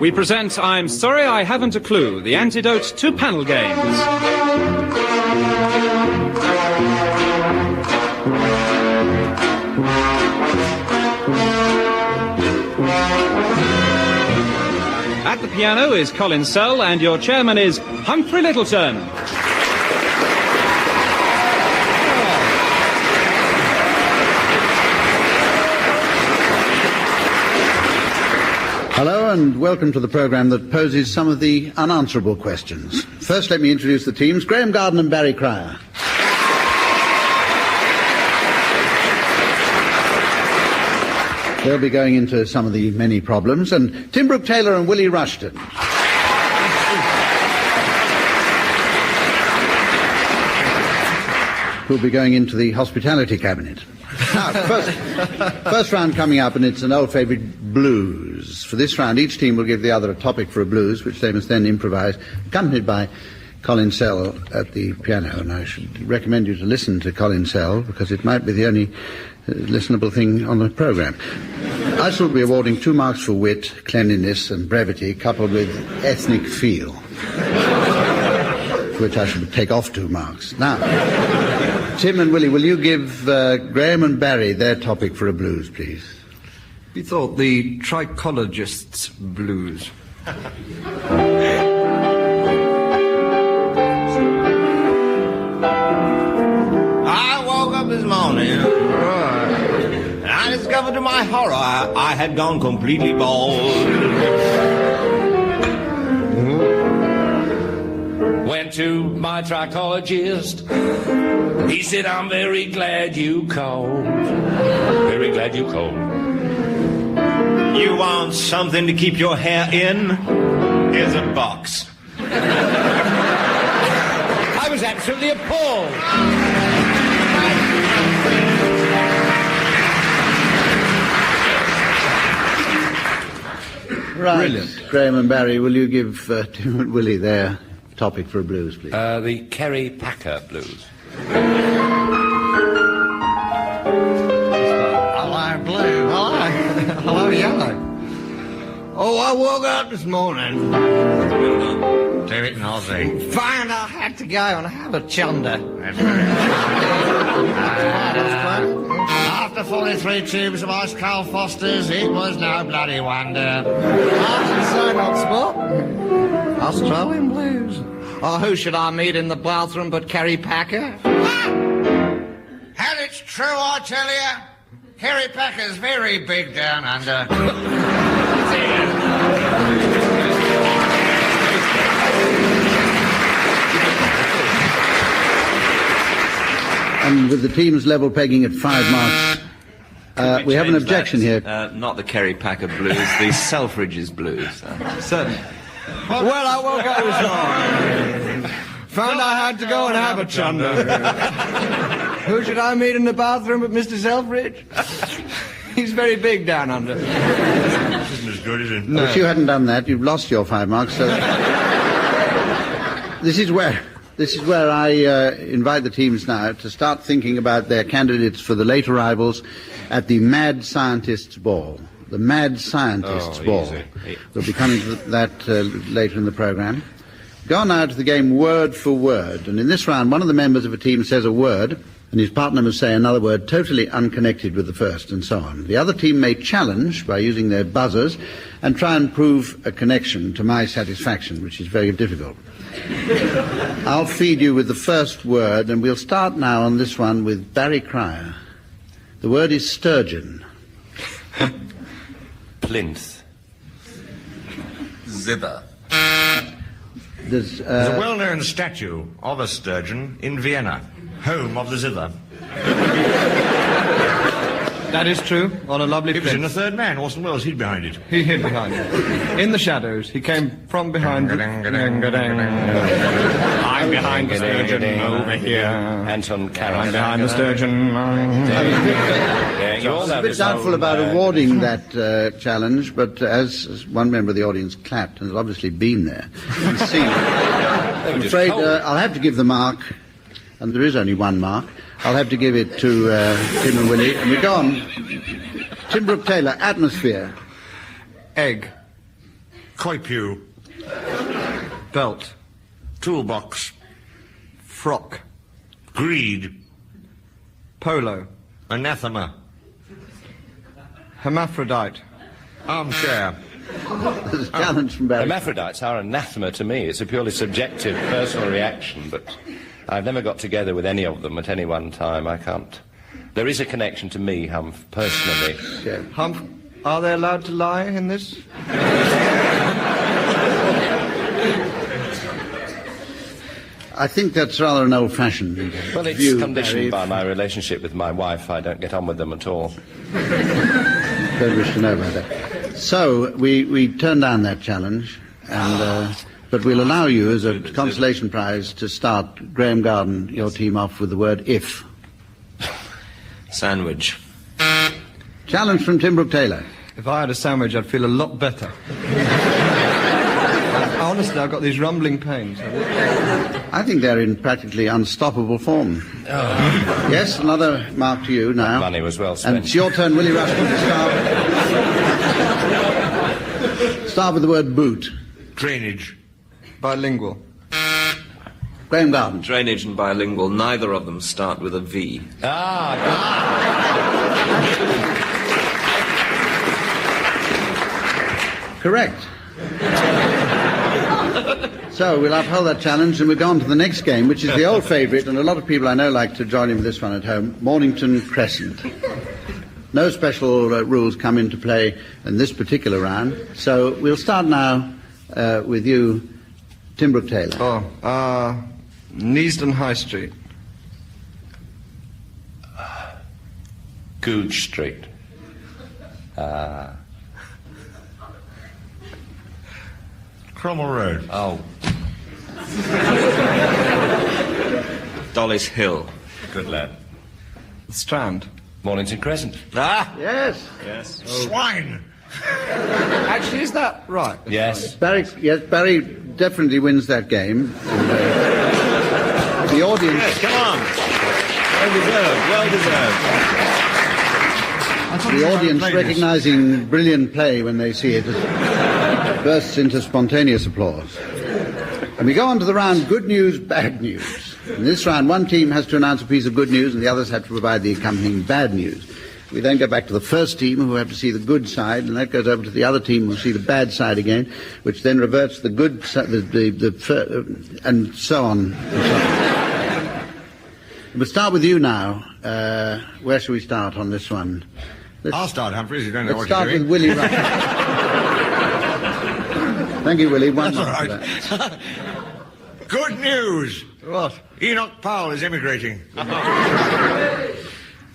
we present I'm Sorry I Haven't a Clue, the antidote to panel games. At the piano is Colin Sell, and your chairman is Humphrey Littleton. Hello and welcome to the programme that poses some of the unanswerable questions. First, let me introduce the teams, Graham Garden and Barry Cryer. They'll be going into some of the many problems, and Tim Brooke-Taylor and Willie Rushton. Who'll be going into the hospitality cabinet. Now, first round coming up, and it's an old favourite, blues. For this round, each team will give the other a topic for a blues, which they must then improvise, accompanied by Colin Sell at the piano. And I should recommend you to listen to Colin Sell, because it might be the only listenable thing on the programme. I shall be awarding 2 marks for wit, cleanliness and brevity, coupled with ethnic feel, for which I should take off 2 marks. Now, Tim and Willie, will you give Graham and Barry their topic for a blues, please? We thought the trichologist's blues. I woke up this morning, and I discovered to my horror I had gone completely bald. Went to my trichologist. He said, I'm very glad you called. Very glad you called. You want something to keep your hair in? Here's a box. I was absolutely appalled. Right. Brilliant. Graham and Barry, will you give Tim and Willie their topic for a blues, please? The Kerry Packer blues. Hello, blue. Hello. Hello, yellow. Oh, I woke up this morning. Do it, Nozzy. Found I had to go and have a chunder. After 43 tubes of ice cold Fosters, it was no bloody wonder. After so not spot, Australian blues. Oh, who should I meet in the bathroom but Kerry Packer? And it's true, I tell you. Kerry Packer's very big down under. And with the teams level pegging at 5 marks, we have an objection here. Not the Kerry Packer blues, the Selfridges blues. Certainly. Well, I woke up this morning. Found I had to go and have a chunder. Who should I meet in the bathroom but Mr. Selfridge? He's very big down under. This isn't as good, is it? No. If you hadn't done that, you've lost your 5 marks. So this is where I invite the teams now to start thinking about their candidates for the late arrivals at the Mad Scientist's Ball. The Mad Scientist's Ball. Easy. We'll be coming to that later in the programme. Go on now to the game word for word. And in this round, one of the members of a team says a word, and his partner must say another word totally unconnected with the first, and so on. The other team may challenge by using their buzzers and try and prove a connection to my satisfaction, which is very difficult. I'll feed you with the first word, and we'll start now on this one with Barry Cryer. The word is sturgeon. Plinth. Zither. There's There's a well-known statue of a sturgeon in Vienna, home of the zither. That is true, on a lovely It was in place. The Third Man. Orson Welles hid behind it. He hid behind it. In the shadows, he came from behind it. I'm behind the sturgeon over here. Anton Carroll. I'm behind the sturgeon. Yeah, you all I was a have bit this doubtful old, about awarding that challenge, but as one member of the audience clapped and has obviously been there and seen it, I'm afraid I'll have to give the mark, and there is only 1 mark. I'll have to give it to Tim and Willie. And we go on. Tim Brooke-Taylor, atmosphere. Egg. Coipew. Belt. Toolbox. Frock. Greed. Polo. Anathema. Hermaphrodite. Armchair. There's a challenge from Barry. Hermaphrodites are anathema to me. It's a purely subjective, personal reaction, but I've never got together with any of them at any one time. I can't. There is a connection to me, Humph, personally. Okay. Humph, are they allowed to lie in this? I think that's rather an old-fashioned Well, it's view, conditioned Barry. by my relationship with my wife. I don't get on with them at all. Don't wish to know about that. So, we turned down that challenge, and but we'll allow you, as a consolation prize, to start, Graham Garden, your team off with the word if. Sandwich. Challenge from Tim Brooke Taylor. If I had a sandwich, I'd feel a lot better. Honestly, I've got these rumbling pains. I think they're in practically unstoppable form. Oh. Yes, another mark to you now. Money was well spent. And it's your turn, Willie Rushton, to start. Start with the word boot. Drainage. Bilingual. Graham Garden. Drainage and bilingual, neither of them start with a V. Correct. So we'll uphold that challenge and we'll go on to the next game, which is the old favourite, and a lot of people I know like to join in with this one at home, Mornington Crescent. No special rules come into play in this particular round, so we'll start now with you, Tim Brooke Taylor. Neasden High Street. Googe Street. Cromwell Road. Oh, Dollis Hill. good lad. Strand. Mornington Crescent. Yes. Yes. Swine. Actually, is that right? Yes. Barry definitely wins that game. And, the audience... Yes, come on. Well deserved. The audience, recognising brilliant play when they see it, bursts into spontaneous applause. And we go on to the round good news, bad news. In this round, one team has to announce a piece of good news and the others have to provide the accompanying bad news. We then go back to the first team, who have to see the good side, and that goes over to the other team, who see the bad side again, which then reverts to the good side, and so on. We'll start with you now. Where shall we start on this one? I'll start, Humphreys. You don't know Let's what start you're with doing. Willie Rushton. Thank you, Willie. One That's all mark for right. that. Good news. What? Enoch Powell is immigrating.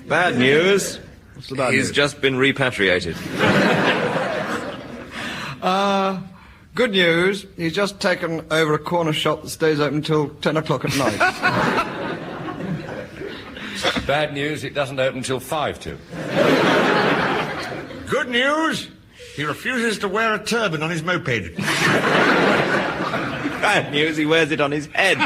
Bad news. What's the bad He's news? just been repatriated. Good news, he's just taken over a corner shop that stays open until 10 o'clock at night. Bad news, it doesn't open till 5 to. Good news. He refuses to wear a turban on his moped. Bad news, he wears it on his head.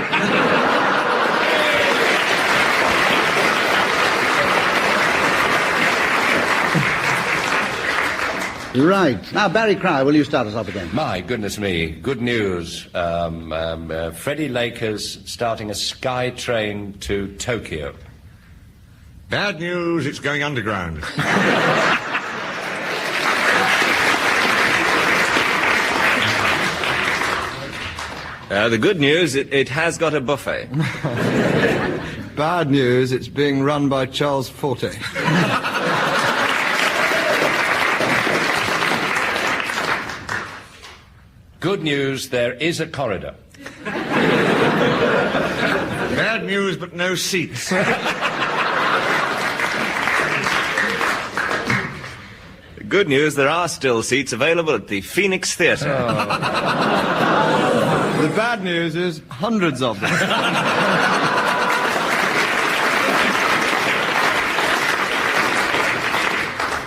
Right. Now, Barry Cryer, will you start us off again? My goodness me, good news. Freddie Lakers starting a sky train to Tokyo. Bad news, it's going underground. The good news, it has got a buffet. Bad news, it's being run by Charles Forte. Good news, there is a corridor. Bad news, but no seats. Good news, there are still seats available at the Phoenix Theatre. The bad news is hundreds of them.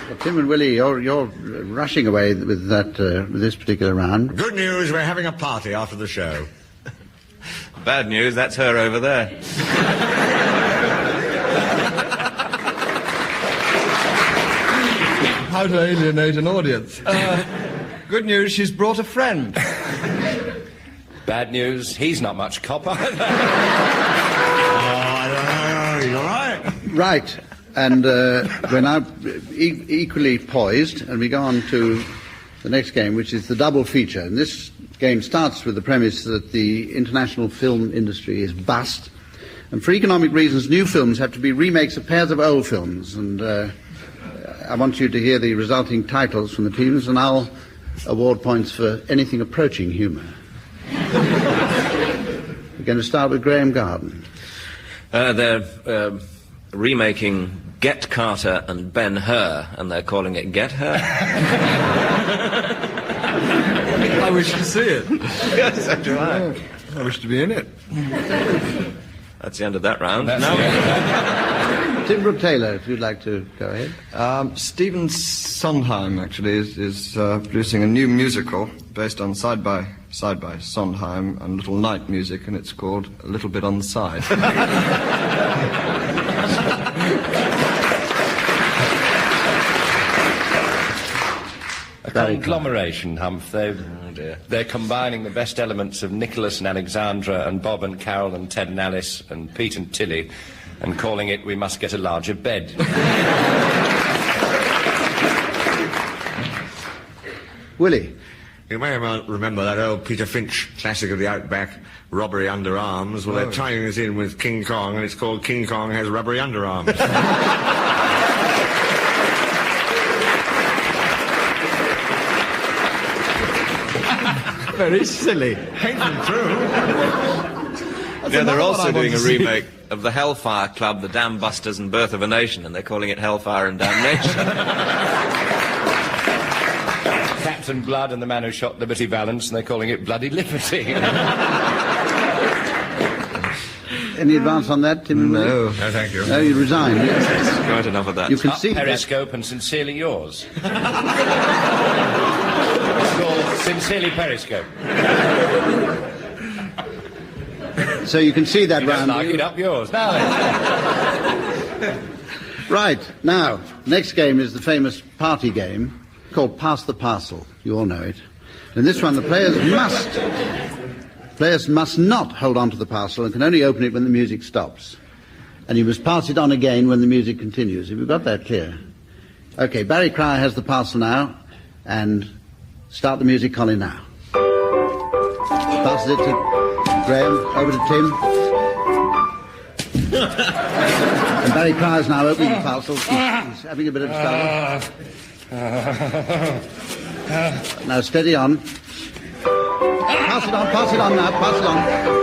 Well, Tim and Willie, you're rushing away with that with this particular round. Good news, we're having a party after the show. Bad news, that's her over there. How to alienate an audience. Good news, she's brought a friend. Bad news, he's not much cop either. You're right. Right, and we're now equally poised, and we go on to the next game, which is the double feature. And this game starts with the premise that the international film industry is bust, and for economic reasons, new films have to be remakes of pairs of old films. And I want you to hear the resulting titles from the teams, and I'll award points for anything approaching humour. We're going to start with Graham Garden. They're remaking Get Carter and Ben-Hur, and they're calling it Get Her. I wish to see it. Yes, so do I. I wish to be in it. That's the end of that round. Tim Brooke-Taylor, if you'd like to go ahead. Stephen Sondheim, actually, is producing a new musical based on Side by Sondheim and Little Night Music, and it's called A Little Bit on the Side. A conglomeration, Humph. They're combining the best elements of Nicholas and Alexandra and Bob and Carol and Ted and Alice and Pete and Tilly and calling it We Must Get a Larger Bed. Willie. You may remember that old Peter Finch classic of the Outback, Robbery Underarms. Well, they're tying us in with King Kong, and it's called King Kong Has Rubbery Underarms. Very silly. Ain't it true? Yeah, they're also doing a remake of the Hellfire Club, the Dam Busters and Birth of a Nation, and they're calling it Hellfire and Damnation. Captain Blood and the Man Who Shot Liberty Valance, and they're calling it Bloody Liberty. Any advance on that, Tim? No. No, thank you. No, you resign. Yes. Quite enough of that. You can see that. Periscope and Sincerely Yours. It's called Sincerely Periscope. So you can see that You don't round. like it, up yours. No. Right, now, next game is the famous party game called Pass the Parcel. You all know it. In this one, the players must not hold on to the parcel and can only open it when the music stops. And you must pass it on again when the music continues. Have you got that clear? Okay, Barry Cryer has the parcel now, and start the music, Colin, now. Passes it to Graham, over to Tim. And Barry Cryer's now opening the parcel. He's having a bit of a struggle. Now, steady on. Pass it on now, pass it on.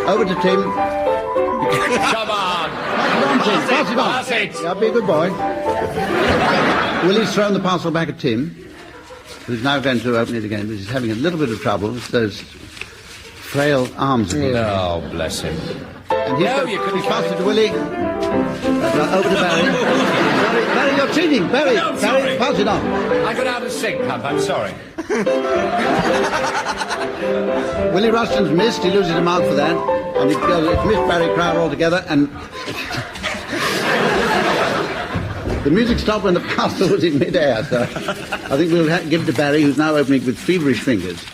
Over to Tim. Come on. Pass it on. Pass it. Yeah, be a good boy. Willie's thrown the parcel back at Tim, who's now going to open it again, but he's having a little bit of trouble with those frail arms of his. Oh, bless him. And he's passed it to Willie. Over to Barry. Barry, you're cheating. Barry, pass it on. I got out of sync, Hump. I'm sorry. Willie Rushton's missed. He loses a mark for that. And it's missed Barry Cryer altogether. And the music stopped when the parcel was in midair. So I think we'll give it to Barry, who's now opening with feverish fingers.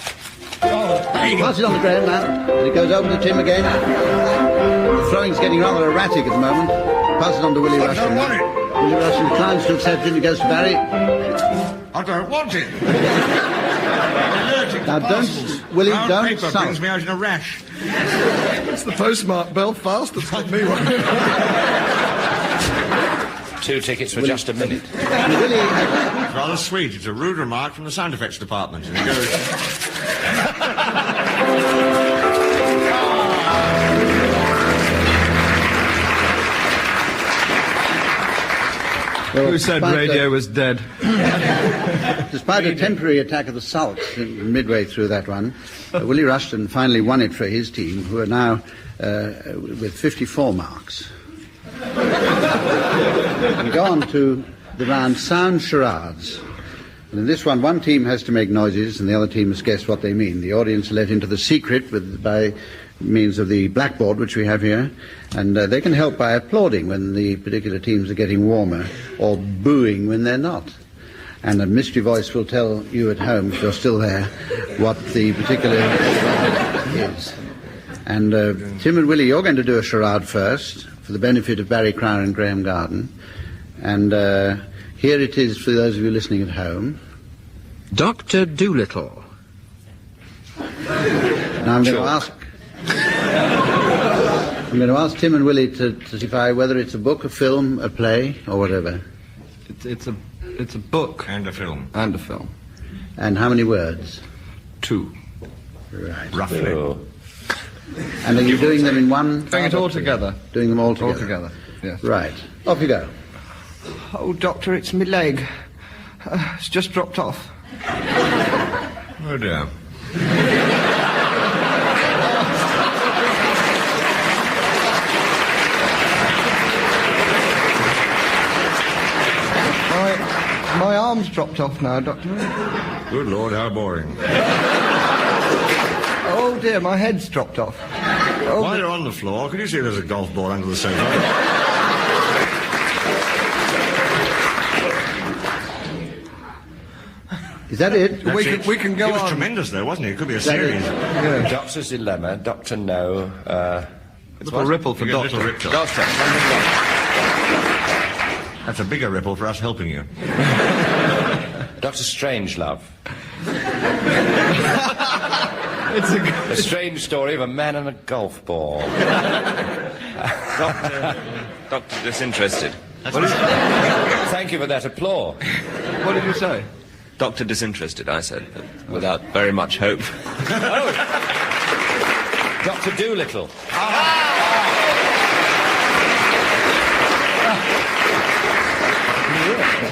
Pass it on the ground now. And it goes over to Tim again. The throwing's getting rather erratic at the moment. Pass it on to Willie Rushton. I don't want it. Willie Rushton declines to accept it and goes to Barry. I don't want it. Now don't, Willie, Brown don't paper sulk. brings me out in a rash. It's the postmark Belfast that's got me one. 2 tickets for just a minute. Willie, It's rather sweet. It's a rude remark from the sound effects department. And it goes... Who said radio was dead? Despite a temporary attack of the sulks midway through that one, Willie Rushton finally won it for his team, who are now with 54 marks. We go on to the round Sound Charades. And in this one team has to make noises and the other team must guess what they mean. The audience are let into the secret by means of the blackboard which we have here, and they can help by applauding when the particular teams are getting warmer or booing when they're not. And a mystery voice will tell you at home, if you're still there, what the particular is. And Tim and Willie, you're going to do a charade first, for the benefit of Barry Cryer and Graham Garden. And here it is for those of you listening at home. Dr. Dolittle. Now I'm going to ask Tim and Willie to specify whether it's a book, a film, a play, or whatever. It's a book. And a film. And a film. And how many words? 2. Right. Roughly. Oh. And are you doing them in one? Doing it all together. Doing them all together? All together, yes. Right. Off you go. Oh, Doctor, it's my leg. It's just dropped off. Oh, dear. My arm's dropped off now, Doctor. Good Lord, how boring. Oh, dear, my head's dropped off. Oh, While you're on the floor, could you see there's a golf ball under the sofa? Is that it? We can go on. It was on. tremendous, though, wasn't it? It could be a series. Yeah. Doctor's dilemma, Doctor no. It's a ripple for You get a Doctor. little ripple. Doctor. That's a bigger ripple for us helping you. Doctor Strangelove. It's A strange story of a man and a golf ball. Doctor Disinterested. Thank you for that applause. What did you say? Doctor Disinterested, I said, but without very much hope. Doctor Dolittle.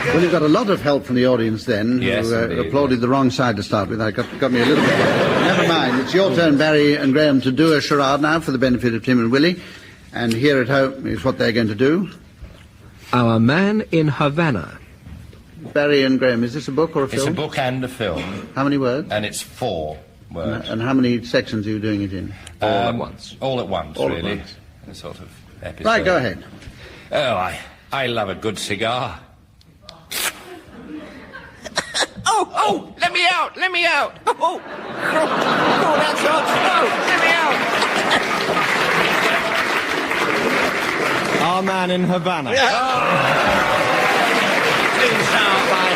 Well, you got a lot of help from the audience then, Yes, who indeed, applauded the wrong side to start with. That got me a little bit... Never mind. It's your turn, Barry and Graham, to do a charade now for the benefit of Tim and Willie. And here at home is what they're going to do. Our Man in Havana. Barry and Graham, is this a book or a It's film? a book and a film, How many words? and it's 4 words. And how many sections are you doing it in? All at once. All at once, All at really. once. A sort of episode. Right, go ahead. Oh, I love a good cigar. Oh, let me out, let me out. Oh, that's hot. Oh, let me out. Our Man in Havana. Please half by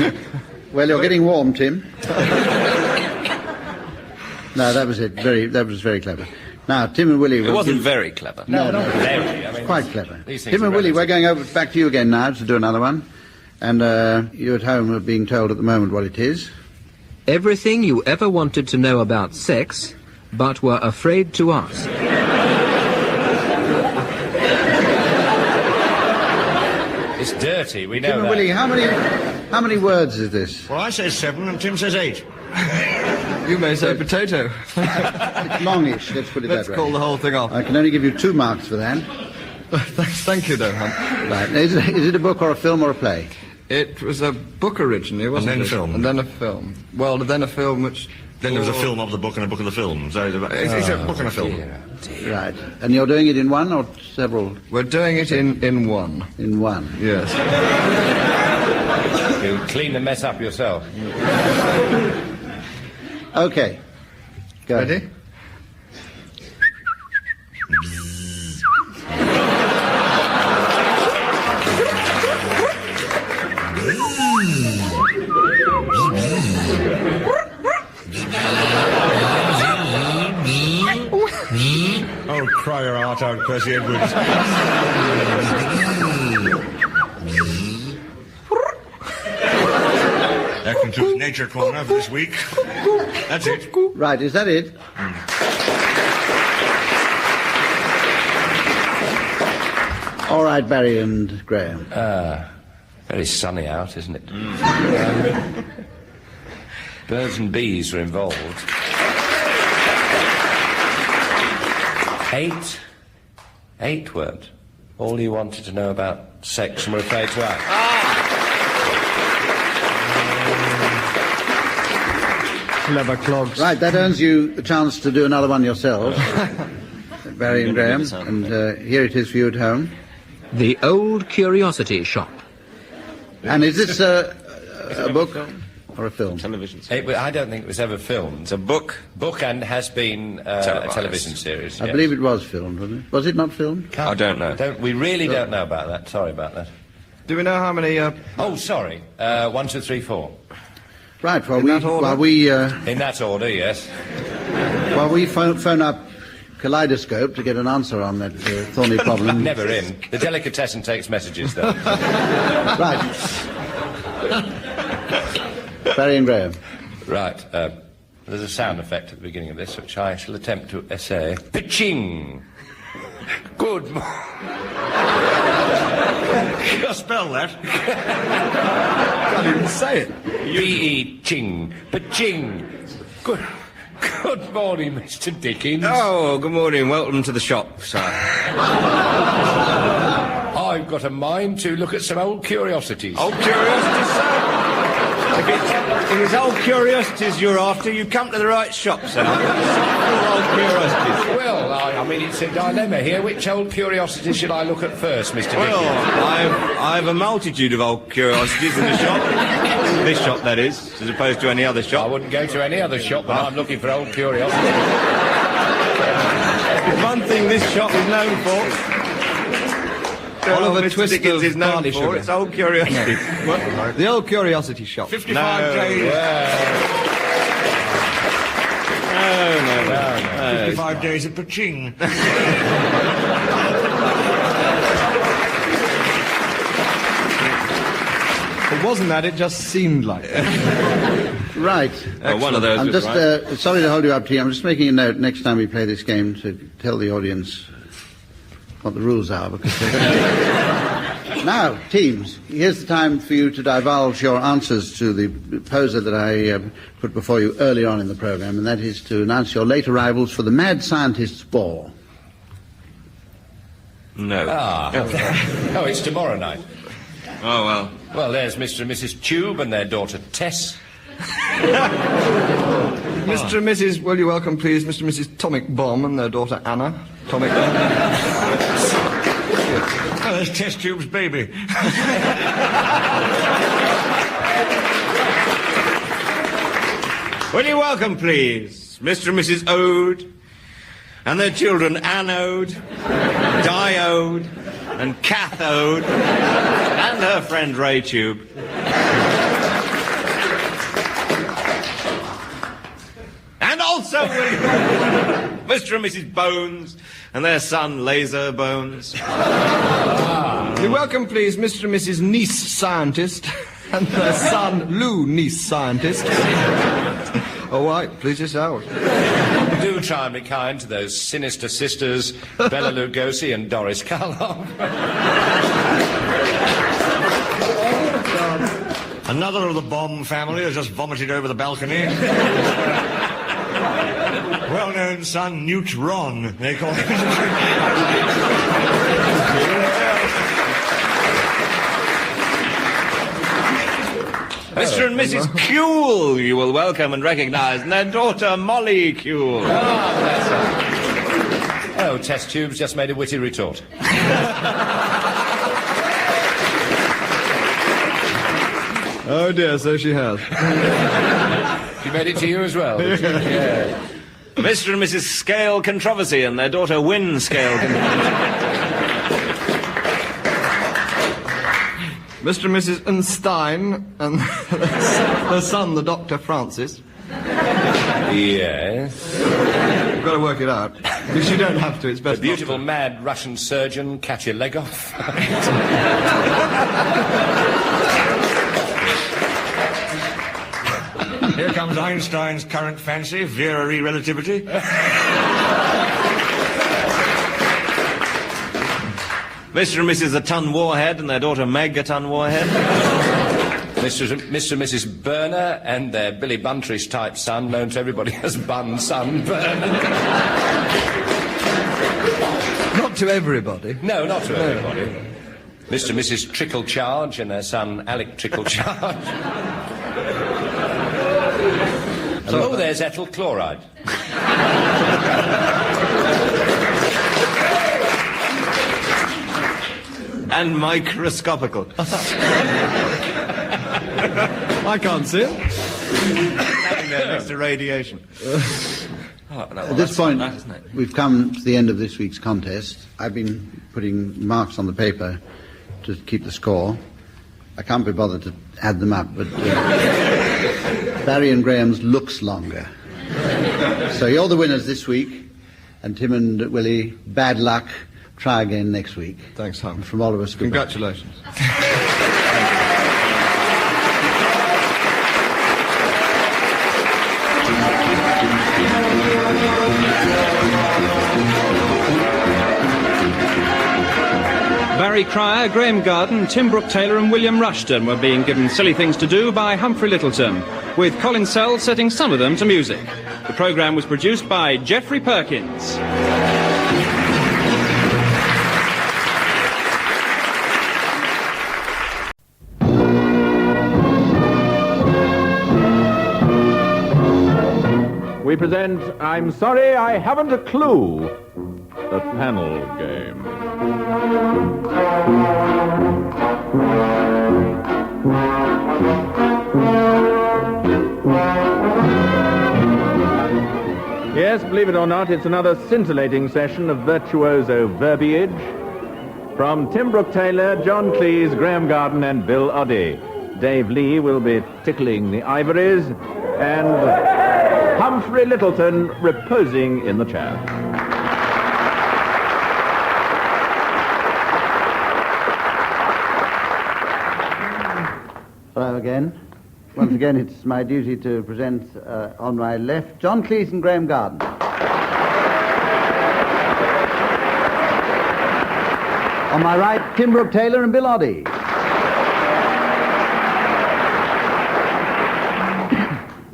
half. Well, you're getting warm, Tim. No, that was it. That was very clever. Now, Tim and Willie... It wasn't very clever. No, Very, I mean, quite clever. these things Tim and are Willie, we're relative. going over back to you again now to do another one. And you at home are being told at the moment what it is. Everything you ever wanted to know about sex, but were afraid to ask. It's dirty, we know Tim and that. Willie, how many words is this? Well, I say 7 and Tim says 8. You may say potato. It's longish, let's put it Let's that way. call the whole thing off. I can only give you 2 marks for that. Thank you, though, Hunt. Right. Is it a book or a film or a play? It was a book originally, wasn't it? then a film. And then a film. Well, then a film which... Then there was a film of the book and a book of the film. So it's a book and a film. Right. And you're doing it in one or several? We're doing it in one. In one. Yes. You clean the mess up yourself. Okay. Go ahead. Ready? Oh, cry your heart out, Percy Edwards. That concludes Nature Corner for this week. That's it. Right, is that it? All right, Barry and Graham. Very sunny out, isn't it? Birds and bees were involved. 8 words. All you wanted to know about sex and were afraid to ask. Clever clogs. Right, that earns you the chance to do another one yourselves. Barry and Graham. And here it is for you at home. The Old Curiosity Shop. And is this a book or a film? Television. I don't think it was ever filmed. It's a book. Book and has been a television series. I believe it was filmed, wasn't it? Was it not filmed? I don't know. We really don't know about that. Sorry about that. Do we know how many... Oh, sorry. 1, 2, 3, 4. Right, In that order, yes. While we phone up Kaleidoscope to get an answer on that thorny problem. Never in. The delicatessen takes messages, though. Right. Barry and Graham. Right. There's a sound effect at the beginning of this, which I shall attempt to essay. Pitching. Good morning. Can I spell that? I didn't say it. P-E-ching. Pitching. Good morning, Mr. Dickens. Oh, good morning. Welcome to the shop, sir. I've got a mind to look at some old curiosities. Old curiosities, sir? If it's old curiosities you're after, you come to the right shop, sir. Old curiosities. Well, I mean, it's a dilemma here. Which old curiosities should I look at first, Mr. Dickens? Well, I've a multitude of old curiosities in the shop. This shop, that is, as opposed to any other shop. I wouldn't go to any other shop when I'm looking for old curiosities. One thing this shop is known for. Oliver Twist Dickens is known barley for. sugar. It's old curiosities. The Old Curiosity Shop. 55 days. No. 55 days of Paching. It wasn't that, it just seemed like that. Right. Oh, one of those I'm was just right. sorry to hold you up to you. I'm just making a note next time we play this game to tell the audience what the rules are. Because now, teams, here's the time for you to divulge your answers to the poser that I put before you earlier on in the programme, and that is to announce your late arrivals for the Mad Scientist's Ball. No. Oh, it's tomorrow night. Oh, well. Well, there's Mr. and Mrs. Tube and their daughter Tess. Mr. and Mrs. Will you welcome, please, Mr. and Mrs. Tomic Bomb and their daughter Anna. Tomic Bomb. Oh, there's Test Tube's baby. Will you welcome, please, Mr. and Mrs. Ode and their children Anode, Diode, and Cathode, and her friend Ray Tube. And also Mr. and Mrs. Bones and their son Laser Bones. You welcome, please, Mr. and Mrs. Niece Scientist and their son Lou Niece Scientist. All right, please yourself. Do try and be kind to those sinister sisters, Bela Lugosi and Doris Karloff. Another of the Bomb family has just vomited over the balcony. Well-known son, Newt Ron, they call him. Mr. and Mrs. Kuehl, you will welcome and recognise, and their daughter Molly Kuehl. Oh, Test Tube's just made a witty retort. Oh dear, so she has. She made it to you as well, did she? Yeah. Mr. and Mrs. Scale Controversy and their daughter Win Scale Controversy. Mr. and Mrs. Einstein and their son, the Dr. Francis. Yes. You've got to work it out. Because you don't have to, it's best The beautiful, mad Russian surgeon, catch your leg off. Here comes Einstein's current fancy, Vera-y relativity. Mr. and Mrs. A Ton Warhead and their daughter Meg A Ton Warhead. Mr. and Mrs. Burner and their Billy Buntrish-type son, known to everybody as Bun Son Burner. Not to everybody. No, not to everybody. Mr. and Mrs. Trickle Charge and their son Alec Trickle Charge. Oh, there's ethyl chloride. and microscopical. I can't see it. Standing there next to radiation. At this point, we've come to the end of this week's contest. I've been putting marks on the paper to keep the score. I can't be bothered to add them up, but Barry and Graham's looks longer. So you're the winners this week, and Tim and Willie, bad luck. Try again next week. Thanks, Hum. And from all of us, goodbye. Congratulations. Barry Cryer, Graham Garden, Tim Brooke-Taylor and William Rushton were being given silly things to do by Humphrey Littleton, with Colin Sell setting some of them to music. The programme was produced by Geoffrey Perkins. We present I'm Sorry I Haven't a Clue, the panel game. Yes, believe it or not, it's another scintillating session of virtuoso verbiage from Tim Brooke-Taylor, John Cleese, Graham Garden and Bill Oddie. Dave Lee will be tickling the ivories and Humphrey Littleton reposing in the chair. Hello again. Once again, it's my duty to present on my left, John Cleese and Graham Garden. On my right, Tim Brooke-Taylor and Bill Oddie.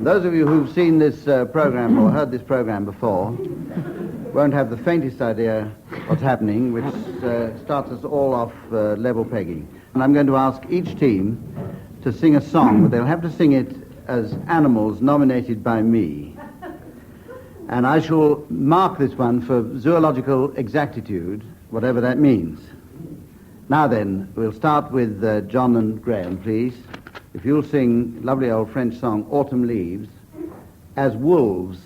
Those of you who've seen this program or heard this program before won't have the faintest idea what's happening, which starts us all off level pegging. And I'm going to ask each team to sing a song, but they'll have to sing it as animals nominated by me. And I shall mark this one for zoological exactitude, whatever that means. Now then, we'll start with John and Graham, please. If you'll sing lovely old French song, Autumn Leaves, as wolves.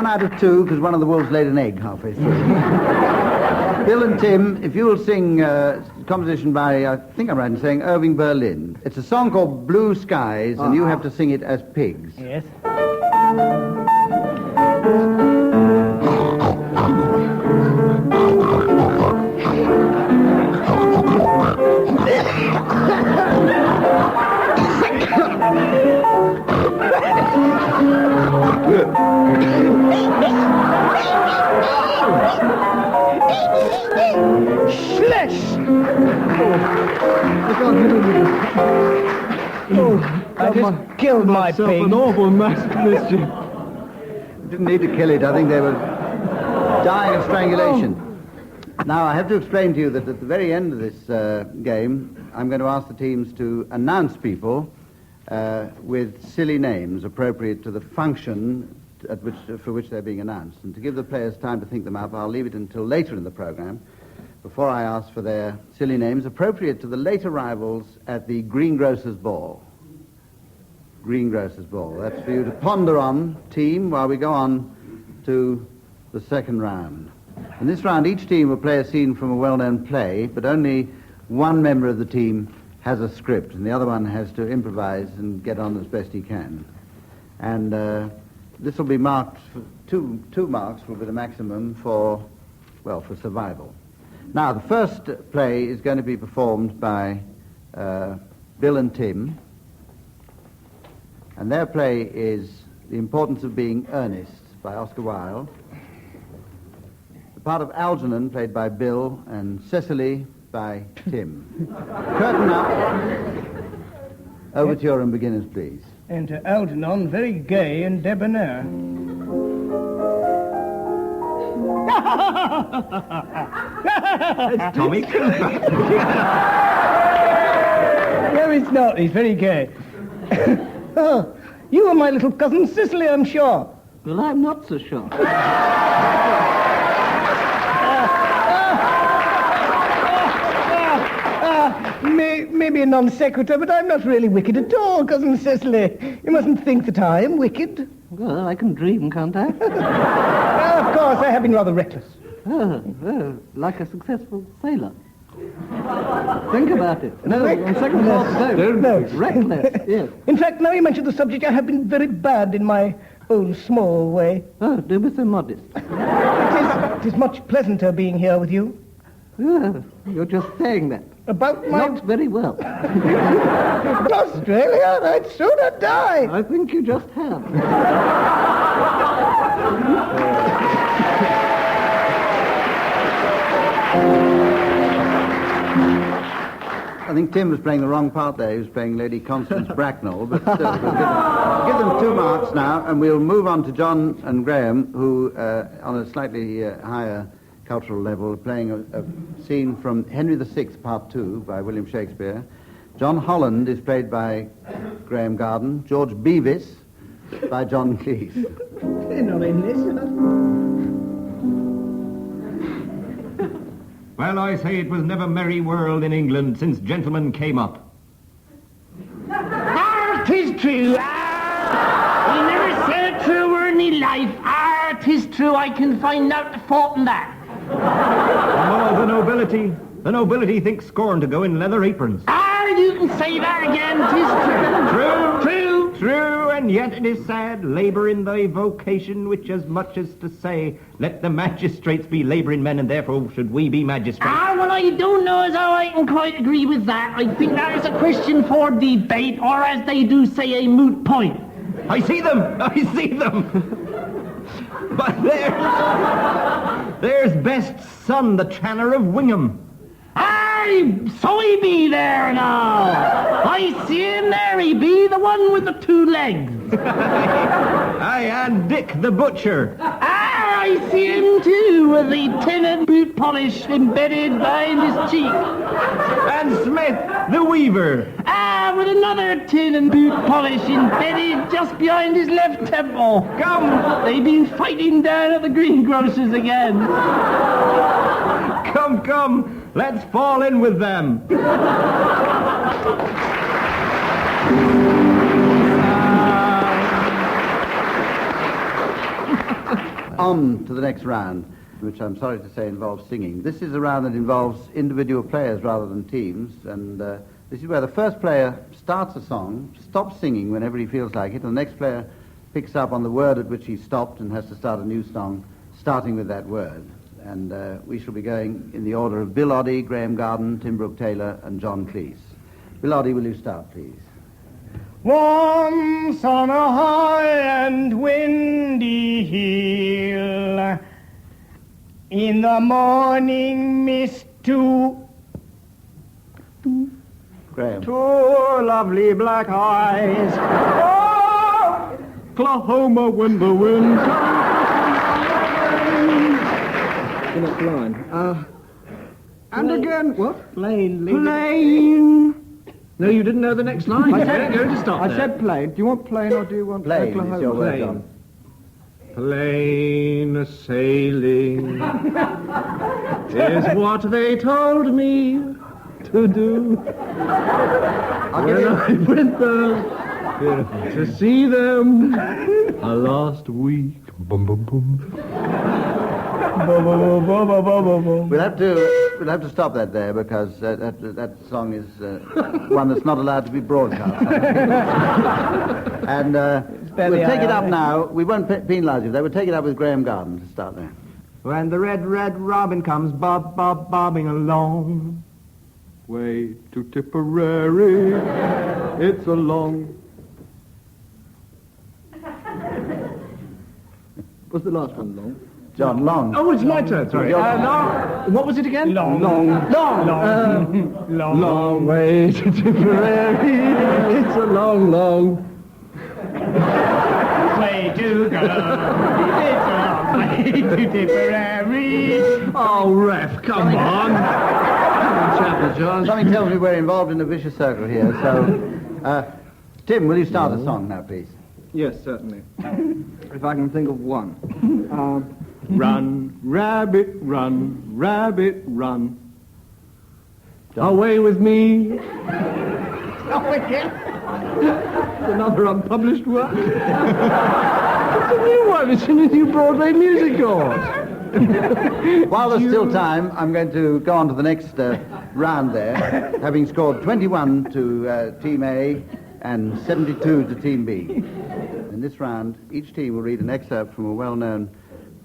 Out of two, because one of the wolves laid an egg halfway through. Bill and Tim, if you will sing a composition by, I think I'm right in saying, Irving Berlin. It's a song called Blue Skies, and you have to sing it as pigs. Yes. I just killed my pig. An awful mass of mischief. Didn't need to kill it. I think they were dying of strangulation. Now, I have to explain to you that at the very end of this game, I'm going to ask the teams to announce people with silly names appropriate to the function for which they're being announced. And to give the players time to think them up, I'll leave it until later in the program before I ask for their silly names appropriate to the late arrivals at the Greengrocer's Ball. Greengrocer's Ball. That's for you to ponder on, team, while we go on to the second round. In this round, each team will play a scene from a well-known play, but only one member of the team has a script, and the other one has to improvise and get on as best he can. And this will be marked, two marks will be the maximum for survival. Now, the first play is going to be performed by Bill and Tim, and their play is The Importance of Being Earnest, by Oscar Wilde. The part of Algernon, played by Bill, and Cecily by Tim. Curtain up. Overture and beginners, please. Enter Algernon, very gay and debonair. It's Tommy Cooper. No, it's not. He's very gay. Oh, you are my little cousin Cicely, I'm sure. Well, I'm not so sure. Maybe a non sequitur, but I'm not really wicked at all, cousin Cicely. You mustn't think that I am wicked. Well, I can dream, can't I? Of course, I have been rather reckless. Oh, like a successful sailor. Think about it. No, on second thought, no. Reckless, yes. In fact, now you mention the subject, I have been very bad in my own small way. Oh, do be so modest. It is much pleasanter being here with you. Oh, you're just saying that. About my... Not very well. But Australia, I'd sooner die. I think you just have. I think Tim was playing the wrong part there. He was playing Lady Constance Bracknell, but still, we'll give them 2 marks now, and we'll move on to John and Graham, who, on a slightly higher cultural level, are playing a scene from Henry VI, Part 2, by William Shakespeare. John Holland is played by Graham Garden. George Beavis by John Cleese. They're not in this. Well, I say it was never merry world in England since gentlemen came up. 'Tis true. He never said a true word in his life. 'Tis true. I can find out the fault in that. Oh, the nobility think scorn to go in leather aprons. You can say that again. 'Tis True, and yet it is sad, labour in thy vocation, which as much as to say, let the magistrates be labouring men, and therefore should we be magistrates. Well, I don't know as how I can quite agree with that. I think that is a question for debate, or as they do say, a moot point. I see them! But there's best son, the tanner of Wingham. So he be there now. I see him there, he be the one with the 2 legs. Aye, and Dick the butcher. I see him too, with the tin and boot polish embedded behind his cheek. And Smith the weaver. With another tin and boot polish embedded just behind his left temple. Come. They've been fighting down at the greengrocer's again. Come. Let's fall in with them. On to the next round, which I'm sorry to say involves singing. This is a round that involves individual players rather than teams, and this is where the first player starts a song, stops singing whenever he feels like it, and the next player picks up on the word at which he stopped and has to start a new song, starting with that word. And we shall be going in the order of Bill Oddie, Graham Garden, Tim Brooke Taylor, and John Cleese. Bill Oddie, will you start, please? Once on a high and windy hill, in the morning mist, two lovely black eyes. Oh, Oklahoma when the wind comes. You're not blind. And again, what? Plain. No, you didn't know the next line. I You said- weren't going to stop I there. said plain. Do you want plain or do you want Plain Oklahoma? is your word, John. Plain sailing is what they told me to do. When I went there to see them last week. Boom, boom, boom. We'll have to stop that there because that song is one that's not allowed to be broadcast. And we'll take it up now. We won't penalise you. They will take it up with Graham Garden to start there. When the red robin comes bobbing along, way to Tipperary, it's a long. Was the last one long? John, long. Oh, it's my turn, sorry. Long. What was it again? Long. Long way to Tipperary. It's a long way to go. It's a long way to Tipperary. Oh, Ref, come on. Chapel, John. Something tells me we're involved in a vicious circle here, so... Tim, will you start the song now, please? Yes, certainly. If I can think of one. Run, rabbit, run. Away with me. Oh, again. Another unpublished one. It's a new one. It's in a new Broadway musical. While there's still time, I'm going to go on to the next round there, having scored 21 to Team A and 72 to Team B. In this round, each team will read an excerpt from a well-known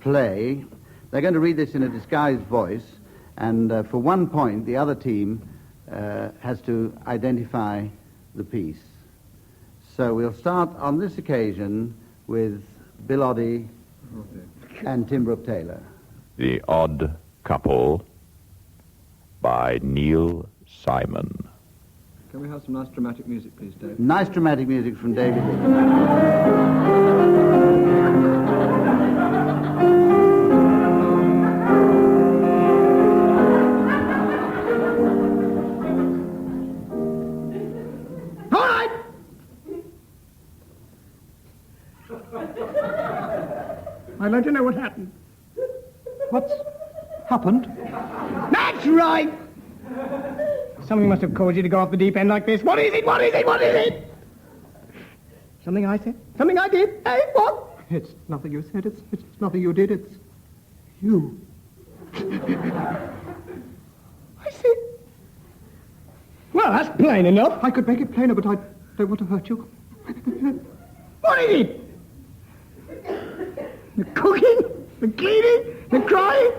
play. They're going to read this in a disguised voice, and for 1 point, the other team has to identify the piece. So we'll start on this occasion with Bill Oddie and Tim Brooke Taylor. The Odd Couple by Neil Simon. Can we have some nice dramatic music, please, Dave? Nice dramatic music from David Lee. All right. I'd like to know what happened. What's happened? That's right. Something must have caused you to go off the deep end like this. What is it? Something I said? Something I did? Hey, what? It's nothing you said. It's nothing you did. It's you. I see. Well, that's plain enough. I could make it plainer, but I don't want to hurt you. What is it? The cooking? The cleaning? The crying?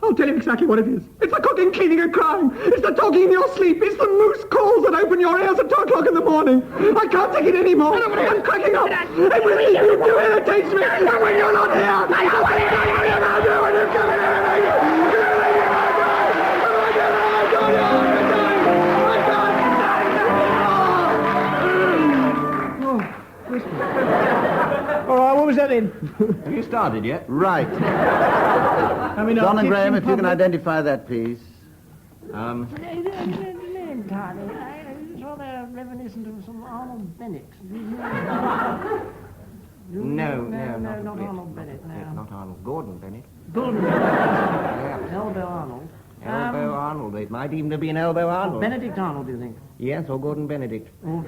I'll tell you exactly what it is. It's the cooking, cleaning, and crying. It's the talking in your sleep. It's the moose calls that open your ears at 2 o'clock in the morning. I can't take it anymore. I'm cracking up. Everything you do irritates me. And when you're not here, I know what you're doing when you come in. All right, what was that in? Have you started yet? Right. John and Graham, if you can identify that, please. It's rather reminiscent of some Arnold Bennett. No, not Arnold Bennett, no. Not Arnold. Gordon Bennett. Gordon Bennett. Elbow Arnold. Elbow Arnold. It might even be an Elbow Arnold. Benedict Arnold, do you think? Yes, or Gordon Benedict. I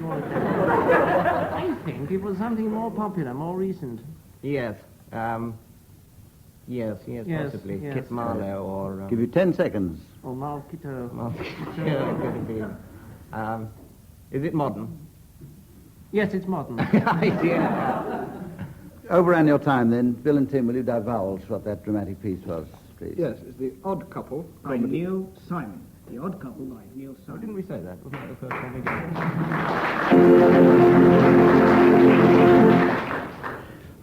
think it was something more popular, more recent. Yes. Yes, possibly. Yes. Kit Marlowe or... Give you 10 seconds. Or Mal Kitto. Could it be? Is it modern? Yes, it's modern. Overran your time then. Bill and Tim, will you divulge what that dramatic piece was, please? Yes, it's The Odd Couple by Neil Simon. The Odd Couple by Neil Simon. Oh, didn't we say that? Wasn't that the first one we did?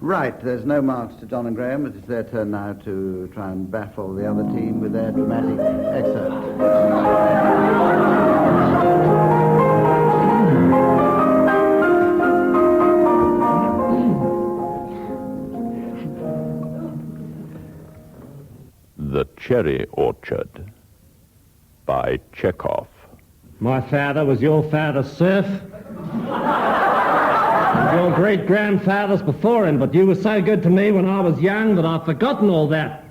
Right, there's no marks to John and Graham. It is their turn now to try and baffle the other team with their dramatic excerpt. The Cherry Orchard by Chekhov. My father was your father's serf. Your great-grandfathers before him, but you were so good to me when I was young that I've forgotten all that.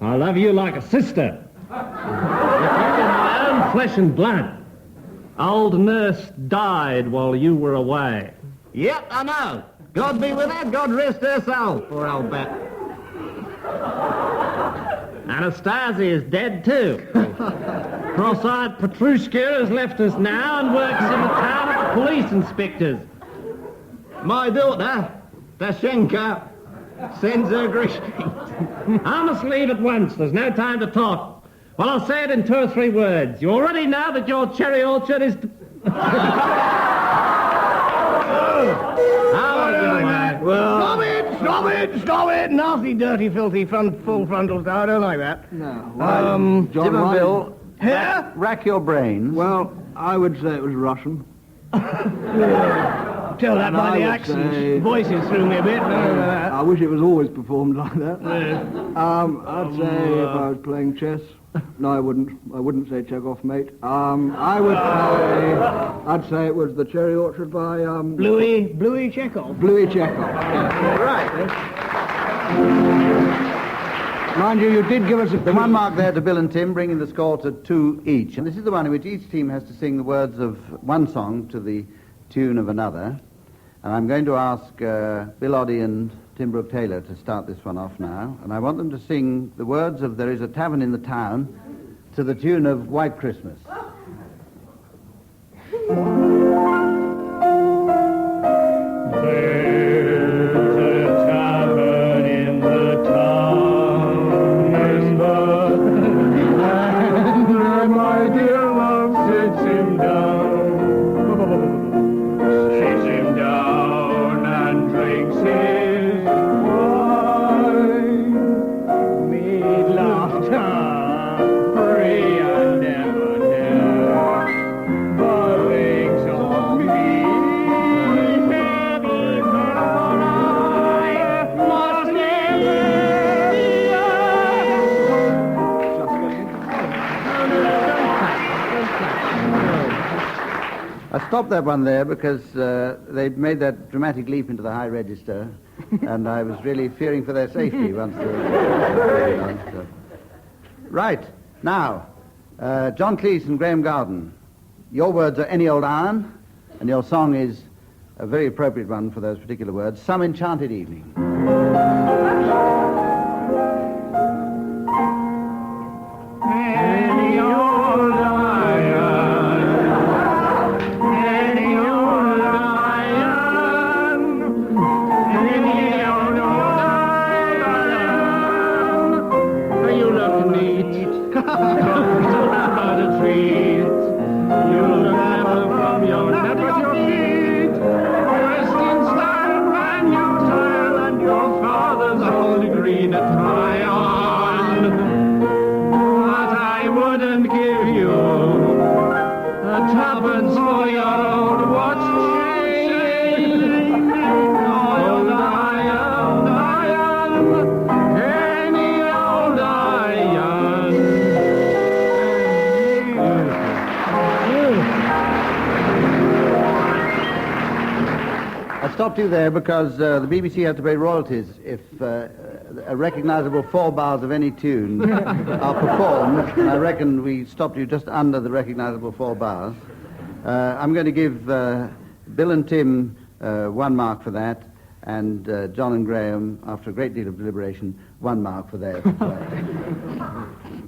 I love you like a sister. If you were my own flesh and blood. Old nurse died while you were away. Yep, I know. God be with her, God rest her soul, poor old bat. Anastasia is dead too. Cross-eyed Petrushka has left us now and works in the town at the police inspector's. My daughter, Dashenka, sends her greetings. I must leave at once. There's no time to talk. Well, I'll say it in 2 or 3 words. You already know that your cherry orchard is... Well, Stop it! Nasty, dirty, filthy, full frontal star. I don't like that. No. Jim and why- Bill, Here? rack your brains. Well, I would say it was Russian. Tell that And by I the would accents. say- Voices threw me a bit. I wish it was always performed like that. I'd say if I was playing chess. No, I wouldn't. I wouldn't say Chekhov, mate. I'd say it was the Cherry Orchard by Bluey Chekhov. Bluey Chekhov. Right. Mind you, you did give us a The 1 mark there to Bill and Tim, bringing the score to 2 each. And this is the one in which each team has to sing the words of one song to the tune of another. And I'm going to ask Bill Oddie and Tim Brooke Taylor to start this one off now. And I want them to sing the words of There Is a Tavern in the Town to the tune of White Christmas. I stopped that one there because they made that dramatic leap into the high register, and I was really fearing for their safety once they were... Right, now, John Cleese and Graham Garden, your words are Any Old Iron, and your song is a very appropriate one for those particular words, Some Enchanted Evening. Any old tuppence for your old watch chain. Old iron, any old iron. I stopped you there because the BBC have to pay royalties if a recognisable 4 bars of any tune are performed, and I reckon we stopped you just under the recognisable 4 bars. I'm going to give Bill and Tim 1 mark for that, and John and Graham, after a great deal of deliberation, 1 mark for theirs.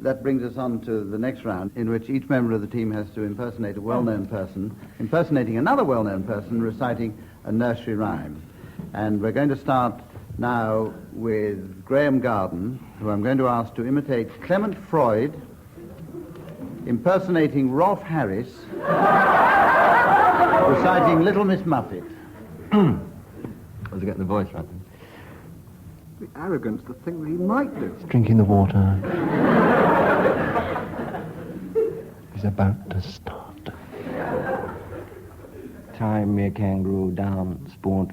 That brings us on to the next round, in which each member of the team has to impersonate a well-known person, impersonating another well-known person, reciting a nursery rhyme. And we're going to start now with Graham Garden, who I'm going to ask to imitate Clement Freud, impersonating Rolf Harris, reciting Little Miss Muffet. I was getting the voice right then. The arrogance to think that he might do. Drinking the water. He's about to start. Tie me a kangaroo down, spoon.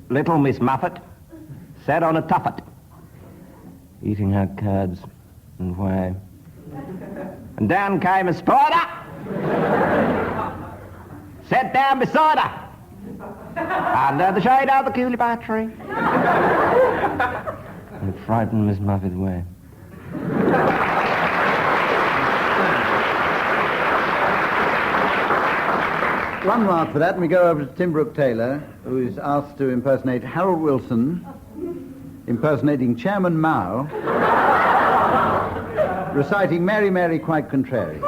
Little Miss Muffet sat on a tuffet, eating her curds and whey. And down came a spider, sat down beside her, under the shade of the coolibah tree, and frightened Miss Muffet away. 1 mark for that, and we go over to Tim Brooke Taylor, who is asked to impersonate Harold Wilson, impersonating Chairman Mao, reciting Mary, Mary, quite contrary.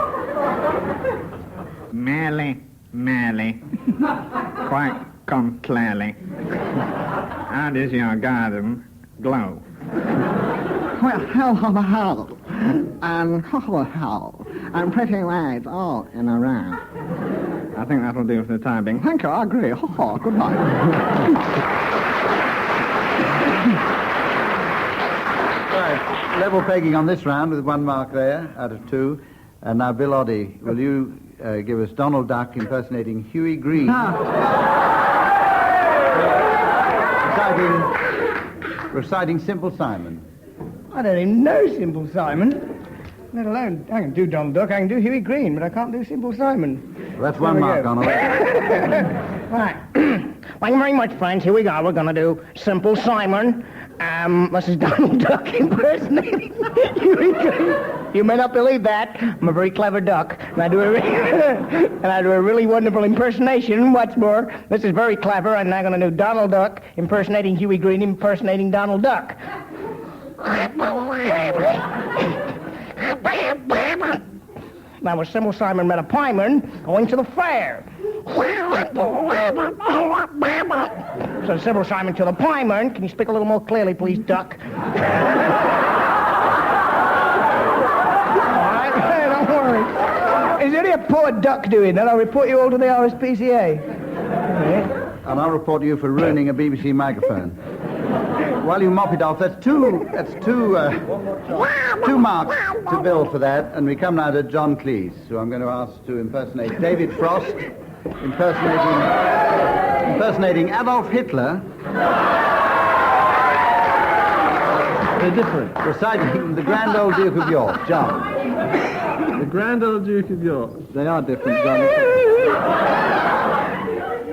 Merely, merely, quite contrarily. How does your garden glow? Well, how, and how, and pretty lads all in a row. I think that'll do for the time being. Thank you, I agree. Goodbye. level pegging on this round with 1 mark there out of 2. And now, Bill Oddie, will you give us Donald Duck impersonating Huey Green? Reciting Simple Simon. I don't even know Simple Simon. Let alone, I can do Donald Duck, I can do Huey Green, but I can't do Simple Simon. Well, that's 1 mark, Donald. Right. Thank you very much, friends. Here we go. We're going to do Simple Simon. This is Donald Duck impersonating Huey Green. You may not believe that. I'm a very clever duck, and I do a really wonderful impersonation. What's more, this is very clever, and I'm going to do Donald Duck impersonating Huey Green impersonating Donald Duck. Now, was Simple Simon met a pieman going to the fair. So Simple Simon to the pieman, can you speak a little more clearly, please, duck? All right, don't worry. Is there any poor duck doing that? I'll report you all to the RSPCA. And I'll report you for ruining a BBC microphone. While you mop it off, that's two marks to Bill for that. And we come now to John Cleese, who I'm going to ask to impersonate David Frost, impersonating Adolf Hitler. They're different. Reciting the Grand Old Duke of York, John. The Grand Old Duke of York. They are different, John.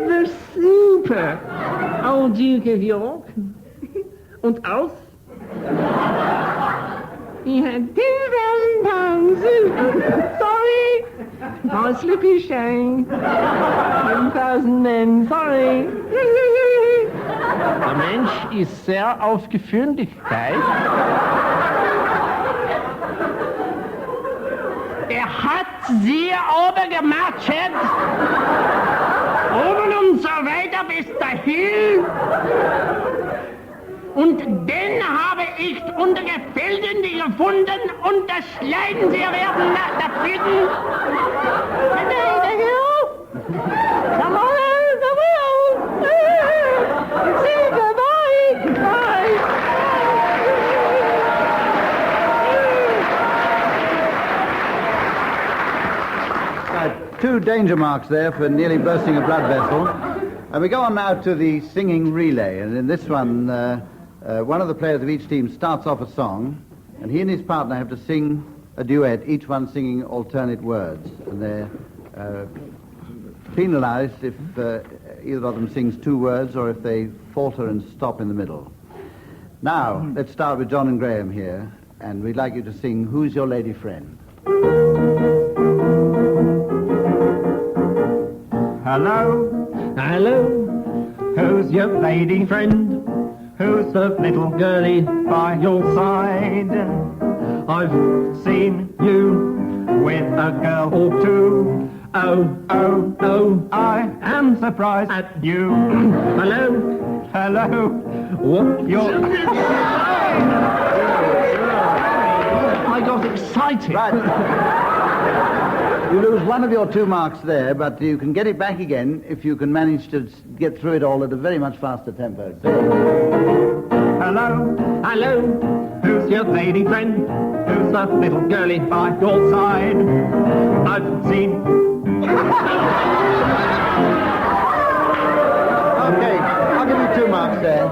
The super Old Duke of York. Und aus? He had 10,000 pounds. Sorry. Oh, slippy shame. 10,000 men. Sorry. Der Mensch ist sehr auf Gefühligkeit. Hat sehr obergematschet. Oben und so weiter bis dahin. Und den habe ich unter Gefilden gefunden und das Leiden sie werden nach der Bitten. Come on. See you, bye. Two danger marks there for nearly bursting a blood vessel. And we go on now to the singing relay. And in this one, one of the players of each team starts off a song, and he and his partner have to sing a duet, each one singing alternate words. And they're penalized if either of them sings 2 words or if they falter and stop in the middle. Now, let's start with John and Graham here, and we'd like you to sing Who's Your Lady Friend? Hello, who's your lady friend? Who's the little girlie by your side? I've seen you with a girl or two. Oh, I am surprised at you. Hello, what you're... I got excited. Right. You lose 1 of your 2 marks there, but you can get it back again if you can manage to get through it all at a very much faster tempo. Hello, who's your lady friend? Who's the little girlie by your side? I've seen... Okay, I'll give you 2 marks there.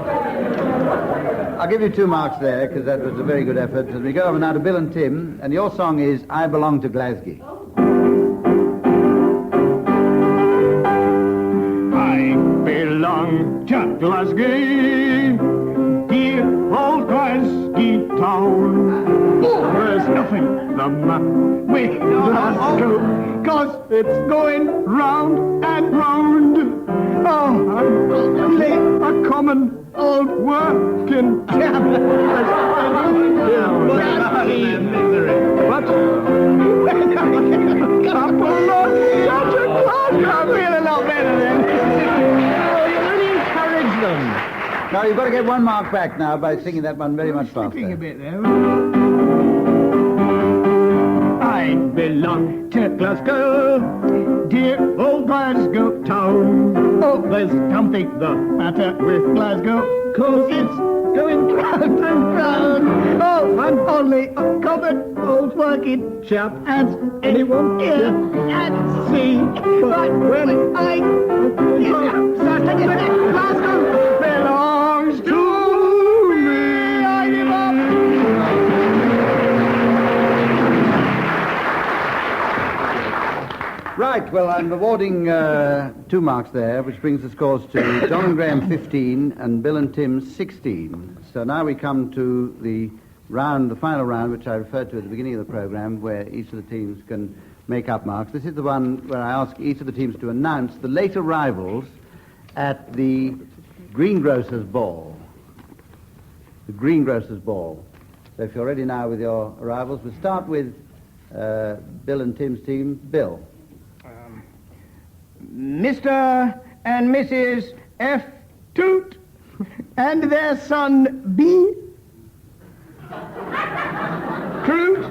I'll give you 2 marks there, because that was a very good effort. And we go over now to Bill and Tim, and your song is I Belong to Glasgow. I belong to Glasgow, dear old Glasgow town. There's nothing the matter with Glasgow, 'cause it's going round and round. Oh, I'm only a common old working town. What? Couple of such a class. I feel a lot better then. You really encourage them. Now, you've got to get 1 mark back now by singing that one very much faster. Slipping a bit there. I belong to Glasgow, dear old Glasgow town. Oh, there's something the matter with Glasgow, 'cause it's going round and round. Oh, I'm only working chap as anyone here at sea. But when I Glasgow belongs to me, I give up. Right, well, I'm awarding 2 marks there, which brings the scores to John and Graham 15 and Bill and Tim 16. So now we come to the final round, which I referred to at the beginning of the programme, where each of the teams can make up marks. This is the one where I ask each of the teams to announce the late arrivals at the Greengrocer's Ball. The Greengrocer's Ball. So if you're ready now with your arrivals, we'll start with Bill and Tim's team. Bill. Mr. and Mrs. F. Toot and their son B. Croot.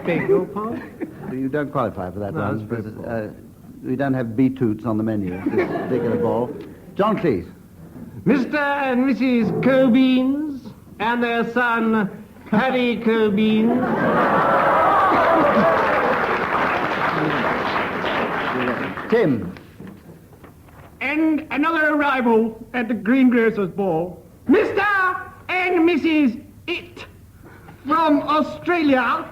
Beg your pardon? You don't qualify for that one, because we don't have B. Toots on the menu at this particular ball. John Cleese. Mr. and Mrs. Cobeans and their son, Harry Cobeans. Tim. And another arrival at the Greengrocer's Ball. Mr. and Mrs. It from Australia.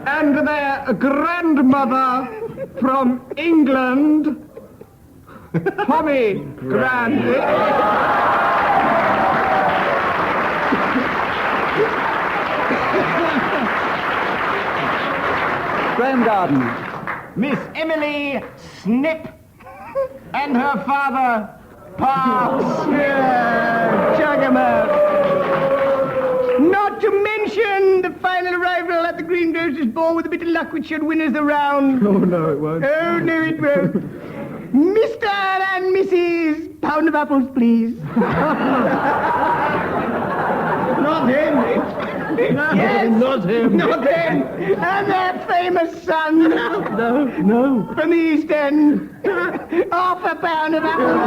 And their grandmother from England. Pomegranate. Graham Garden. Miss Emily Snip and her father, Pa Chuggamer. Not to mention the final arrival at the Greengrocer's Ball with a bit of luck which should win us the round. Oh, no, it won't. Oh, no, it won't. Mr. and Mrs. Pound of Apples, please. Not him. Yes. Not him. Not him. And their famous son. No. From the East End. Half a pound of apples.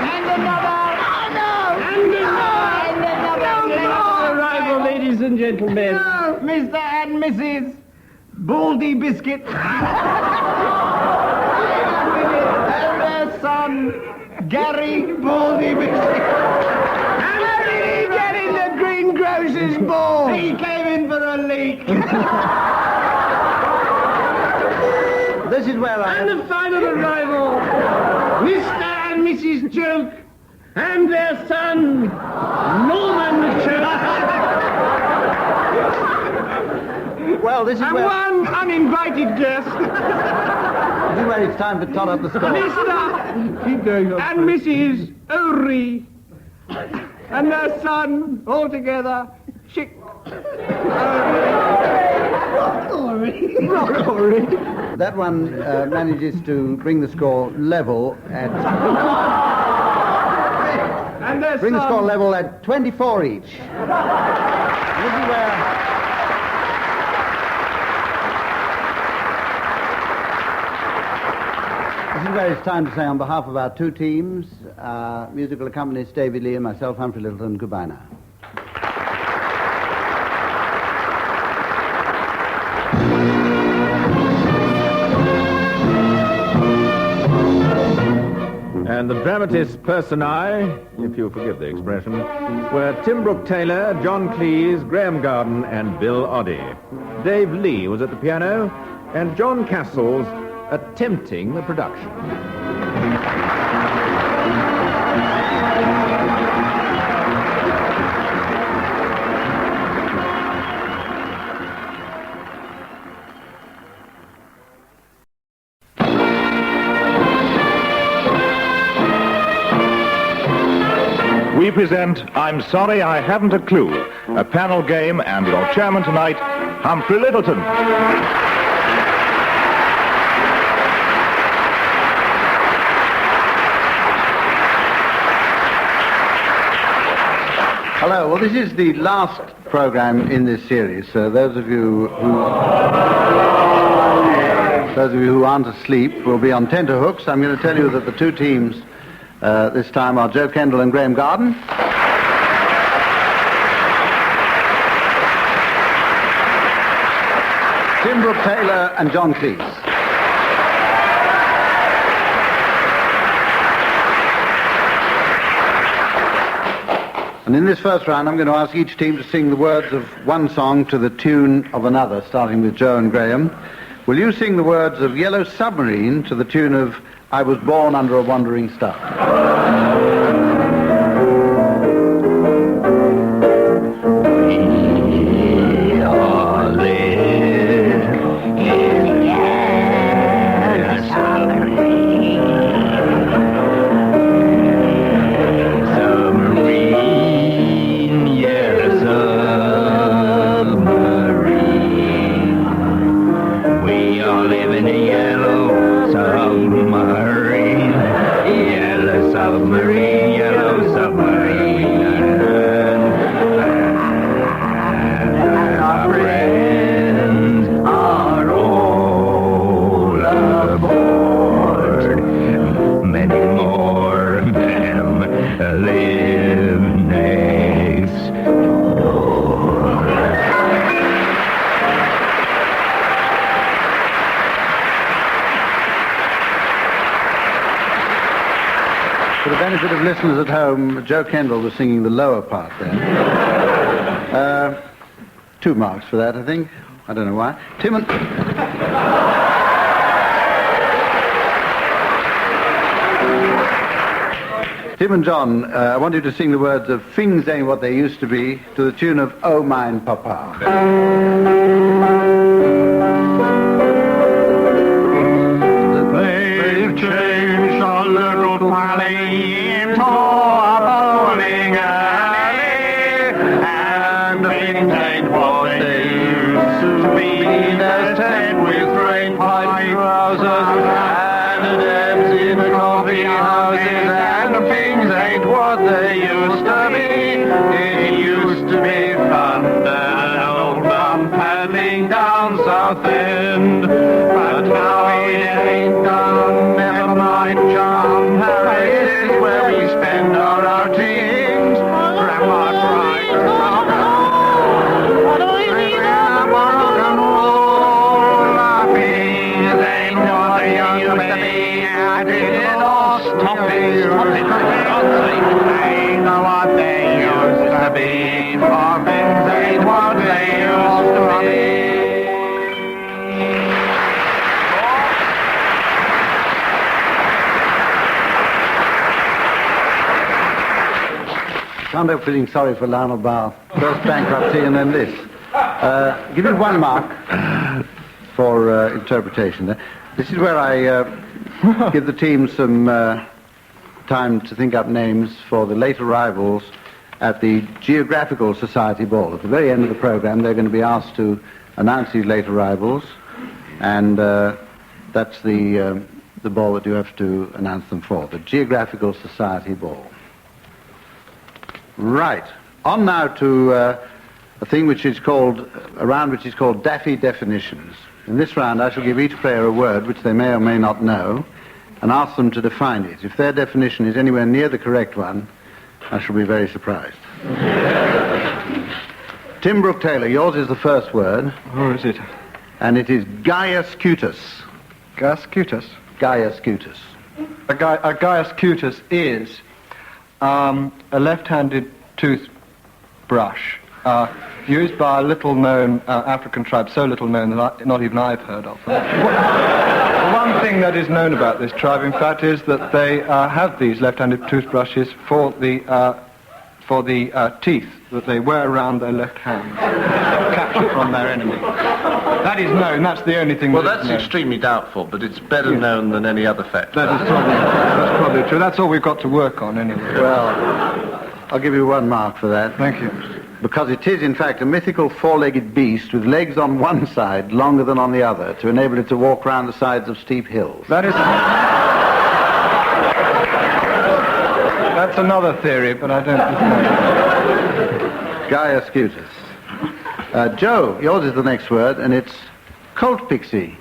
And another. Oh, no. And another. Arrival, ladies and gentlemen. No, Mr. and Mrs. Baldy Biscuit. And their son, Gary Baldy Biscuit. And how did he get in the Greengrocer's Ball? He came in for a leak. This is where I... And the final arrival, Mr. and Mrs. Joke and their son, Norman Joke. Well, this is And where... one uninvited guest. This is where it's time to tot up the score. Mr. Keep going on. and Mrs. O'Ree and their son, all together, Chick. That one manages to bring the score level at... And their Bring the son, score level at 24 each. This is where... This is where it's time to say on behalf of our 2 teams, musical accompanist David Lee and myself, Humphrey Littleton, goodbye now. And the dramatis personae, if you forgive the expression, were Tim Brooke Taylor, John Cleese, Graham Garden, and Bill Oddie. Dave Lee was at the piano, and John Castles attempting the production. We present I'm Sorry I Haven't a Clue, a panel game, and your chairman tonight, Humphrey Littleton. Hello, well, this is the last program in this series, so those of you who... those of you who aren't asleep, will be on tenterhooks. I'm going to tell you that the two teams this time are Joe Kendall and Graham Garden. Tim Brooke Taylor and John Cleese. And in this first round, I'm going to ask each team to sing the words of one song to the tune of another, starting with Joe and Graham. Will you sing the words of Yellow Submarine to the tune of I Was Born Under a Wandering Star? Listeners at home, Joe Kendall was singing the lower part there. 2 marks for that, I think. I don't know why. Tim and John, I want you to sing the words of Things Ain't What They Used to Be to the tune of Oh Mine Papa. They've changed a little valley into a bowling alley, and things ain't what they used to be. There's Ted with great white trousers and Debs in the coffee houses, and things ain't what they used to be. It used to be fun, an old bum paddling down South End, but now it ain't done. Never mind, John Harris is where we spend our outings. Grandma tried to rock and roll, laughing ain't what they used to be. I did all stop it, ain't what they used to be. For things ain't what they used to be. Can't help feeling sorry for Lionel Barr. First bankruptcy and then this. Give you 1 mark for interpretation there. This is where I give the team some time to think up names for the late arrivals at the Geographical Society Ball. At the very end of the program, they're going to be asked to announce these late arrivals, and that's the ball that you have to announce them for, the Geographical Society Ball. Right. On now to a thing which is called, a round which is called Daffy Definitions. In this round, I shall give each player a word which they may or may not know, and ask them to define it. If their definition is anywhere near the correct one, I shall be very surprised. Tim Brooke Taylor, yours is the first word. Oh, is it? And it is Gaius Cutus. Gaius Cutus? Gaius Cutus. A Gaius Cutus is a left-handed toothbrush used by a little-known African tribe, so little-known that not even I've heard of them. One thing that is known about this tribe, in fact, is that they have these left-handed toothbrushes for the teeth that they wear around their left hand to capture from their enemy. That is known. That's the only thing. Well, that's extremely doubtful, but it's better known than any other fact. That's probably true. That's all we've got to work on, anyway. Well, I'll give you 1 mark for that. Thank you. Because it is, in fact, a mythical 4-legged beast with legs on one side longer than on the other to enable it to walk round the sides of steep hills. That is... That's another theory, but I don't... Gaius Cutus. Joe, yours is the next word, and it's colt pixie.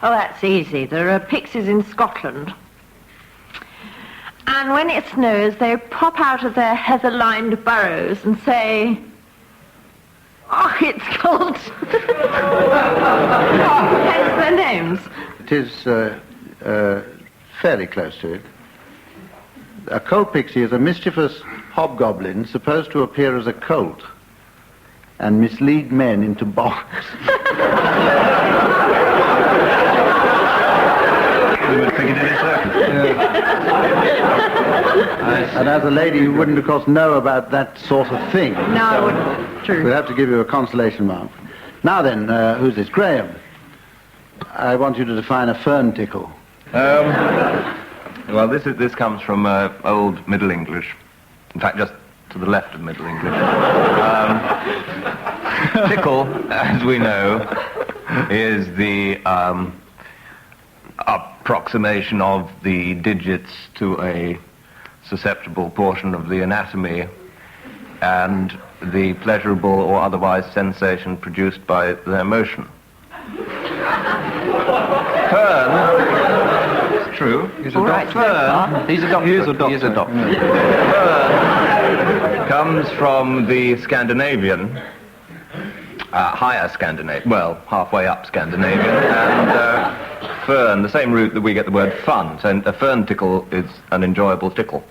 Oh, that's easy. There are pixies in Scotland. And when it snows, they pop out of their heather-lined burrows and say, "Oh, it's cold." Hence their names. It is fairly close to it. A colt pixie is a mischievous hobgoblin supposed to appear as a colt and mislead men into bogs. And as a lady, you wouldn't, of course, know about that sort of thing. No, I wouldn't. True. We'll have to give you a consolation mark. Now then, who's this? Graham. I want you to define a fern tickle. Well, this comes from Old Middle English. In fact, just to the left of Middle English. Tickle, as we know, is the approximation of the digits to a susceptible portion of the anatomy and the pleasurable or otherwise sensation produced by their motion. Fern, it's true, he's a doctor. Fern, he's a doctor. He is a doctor. He is a doctor. Fern comes from the Scandinavian, higher Scandinavian, well, halfway up Scandinavian, and fern, the same root that we get the word fun. So a fern tickle is an enjoyable tickle.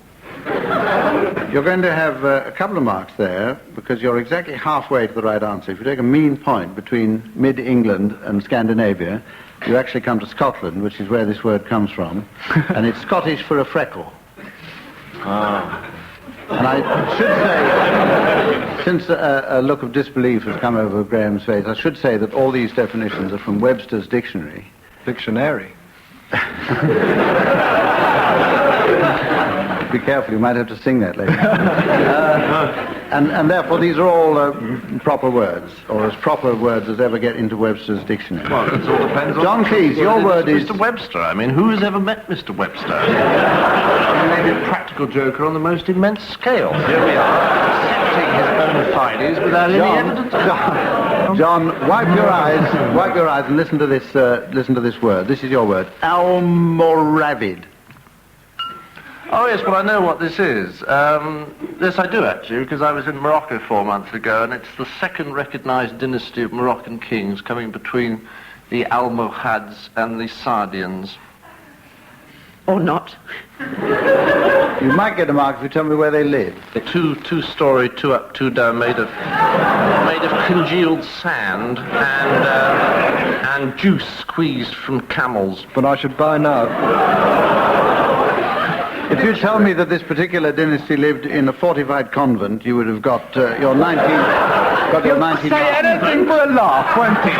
You're going to have a couple of marks there because you're exactly halfway to the right answer. If you take a mean point between mid-England and Scandinavia, you actually come to Scotland, which is where this word comes from, and it's Scottish for a freckle. And I should say, since a look of disbelief has come over Graham's face, I should say that all these definitions are from Webster's dictionary. Dictionary? Be careful, you might have to sing that later. And therefore these are all proper words, or as proper words as ever get into Webster's dictionary. Well, it all depends on... John Cleese, your word is... Mr. Webster. I mean, who has ever met Mr. Webster? I mean, maybe a practical joker on the most immense scale. Here we are, accepting his bona fides without any evidence. John, wipe your eyes and listen to this word. This is your word. Almoravid. Oh, yes, well, I know what this is. Yes, I do, actually, because I was in Morocco 4 months ago, and it's the second recognised dynasty of Moroccan kings coming between the Almohads and the Sardians. Or not. You might get a mark if you tell me where they live. Two-story, 2 up, 2 down, made of congealed sand and juice squeezed from camels. But I should buy now. If you tell me that this particular dynasty lived in a fortified convent, you would have got your 19... Say anything for a laugh, won't it?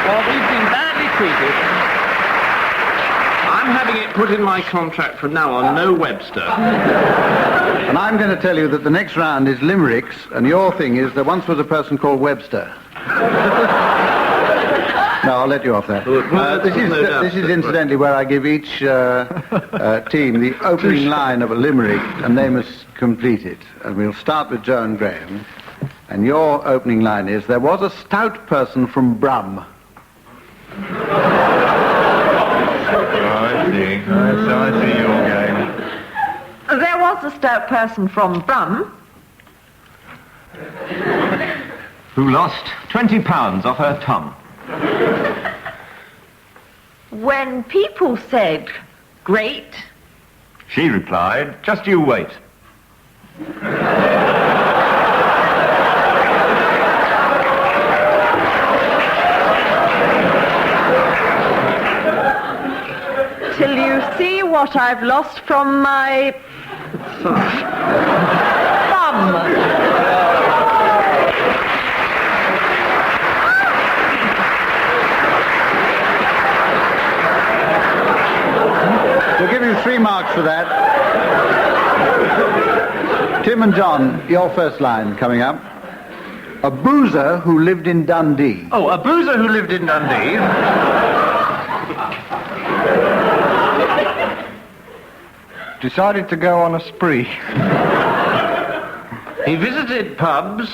Well, we've been badly treated. I'm having it put in my contract from now on, no Webster. And I'm going to tell you that the next round is limericks, and your thing is there once was a person called Webster. No, I'll let you off that. This is incidentally where I give each team the opening line of a limerick, and they must complete it. And we'll start with Joe and Graham. And your opening line is, there was a stout person from Brum. I see your game. There was a stout person from Brum Who lost £20 off her tum. when people said, "Great," She replied, "Just you wait." till you see what I've lost from my thumb. We'll give you 3 marks for that. Tim and John, your first line coming up. A boozer who lived in Dundee. Oh, a boozer who lived in Dundee. Decided to go on a spree. He visited pubs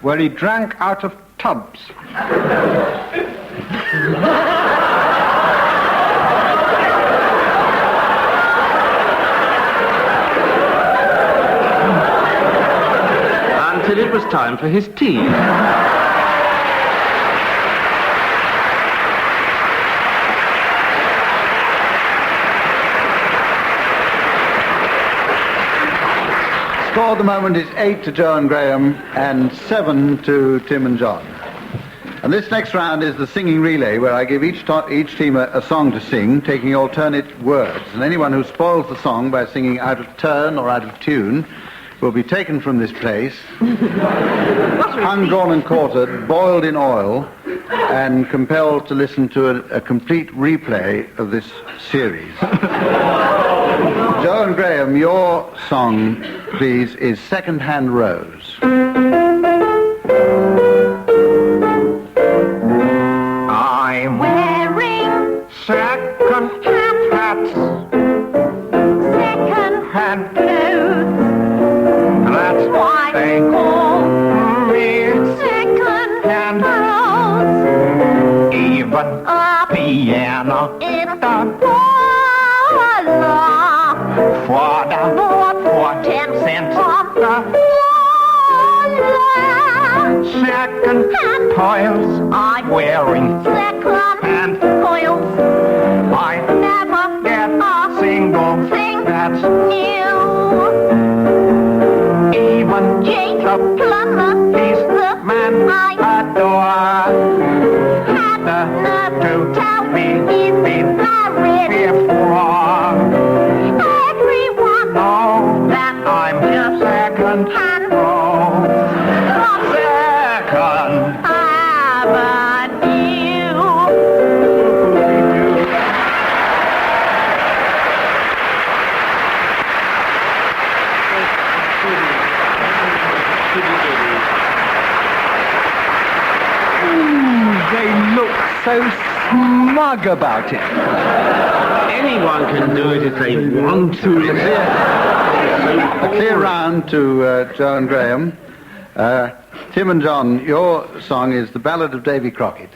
where he drank out of tubs. Until it was time for his tea. Score at the moment is 8 to Joe and Graham and 7 to Tim and John. And this next round is the singing relay, where I give each team a song to sing, taking alternate words. And anyone who spoils the song by singing out of turn or out of tune will be taken from this place, hung, drawn and quartered, boiled in oil, and compelled to listen to a complete replay of this series. Joe and Graham, your song, please, is Second-Hand Rose. I'm wearing second-hand hats, second-hand clothes. That's why they call me second-hand rose. Even a piano in the parlor for 10 cents on the second-hand toils. I'm wearing second-hand coils. I never get a single thing that's new. Even Jacob Plummer, he's the man I adore, had the nerve to tell me he'd been married before. Everyone knows that I'm just second-hand rose from Second Avenue. They look so smug about it. Anyone can do it if they want to. A clear round to Joe and Graham. Tim and John, your song is The Ballad of Davy Crockett.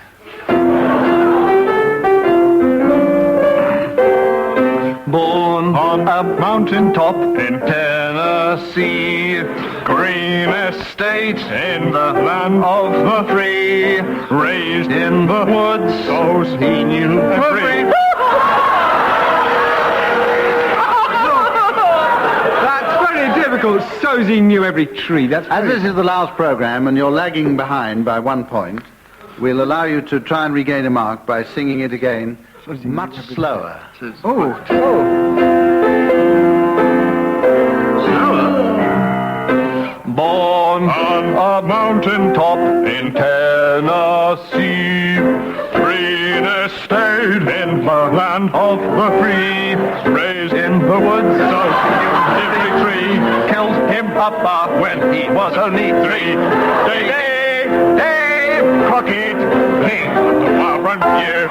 Born on a mountain top in Tennessee, green estate in the land of the free, raised in the woods, so he knew every... That's very difficult. So's he knew every tree. As this is the last programme and you're lagging behind by 1 point, we'll allow you to try and regain a mark by singing it again much slower. Born on a mountain top in Tennessee, green estate in the land of the free, raised in the woods, so every tree, killed him papa when he was only 3. Dave Crockett, king of the wild frontier.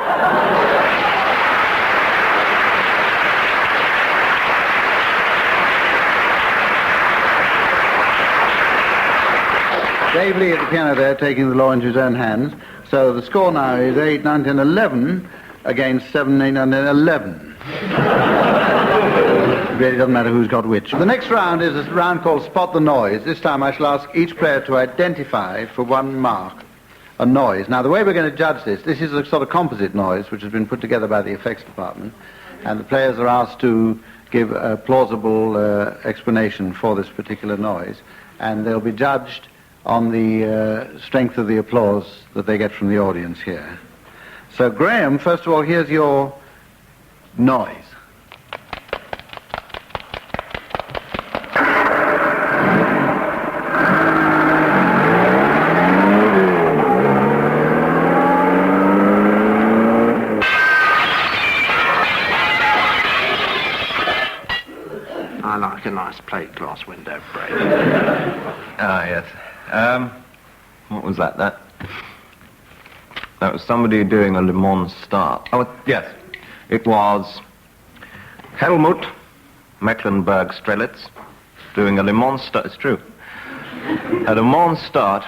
Dave Lee at the piano there, taking the law into his own hands. So the score now is 8, 9, 10, 11 against 7, 8, 9, 10, 11. It really doesn't matter who's got which. The next round is a round called Spot the Noise. This time I shall ask each player to identify for 1 mark a noise. Now the way we're going to judge this is a sort of composite noise which has been put together by the effects department, and the players are asked to give a plausible explanation for this particular noise, and they'll be judged on the strength of the applause that they get from the audience here. So Graham, first of all, here's your noise. I like a nice plate glass window break. Ah, yes. What was that? That was somebody doing a Le Mans start. Oh, yes. It was Helmut Mecklenburg-Strelitz doing a Le Mans start. It's true. A Le Mans start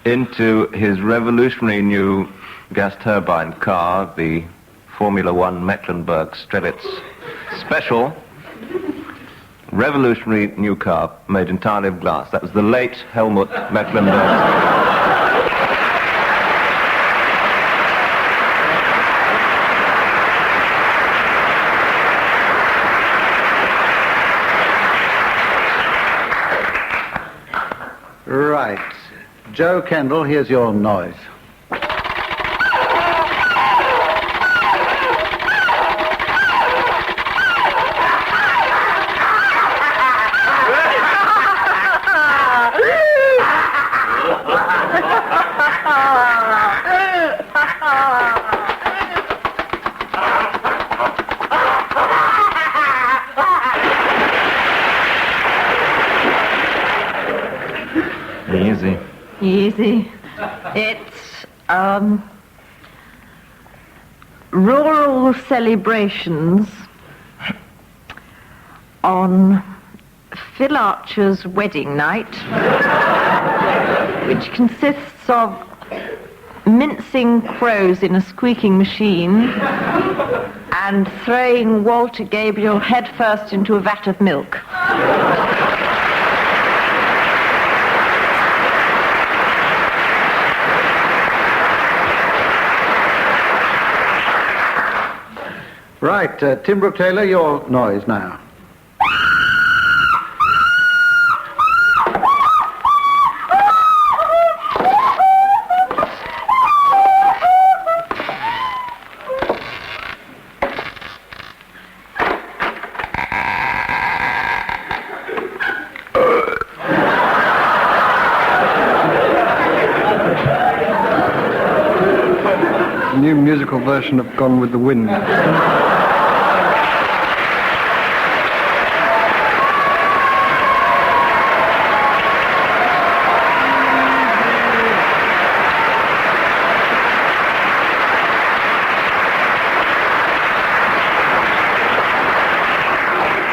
into his revolutionary new gas turbine car, the Formula One Mecklenburg Strelitz Special. Revolutionary new car made entirely of glass. That was the late Helmut Mecklenburg. Right. Joe Kendall, here's your noise. Easy. It's rural celebrations on Phil Archer's wedding night, which consists of mincing crows in a squeaking machine and throwing Walter Gabriel headfirst into a vat of milk. Right, Tim Brooke Taylor, your noise now. A new musical version of Gone with the Wind.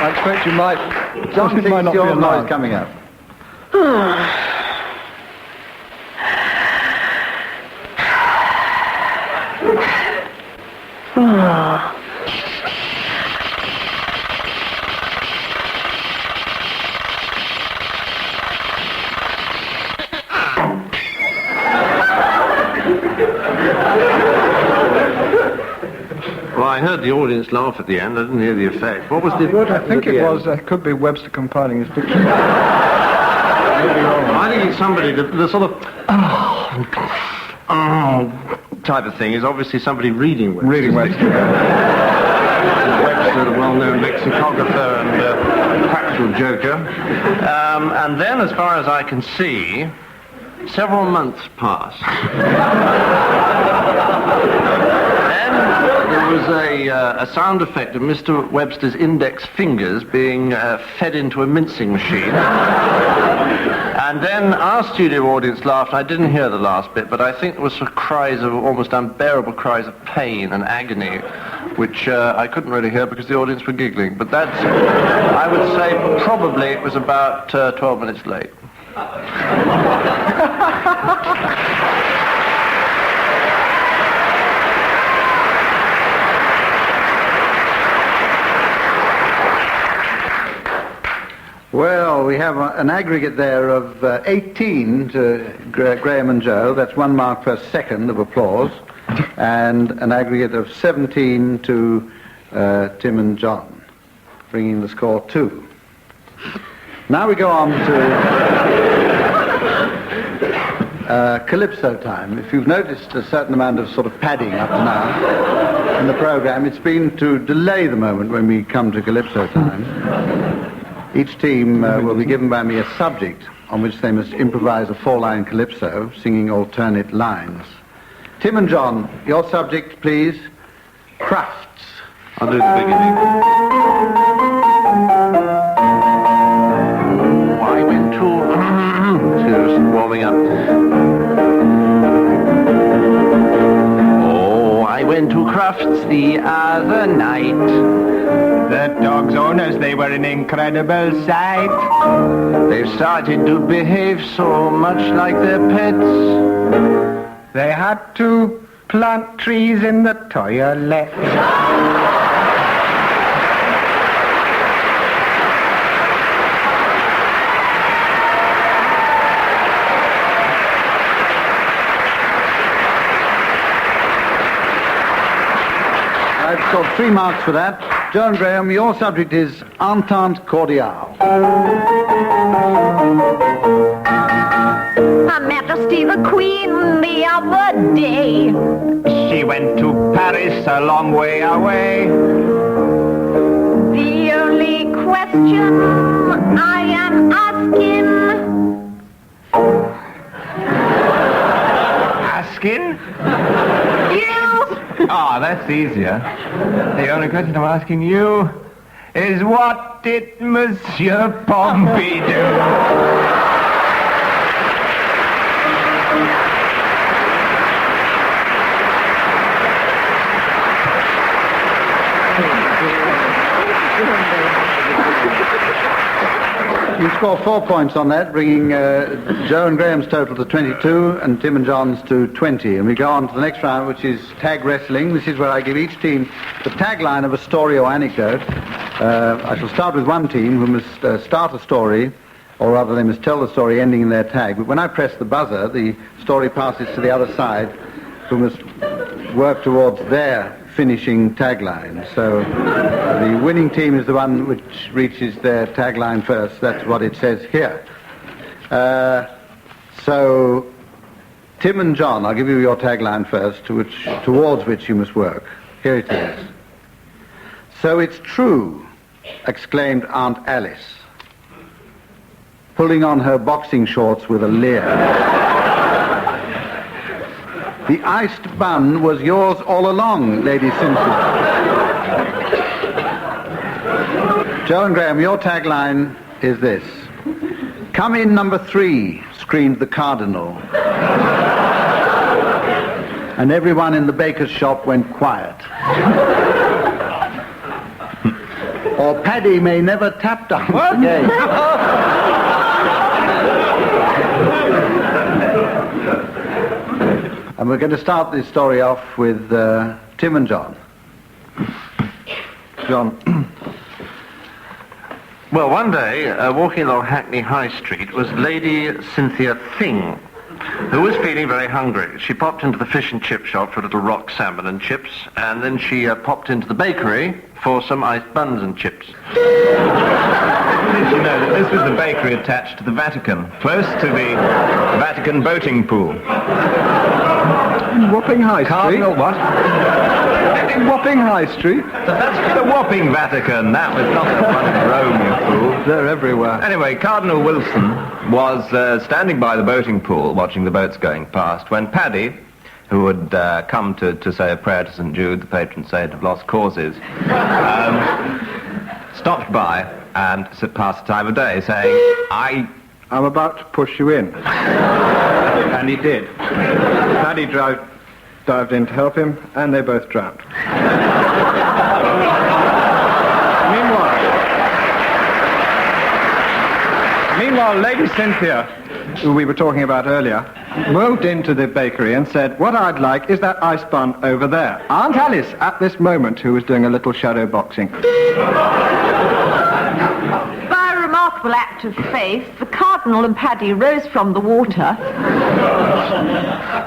I expect you might. John thinks might not your be noise coming up. Well, I heard the audience laugh at the end. I didn't hear the effect. What was the... I think it was, could be Webster compiling his picture. I think it's somebody, the sort of... type of thing is obviously somebody reading Webster. Reading Webster. Webster, the well-known lexicographer and practical joker. And then, as far as I can see, several months passed. Then there was a sound effect of Mr. Webster's index fingers being fed into a mincing machine. And then our studio audience laughed. I didn't hear the last bit, but I think there was sort of cries of almost unbearable cries of pain and agony, which I couldn't really hear because the audience were giggling. But that's, I would say, probably it was about 12 minutes late. Well, we have an aggregate there of 18 to Graham and Joe. That's 1 mark per second of applause. And an aggregate of 17 to Tim and John, bringing the score 2. Now we go on to Calypso time. If you've noticed a certain amount of sort of padding up to now in the program, it's been to delay the moment when we come to Calypso time. Each team will be given by me a subject on which they must improvise a 4-line calypso, singing alternate lines. Tim and John, your subject, please. Crafts. I'll do the beginning. I went to... Just warming up. Oh, I went to Crafts the other night. The dog's owners, they were an incredible sight. They started to behave so much like their pets. They had to plant trees in the toilet. I've got 3 marks for that. John Graham, your subject is Entente Cordiale. Her Majesty the Queen the other day. She went to Paris a long way away. The only question I am asking. Asking? You! Ah, that's easier. The only question I'm asking you is what did Monsieur Pompidou? You score 4 points on that, bringing Joe and Graham's total to 22 and Tim and John's to 20. And we go on to the next round, which is tag wrestling. This is where I give each team the tagline of a story or anecdote. I shall start with one team who must start a story, or rather they must tell the story ending in their tag. But when I press the buzzer, the story passes to the other side, who must work towards their finishing tagline. So the winning team is the one which reaches their tagline first. That's what it says here. So Tim and John, I'll give you your tagline first, towards which you must work. Here it is. So it's true, exclaimed Aunt Alice, pulling on her boxing shorts with a leer. The iced bun was yours all along, Lady Cynthia. Joe and Graham, your tagline is this. Come in number 3, screamed the Cardinal. And everyone in the baker's shop went quiet. Or Paddy may never tap dance again. And we're going to start this story off with Tim and John. John. Well, one day, walking along Hackney High Street was Lady Cynthia Thing, who was feeling very hungry. She popped into the fish and chip shop for a little rock salmon and chips, and then she popped into the bakery for some iced buns and chips. Did you know that this was the bakery attached to the Vatican, close to the Vatican boating pool? In Wapping High Street? Cardinal what? In Wapping High Street? That's the Wapping Vatican. That was not the one in Rome, you fool. They're everywhere. Anyway, Cardinal Wilson was standing by the boating pool watching the boats going past when Paddy, who had come to say a prayer to St. Jude, the patron saint of lost causes, stopped by and passed the time of day saying, I'm about to push you in. And he did. Paddy dived in to help him, and they both drowned. Meanwhile, Lady Cynthia, who we were talking about earlier, moved into the bakery and said, what I'd like is that ice bun over there. Aunt Alice, at this moment, who was doing a little shadow boxing. By a remarkable act of faith, the Cardinal and Paddy rose from the water,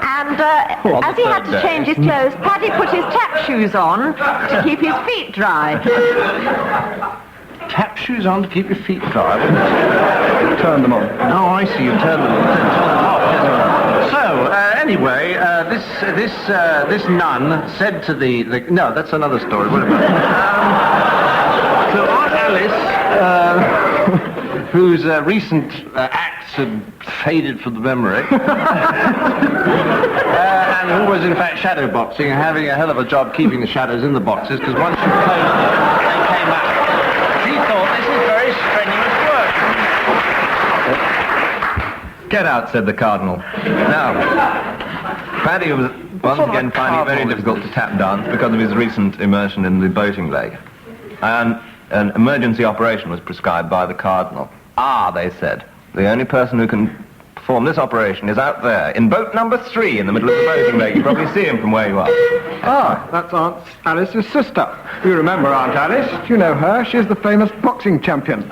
and as he had to change his clothes, Paddy put his tap shoes on to keep his feet dry. Tap shoes on to keep your feet dry? Turn them on. Oh, I see, you turn them on. So, anyway, this nun said to the... No, that's another story. What about it? So Aunt Alice, whose recent acts had faded from the memory, and who was in fact shadow boxing and having a hell of a job keeping the shadows in the boxes, because once you closed them, they came out. She thought this is very strenuous work. Get out, said the Cardinal. Now, Paddy was once again finding it very difficult to tap dance because of his recent immersion in the boating lake. and an emergency operation was prescribed by the Cardinal. Ah, they said, the only person who can perform this operation is out there, in boat number 3 in the middle of the boating lake. You probably see him from where you are. Ah, that's Aunt Alice's sister. You remember Aunt Alice? Do you know her? She's the famous boxing champion.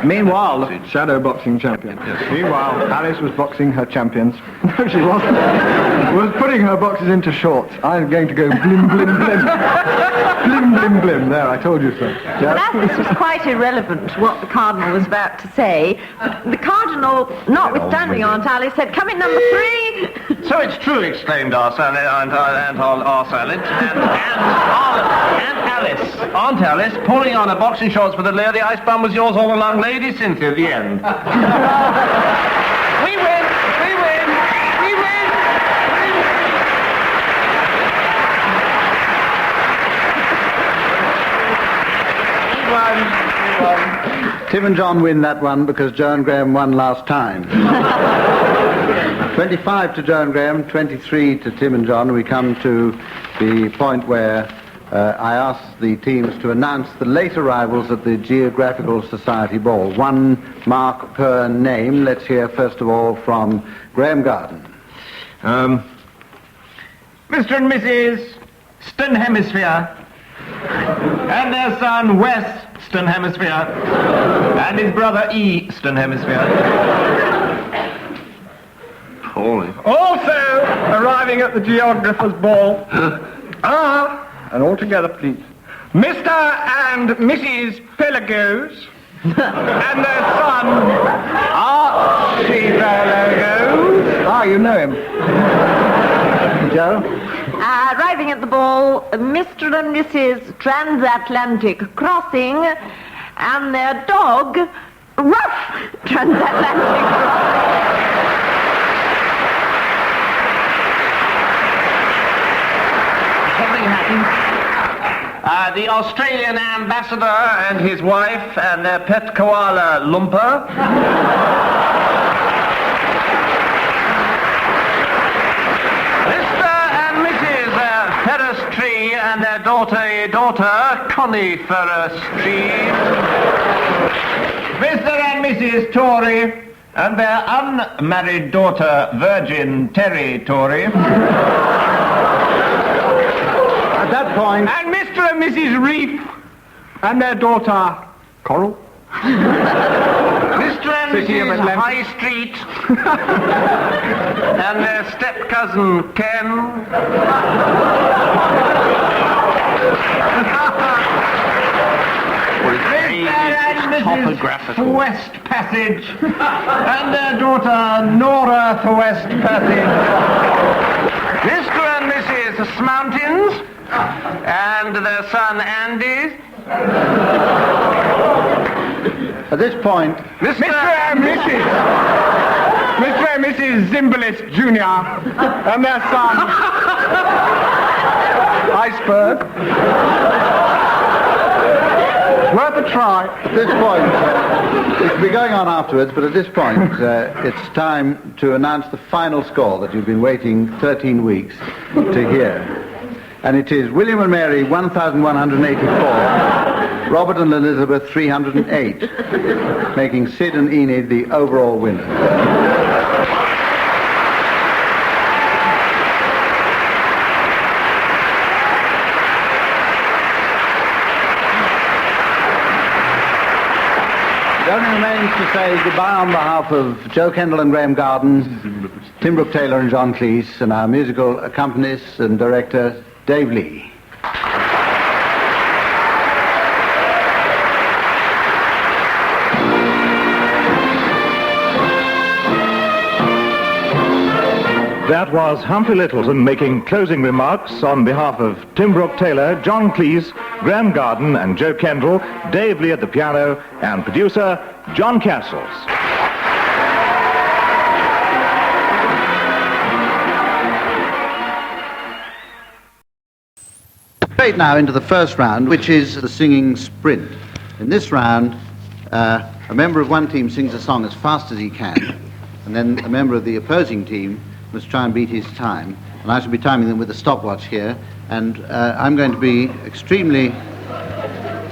Meanwhile, the shadow boxing champion. Meanwhile, Alice was boxing her champions. No, she wasn't. Was putting her boxes into shorts. I'm going to go blim, blim, blim. Blim, blim, blim. There, I told you so. Well, as this was quite irrelevant what the Cardinal was about to say, the Cardinal, notwithstanding Aunt Alice, said, come in number 3. So it's true, exclaimed our Salad, and Aunt Alice, pulling on her boxing shorts for the layer, the ice bomb was yours all along, Lady Cynthia, the end. We win! We win! We win! We won. Tim and John win that one because Joe and Graham won last time. 25 to Joe and Graham, 23 to Tim and John. We come to the point where I ask the teams to announce the late arrivals at the Geographical Society Ball. 1 mark per name. Let's hear first of all from Graham Garden. Mr. and Mrs. Stern Hemisphere and their son Western Hemisphere and his brother Eastern Hemisphere. Holy. Also arriving at the Geographer's Ball are, and all together please, Mr. and Mrs. Pelagos and their son Archie Pelagos. Ah, you know him. Joe? Arriving at the ball, Mr. and Mrs. Transatlantic Crossing and their dog, Rough Transatlantic Crossing. Something happened. The Australian ambassador and his wife and their pet koala, Lumper. Mr. and Mrs. Ferris Tree and their daughter, Coniferous Tree. Mr. and Mrs. Tory and their unmarried daughter, Virgin Terry Tory. At that point... And Mr. and Mrs. Reef and their daughter, Coral. Mr. and Mrs. High Street and their step-cousin, Ken. Mr. and Mrs. West Passage and their daughter, North West Passage. Mr. and Mrs. Mountains and their son, Andy. At this point... Mr. and Mrs. Zimbalist Jr. and their son, Iceberg. Worth a try. At this point, it could be going on afterwards, but at this point, it's time to announce the final score that you've been waiting 13 weeks to hear. And it is William and Mary, 1,184. Robert and Elizabeth, 308. Making Sid and Enid the overall winners. It only remains to say goodbye on behalf of Joe Kendall and Graham Garden, Tim Brooke Taylor and John Cleese, and our musical accompanist and director, Dave Lee. That was Humphrey Lyttelton making closing remarks on behalf of Tim Brooke Taylor, John Cleese, Graham Garden and Joe Kendall, Dave Lee at the piano, and producer John Castles. Straight now into the first round, which is the singing sprint. In this round, a member of one team sings a song as fast as he can, and then a member of the opposing team must try and beat his time. And I shall be timing them with a stopwatch here, and I'm going to be extremely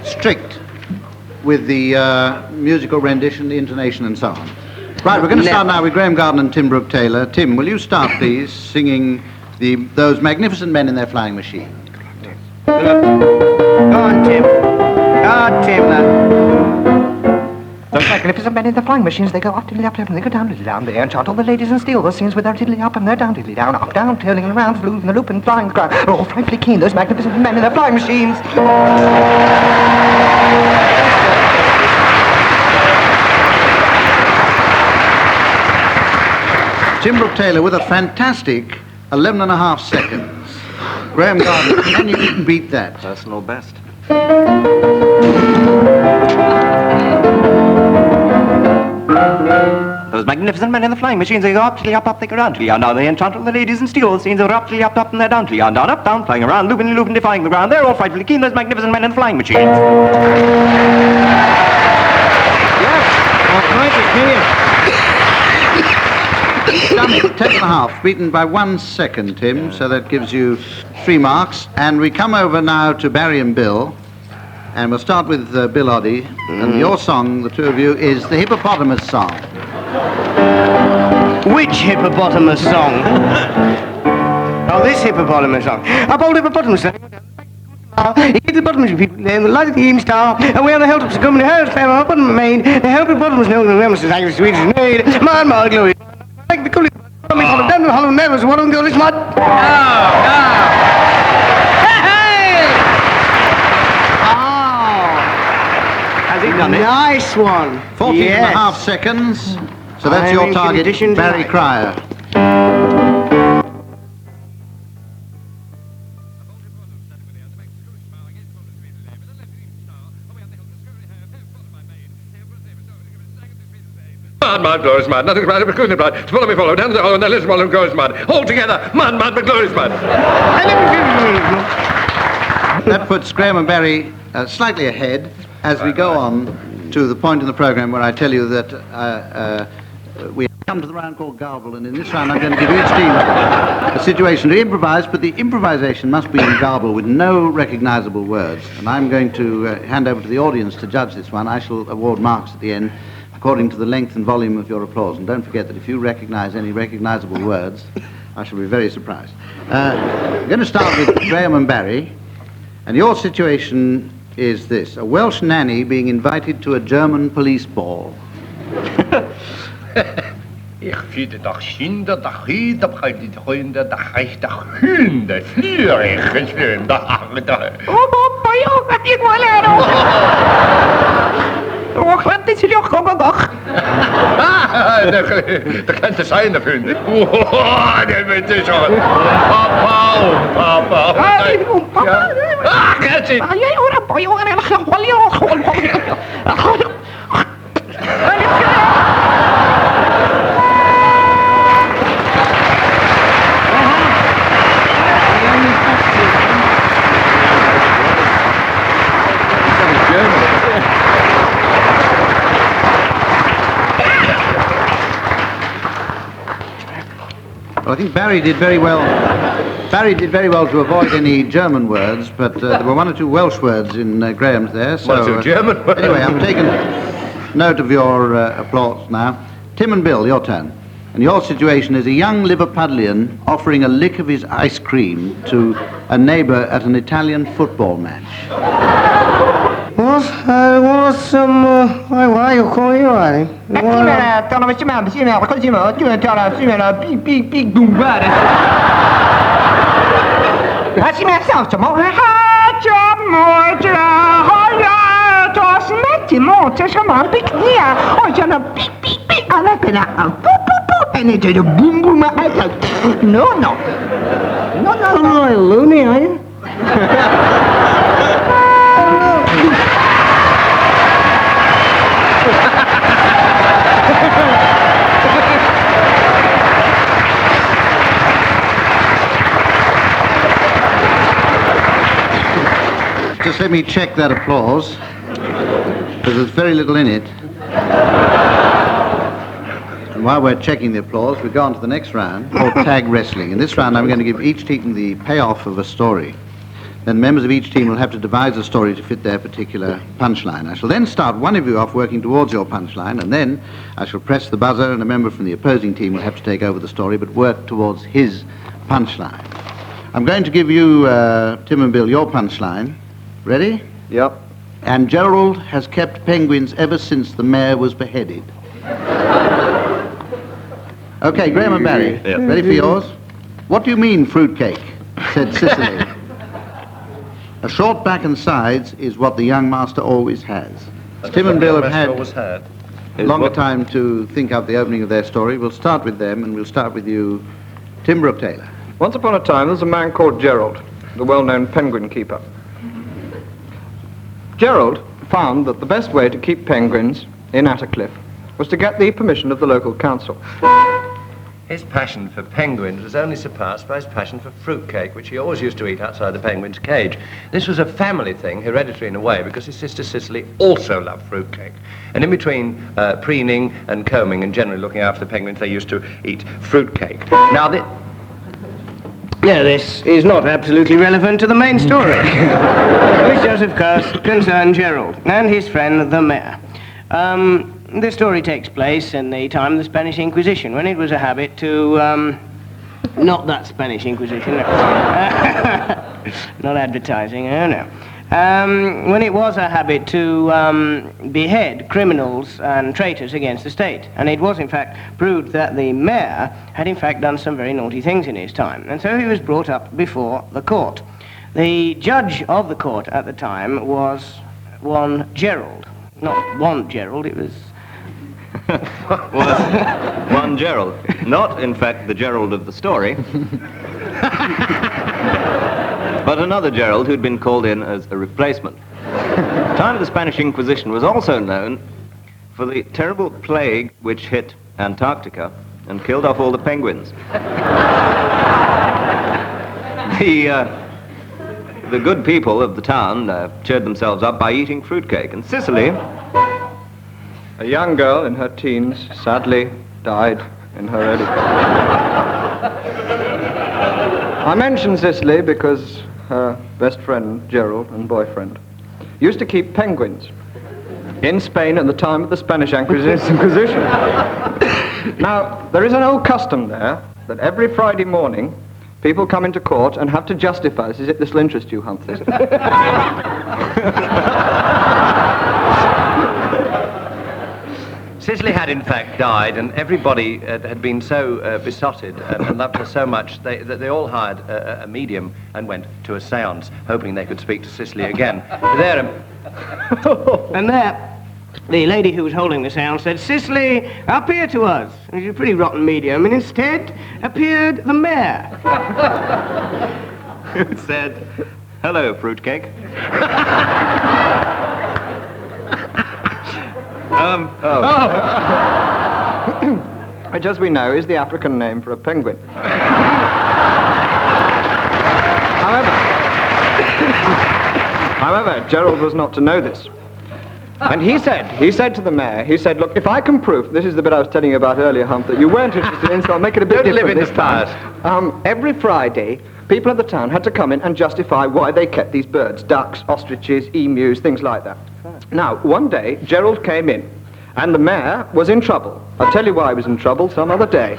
strict with the musical rendition, the intonation, and so on. Right, we're going to start now with Graham Garden and Tim Brooke Taylor. Tim, will you start, please, singing those magnificent men in their flying machine? Go on, Tim. Go on, Tim. Those magnificent men in the flying machines, they go up, tiddly up, and they go down, tiddly down. They enchant all the ladies and steal those scenes with their tiddly up and their down, tiddly down, up, down, turning around, losing the loop and flying the ground. They're all frightfully keen, those magnificent men in their flying machines. Tim Brooke Taylor with a fantastic 11 and a half seconds. Graham Garden, can you beat that? Personal best. Those magnificent men in the flying machines, they go up, tiddly up, they go down, tiddly down, they enchant all the ladies and steal the scenes, they're up, tiddly up, and they're down, tiddly down, up, down, flying around, looping, defying the ground. They're all frightfully keen, those magnificent men in the flying machines. Stunning, 10 and a half, beaten by 1 second, Tim, so that gives you 3 marks. And we come over now to Barry and Bill, and we'll start with Bill Oddie, and your song, the two of you, is the hippopotamus song. Which hippopotamus song? Oh, this hippopotamus song. Up old hippopotamus song. He gets the bottomless people there, the light of the evening star, and where the hilltops are coming, the hell's fair, up on the main, the hippopotamus knows the realms is like sweet as made. My glory. Like the coolie, coming from the down the hollow nevers, what on this mud? Has he done it? Nice one. 14 and a half seconds. So that's your target, Barry Cryer. Mad, glorious mad, nothing's mad, but goodness mad. Follow me, follow, down the hole, and then listen while it goes mad. All together, mad, but glorious mad. That puts Graham and Barry slightly ahead as we go on to the point in the programme where I tell you that we have come to the round called Garble, and in this round I'm going to give each team a situation to improvise, but the improvisation must be in garble with no recognisable words. And I'm going to hand over to the audience to judge this one. I shall award marks at the end according to the length and volume of your applause. And don't forget that if you recognise any recognisable words, I shall be very surprised. We're going to start with Graham and Barry. And your situation is this: a Welsh nanny being invited to a German police ball. Ich fiete doch Kinder, doch Hüte, doch die Hunde, doch recht, doch Hunde, Flüre, Flüre, Oh, boy, ik wil Och, wat is er nog komen nog? Dat kan te zijn, de Hunde. Dat weet je zo. Papa. Ah, kijk eens. Jij hoort een boy, en een gewoon. Well, I think Barry did very well. Barry did very well to avoid any German words, but there were 1 or 2 Welsh words in Graham's there. So, 1 or 2 German words. Anyway, I'm taking note of your applause now. Tim and Bill, your turn. And your situation is a young Liverpudlian offering a lick of his ice cream to a neighbour at an Italian football match. What's some, why you calling you on it? No, loony, are you? Just let me check that applause, because there's very little in it. And while we're checking the applause, we go on to the next round, called tag wrestling. In this round, I'm going to give each team the payoff of a story. Then members of each team will have to devise a story to fit their particular punchline. I shall then start one of you off working towards your punchline, and then I shall press the buzzer, and a member from the opposing team will have to take over the story, but work towards his punchline. I'm going to give you, Tim and Bill, your punchline. Ready? Yep. And Gerald has kept penguins ever since the mayor was beheaded. Okay, Graham and Barry, ready for yours? What do you mean, fruitcake? Said Cicely. A short back and sides is what the young master always has. Tim and Bill have had longer time to think out the opening of their story. We'll start with them, and we'll start with you, Tim Brooke Taylor. Once upon a time, there was a man called Gerald, the well-known penguin keeper. Gerald found that the best way to keep penguins in Attercliffe was to get the permission of the local council. His passion for penguins was only surpassed by his passion for fruitcake, which he always used to eat outside the penguin's cage. This was a family thing, hereditary in a way, because his sister Cicely also loved fruitcake. And in between preening and combing and generally looking after the penguins, they used to eat fruitcake. Now, this is not absolutely relevant to the main story, which does, of course, concern Gerald and his friend, the mayor. The story takes place in the time of the Spanish Inquisition, when it was a habit to, not that Spanish Inquisition, no. Not advertising, I don't know. When it was a habit to behead criminals and traitors against the state. And it was, in fact, proved that the mayor had, in fact, done some very naughty things in his time. And so he was brought up before the court. The judge of the court at the time was one Gerald. Not one Gerald, it was... one Gerald. Not, in fact, the Gerald of the story, but another Gerald who'd been called in as a replacement. The time of the Spanish Inquisition was also known for the terrible plague which hit Antarctica and killed off all the penguins. The good people of the town cheered themselves up by eating fruitcake, and Cicely, a young girl in her teens, sadly died in her early... I mention Cicely because her best friend, Gerald, and boyfriend, used to keep penguins in Spain at the time of the Spanish Inquisition. Now, there is an old custom there that every Friday morning, people come into court and have to justify this. This will interest you, Humphrey. Cicely had, in fact, died, and everybody had been so besotted and loved her so much that they all hired a medium and went to a séance, hoping they could speak to Cicely again. And there, the lady who was holding the séance said, "Cicely, appear to us." And she's a pretty rotten medium, and instead appeared the mayor. Who said, "Hello, fruitcake." Which, as we know, is the African name for a penguin. However, Gerald was not to know this. And he said to the mayor, look, if I can prove, this is the bit I was telling you about earlier, Hump, that you weren't interested in, so I'll make it a bit different this time. Every Friday, people of the town had to come in and justify why they kept these birds, ducks, ostriches, emus, things like that. Now, one day, Gerald came in, and the mayor was in trouble. I'll tell you why he was in trouble some other day.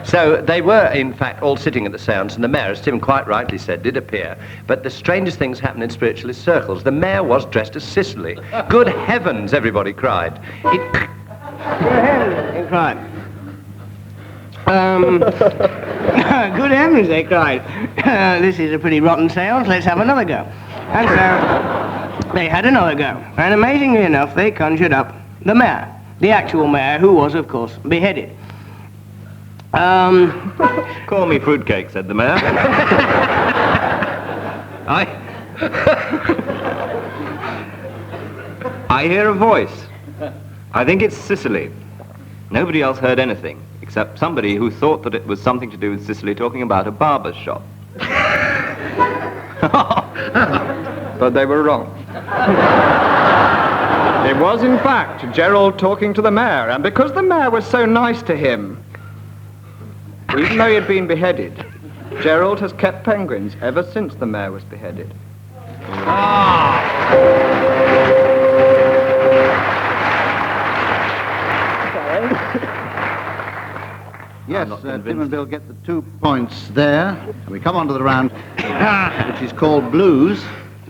So they were, in fact, all sitting at the séance, and the mayor, as Tim quite rightly said, did appear. But the strangest things happened in spiritualist circles. The mayor was dressed as Cicely. Good heavens, everybody cried. Good heavens, they cried. Good heavens, they cried. This is a pretty rotten séance, let's have another go. And so they had another go. And amazingly enough, they conjured up the mayor, the actual mayor, who was, of course, beheaded. Call me fruitcake, said the mayor. I hear a voice. I think it's Cicely. Nobody else heard anything, except somebody who thought that it was something to do with Cicely talking about a barber's shop. But they were wrong. It was, in fact, Gerald talking to the mayor, and because the mayor was so nice to him, even though he had been beheaded, Gerald has kept penguins ever since the mayor was beheaded. Yes, Tim and Bill get the 2 points there. And we come on to the round which is called Blues.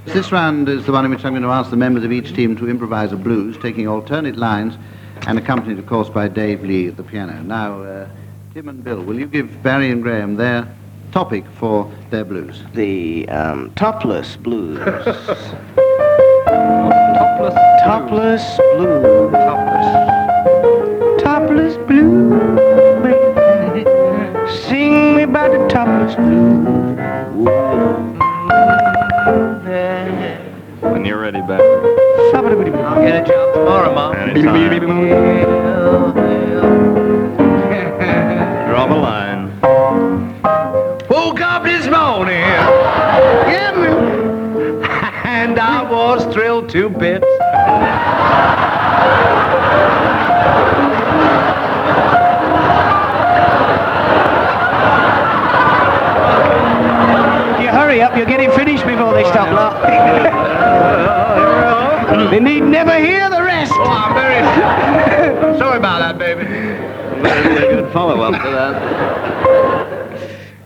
This round is the one in which I'm going to ask the members of each team to improvise a blues, taking alternate lines and accompanied, of course, by Dave Lee at the piano. Now, Tim and Bill, will you give Barry and Graham their topic for their blues? The topless blues. Topless blues. Topless blues, baby. Sing me about the topless blues. When you're ready, Barry. I'll get a job tomorrow, Mom. Draw the line. Woke up this morning, yeah, man, and I was thrilled to bits. You hurry up, you're getting finished before they stop laughing. They need never hear the rest. Oh, I'm very sorry about that, baby. Very good follow-up to that.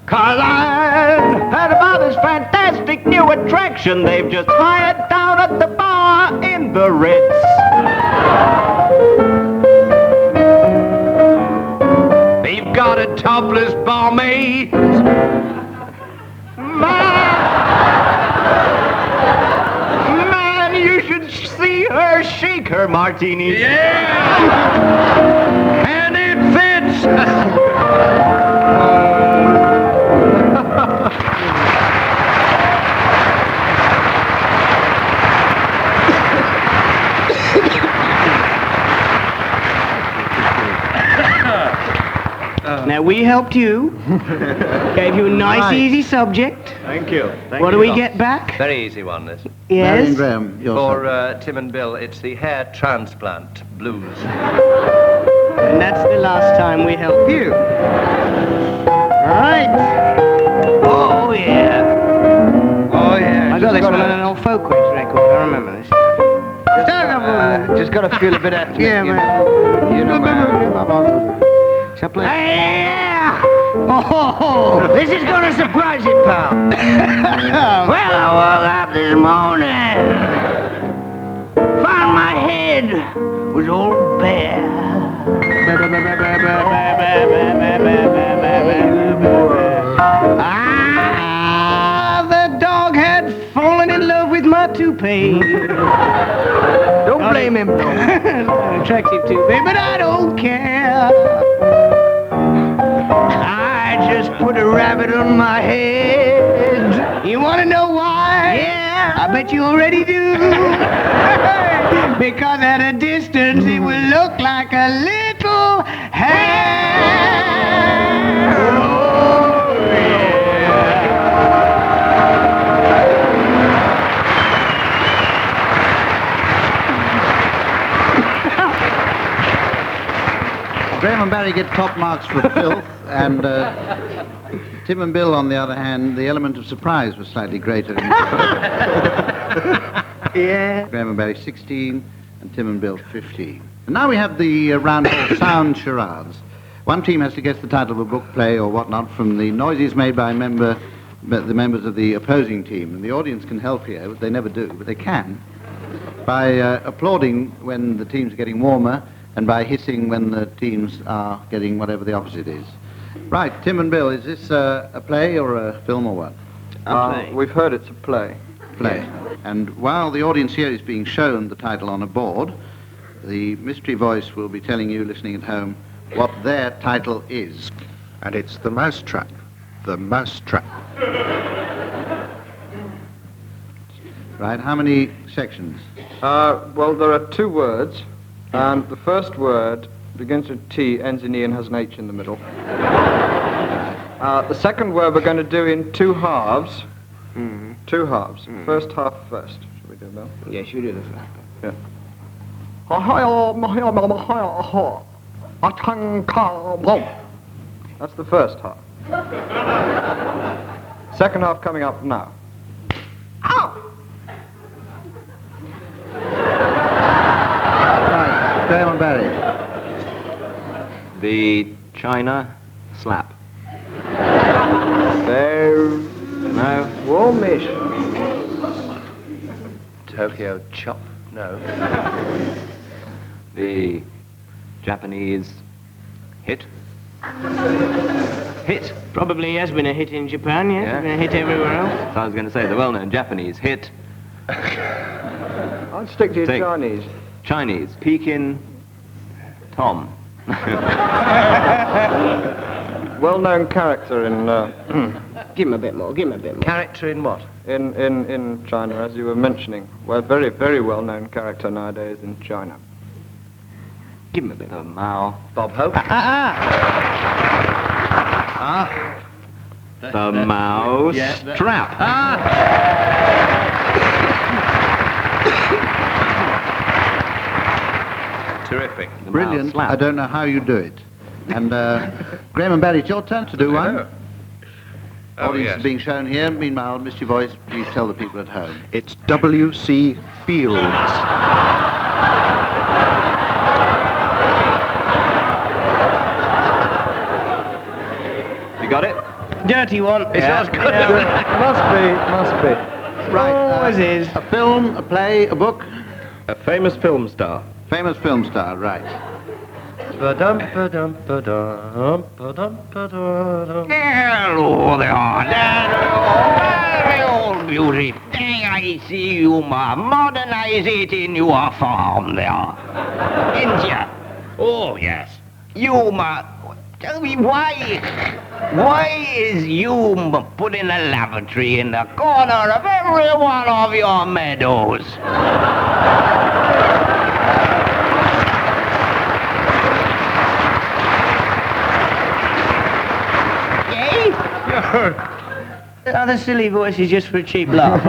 'Cause I heard about this fantastic new attraction they've just hired down at the bar in the Ritz. They've got a topless barmaid. Man, you should see her shake her martini. Yeah! And it fits. Now, we helped you. Gave you a nice, easy subject. Thank you. What do we get back? Very easy one, this. Yes? Barry and Graham, your For Tim and Bill, it's the hair transplant blues. And that's the last time we help you. All right. Oh, yeah. Oh, yeah. I got this one on an old folk quiz record. I remember this. Just got to feel a bit at Yeah, man. You know, man. Yeah! Oh, this is gonna surprise you, pal. Well, I woke up this morning. Found my head was all bare. The dog had fallen in love with my toupee. Don't blame him. Attractive toupee, but I don't care. I just put a rabbit on my head. You want to know why? Yeah. I bet you already do. Because at a distance it will look like a little hair. Oh, yeah. Graham and Barry get top marks for filth, and Tim and Bill, on the other hand, the element of surprise was slightly greater. Yeah. Graham and Barry 16, and Tim and Bill 15. And now we have the round called sound charades. One team has to guess the title of a book, play, or whatnot from the noises made by the members of the opposing team. And the audience can help here, but they never do, but they can, by applauding when the teams are getting warmer, and by hissing when the teams are getting whatever the opposite is. Right, Tim and Bill, is this a play or a film or what? We've heard it's a play. Play. And while the audience here is being shown the title on a board, the mystery voice will be telling you, listening at home, what their title is. And it's The Mousetrap. The Mousetrap. Right, how many sections? Well, there are two words. And the first word begins with T, ends in E, and has an H in the middle. The second word we're going to do in two halves. Mm-hmm. Two halves. First half first. Should we do that? Yes, you do the first. Yeah. That's the first half. Second half coming up now. Right, Graham and Barry. The China slap. No. Warmish. Tokyo chop. No. The Japanese hit. Hit. Probably has been a hit in Japan, yes. Yeah. Been a hit everywhere else. So I was going to say the well-known Japanese hit. I'd stick to your Chinese. Chinese. Pekin Tom. Well-known character in... Give him a bit more, Character in what? In China, as you were mentioning. Well, very, very well-known character nowadays in China. Give him a bit of Mao. Bob Hope. The Mao strap. Terrific. The Brilliant. Mao slap. I don't know how you do it. And Graham and Barry, it's your turn to do one. Audience is being shown here. Meanwhile, Mr. Voice, please tell the people at home. It's W.C. Fields. You got it? Dirty one. It's not good. Must be. Right. Always is. A film, a play, a book? A famous film star. Famous film star, right. Hello there. Very old beauty. I see you modernize it in your farm there. India. Oh, yes. You tell me why is you put in a lavatory in the corner of every one of your meadows? Are the silly voices just for a cheap laugh?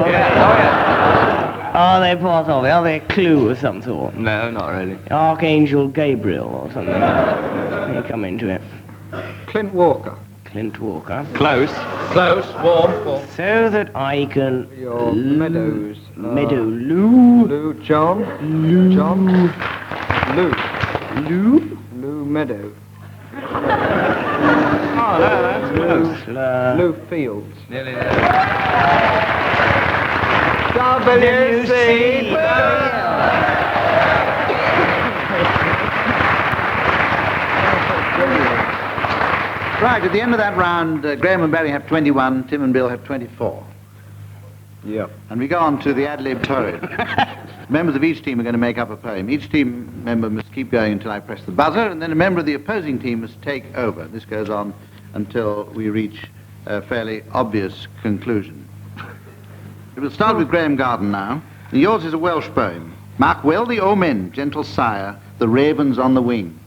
Are they part of it? Are they a clue of some sort? No, not really. Archangel Gabriel or something. You come into it. Clint Walker. Clint Walker. Close. Warm. So that I can... Your meadows. Meadow Lou. Lou John. Lou. John. Lou. Lou. Lou Meadow. Oh, no, that's close. Lou Fields. Nearly there. W.C. Right, at the end of that round, Graham and Barry have 21, Tim and Bill have 24. Yep. And we go on to the ad-libbed period. Members of each team are going to make up a poem. Each team member must keep going until I press the buzzer, and then a member of the opposing team must take over. This goes on until we reach a fairly obvious conclusion. We'll start with Graham Garden now. And yours is a Welsh poem. Mark well the omen, gentle sire, the ravens on the wing.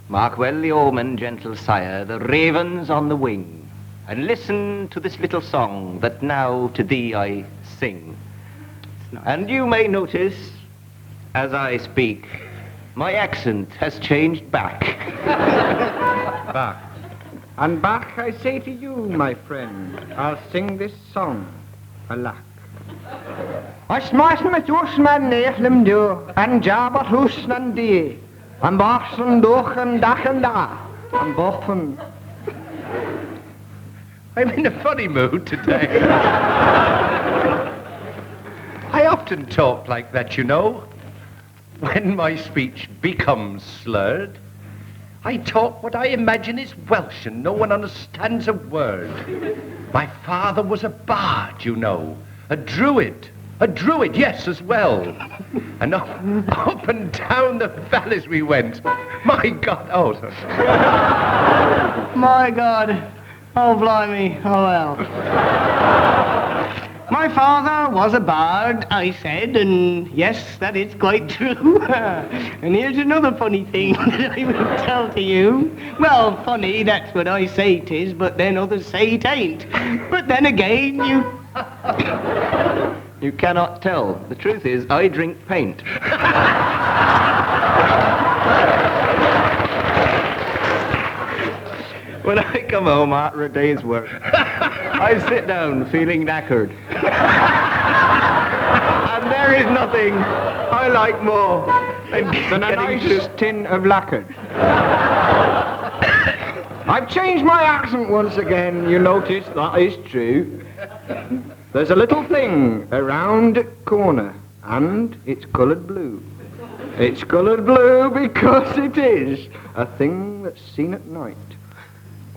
Mark well the omen, gentle sire, the ravens on the wing, and listen to this little song that now to thee I sing. And you may notice, as I speak, my accent has changed back. Back. And back I say to you, my friend, I'll sing this song, alack. I smash my toes man neeflim do, and jab at hoos and dee, and box and doch and dach and da, and boffen. I'm in a funny mood today. I often talk like that, you know. When my speech becomes slurred, I talk what I imagine is Welsh and no one understands a word. My father was a bard, you know, a druid, yes, as well. And up and down the valleys we went. My God, oh, sorry. My God. Oh, blimey. Oh, well. My father was a bard, I said, and yes, that is quite true. And here's another funny thing that I will tell to you. Well, funny, that's what I say it is, but then others say it ain't. But then again, You cannot tell. The truth is, I drink paint. When I come home after a day's work, I sit down feeling knackered. And there is nothing I like more than a nice tin of lacquered. I've changed my accent once again, you notice, that is true. There's a little thing around the corner, and it's coloured blue. It's coloured blue because it is a thing that's seen at night.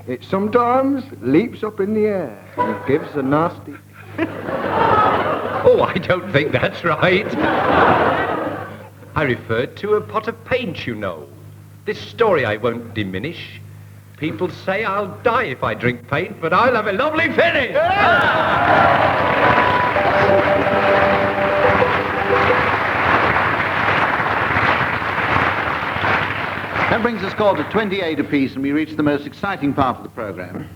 It sometimes leaps up in the air and gives a nasty... Oh, I don't think that's right. I referred to a pot of paint, you know. This story I won't diminish. People say I'll die if I drink paint, but I'll have a lovely finish. That brings the score to 28 apiece, and we reach the most exciting part of the programme,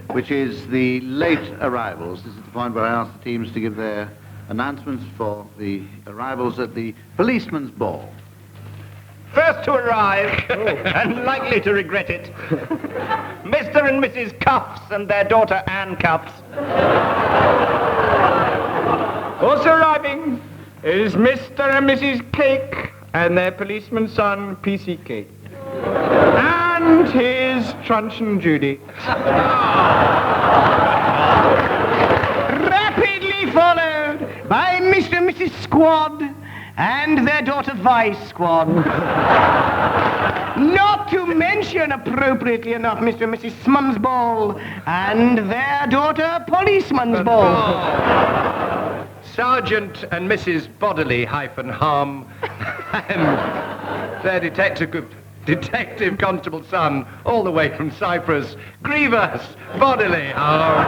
which is the late arrivals. This is the point where I ask the teams to give their announcements for the arrivals at the policeman's ball. First to arrive, and likely to regret it, Mr. and Mrs. Cuffs and their daughter Anne Cuffs. Also arriving is Mr. and Mrs. Cake and their policeman's son, P.C. Cake. And his truncheon Judy. Rapidly followed by Mr. and Mrs. Squad and their daughter Vice Squad. Not to mention, appropriately enough, Mr. and Mrs. Smum's Ball and their daughter Policeman's Ball. Sergeant and Mrs. Bodily-Harm and their detective constable son, all the way from Cyprus, Grievous Bodily-Harm.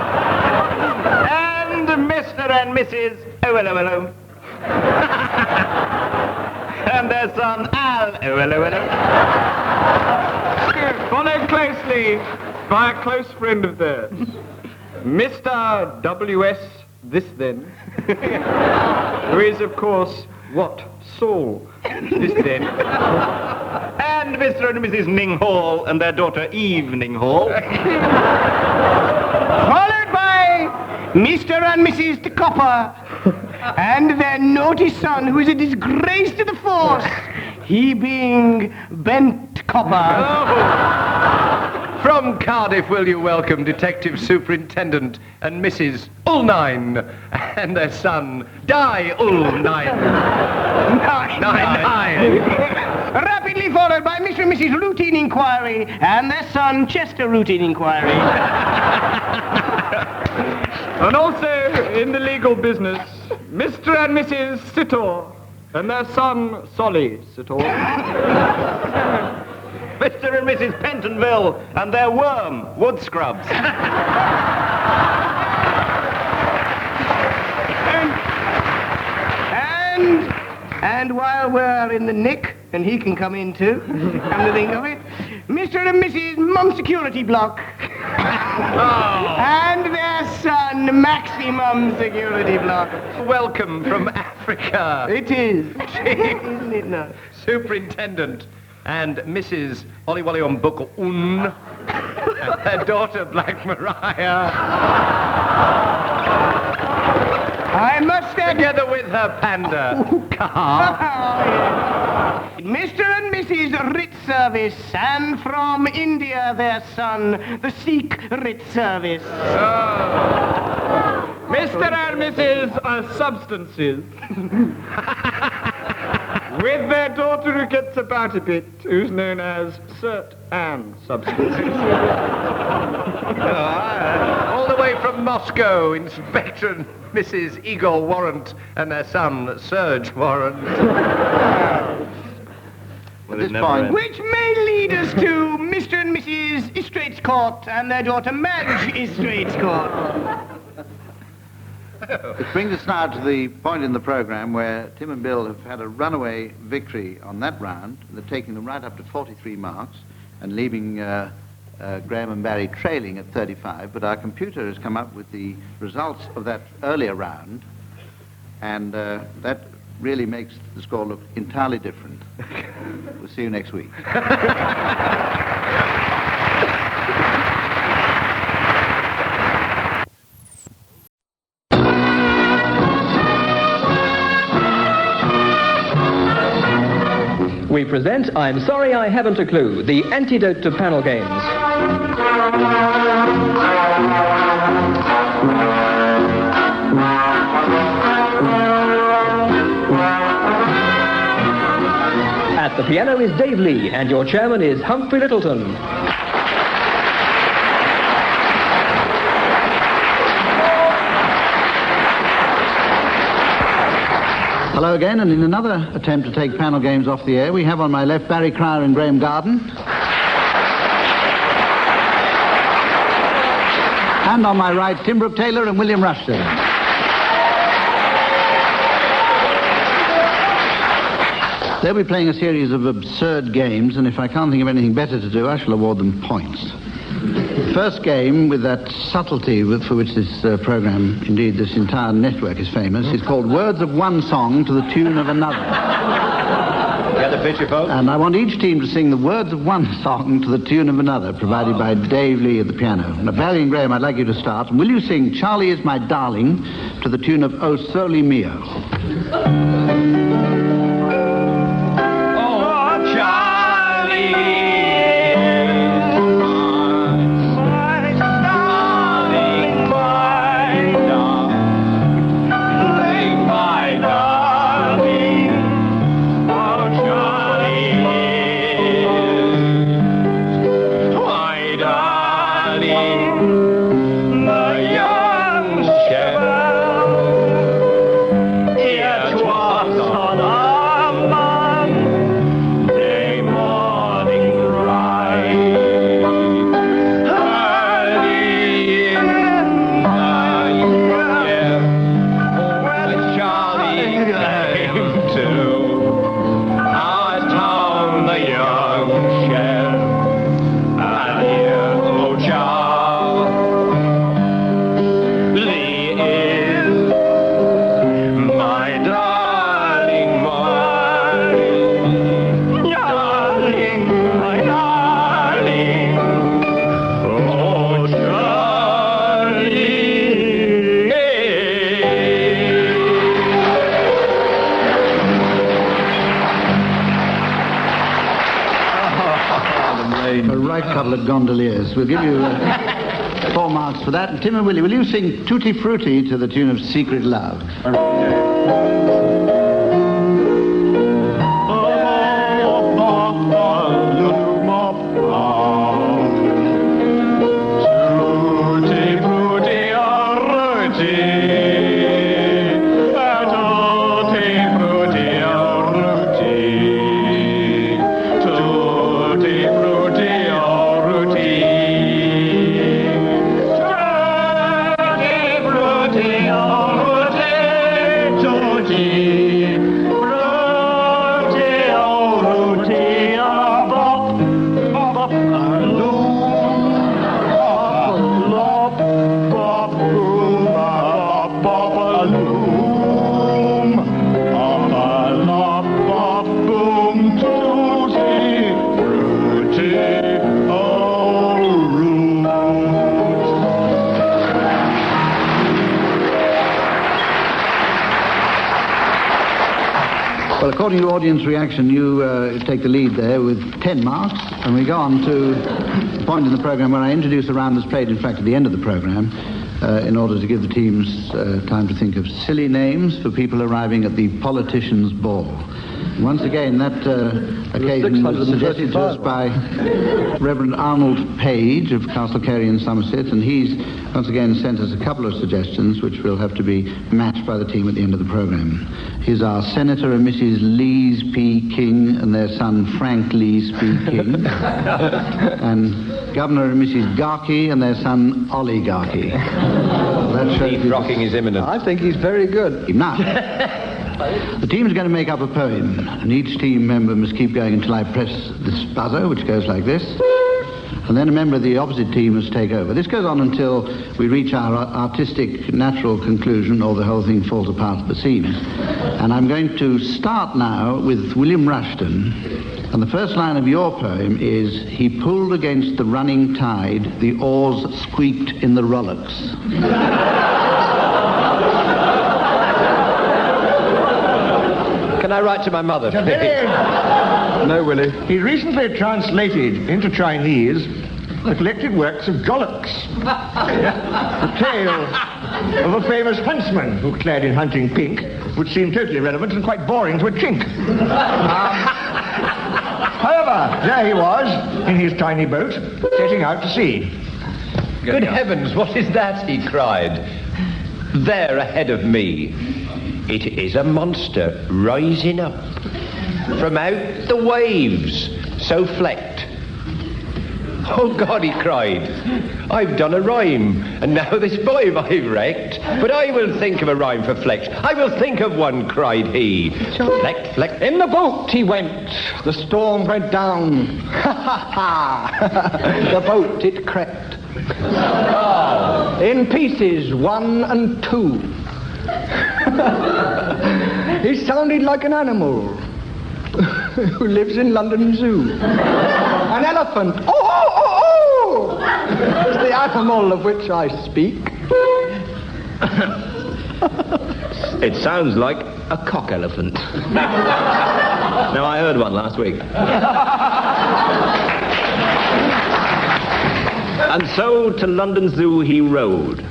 And Mr. and Mrs. Owello. And their son, Al Owello. Followed closely by a close friend of theirs, Mr. W.S. This Then, who is, of course, what? Saul This Then. And Mr. and Mrs. Ning Hall and their daughter Evening Hall. Followed by Mr. and Mrs. De Copper and their naughty son, who is a disgrace to the force, he being Bent Copper. From Cardiff, will you welcome Detective Superintendent and Mrs. Ulnine and their son, Di Ulnine. Nine. Rapidly followed by Mr. and Mrs. Routine Inquiry and their son, Chester Routine Inquiry. And also, in the legal business, Mr. and Mrs. Sitor and their son, Solly Sitor. Mr. and Mrs. Pentonville and their worm, Wood Scrubs. And while we're in the nick, and he can come in too, come to think of it, Mr. and Mrs. Mum Security Block. And their son, Maximum Security Block. Welcome from Africa. It is. Isn't it now? Superintendent and Mrs. Olliwally on Buckle and their daughter, Black Mariah. I must add... Together with her panda car. Mr. and Mrs. Rit Service, and from India their son, the Sikh Rit Service. Mr. and Mrs. Substances. With their daughter who gets about a bit, who's known as Cert Ann Substances. All the way from Moscow, Inspector and Mrs. Igor Warrant and their son, Serge Warrant. Which may lead us to Mr. and Mrs. Estratescourt and their daughter Madge Estratescourt. It brings us now to the point in the programme where Tim and Bill have had a runaway victory on that round. They're taking them right up to 43 marks and leaving Graham and Barry trailing at 35. But our computer has come up with the results of that earlier round, and that really makes the score look entirely different. We'll see you next week. We present I'm Sorry I Haven't a Clue, the antidote to panel games. At the piano is Dave Lee, and your chairman is Humphrey Littleton. Hello again, and in another attempt to take panel games off the air, we have on my left Barry Cryer and Graham Garden. And on my right, Tim Brooke Taylor and William Rushton. They'll be playing a series of absurd games, and if I can't think of anything better to do, I shall award them points. First game, with that subtlety for which this program, indeed this entire network is famous, is called Words of One Song to the Tune of Another. Get the picture, folks? And I want each team to sing the words of one song to the tune of another, provided by Dave Lee at the piano. Now, Barry and Graham, I'd like you to start. Will you sing Charlie Is My Darling to the tune of O Soli Mio? Gondoliers. We'll give you 4 marks for that. And Tim and Willie, will you sing Tutti Frutti to the tune of Secret Love? According to audience reaction, you take the lead there with 10 marks, and we go on to the point in the programme where I introduce a round that's played, in fact, at the end of the programme, in order to give the teams time to think of silly names for people arriving at the politician's ball. Once again, that occasion was suggested to us by Reverend Arnold Page of Castle Carey in Somerset, and he's once again sent us a couple of suggestions which will have to be matched by the team at the end of the programme. Here's our Senator and Mrs. Lees P. King and their son Frank Lees P. King, and Governor and Mrs. Garkey and their son Oligarchy. Deep rocking is imminent. I think he's very good. Now, the team is going to make up a poem, and each team member must keep going until I press this buzzer, which goes like this. And then a member of the opposite team must take over. This goes on until we reach our artistic, natural conclusion, or the whole thing falls apart at the seams. And I'm going to start now with William Rushton. And the first line of your poem is, he pulled against the running tide, the oars squeaked in the rowlocks. Can I write to my mother, please? No, Willie. He recently translated into Chinese the collected works of Gollocks. The tale of a famous huntsman who, clad in hunting pink, would seem totally irrelevant and quite boring to a chink. However, there he was, in his tiny boat, setting out to sea. Good heavens, what is that? He cried. There ahead of me. It is a monster rising up from out the waves, so flecked. Oh God, he cried, I've done a rhyme, and now this boy I've wrecked. But I will think of a rhyme for flecked. I will think of one, cried he. Flecked, flecked. In the boat he went, the storm went down. Ha ha ha! The boat it crept. In pieces 1 and 2. He sounded like an animal who lives in London Zoo. An elephant. Oh, oh, oh, oh! Is the animal of which I speak. It sounds like a cock elephant. Now, I heard one last week. And so to London Zoo he rode,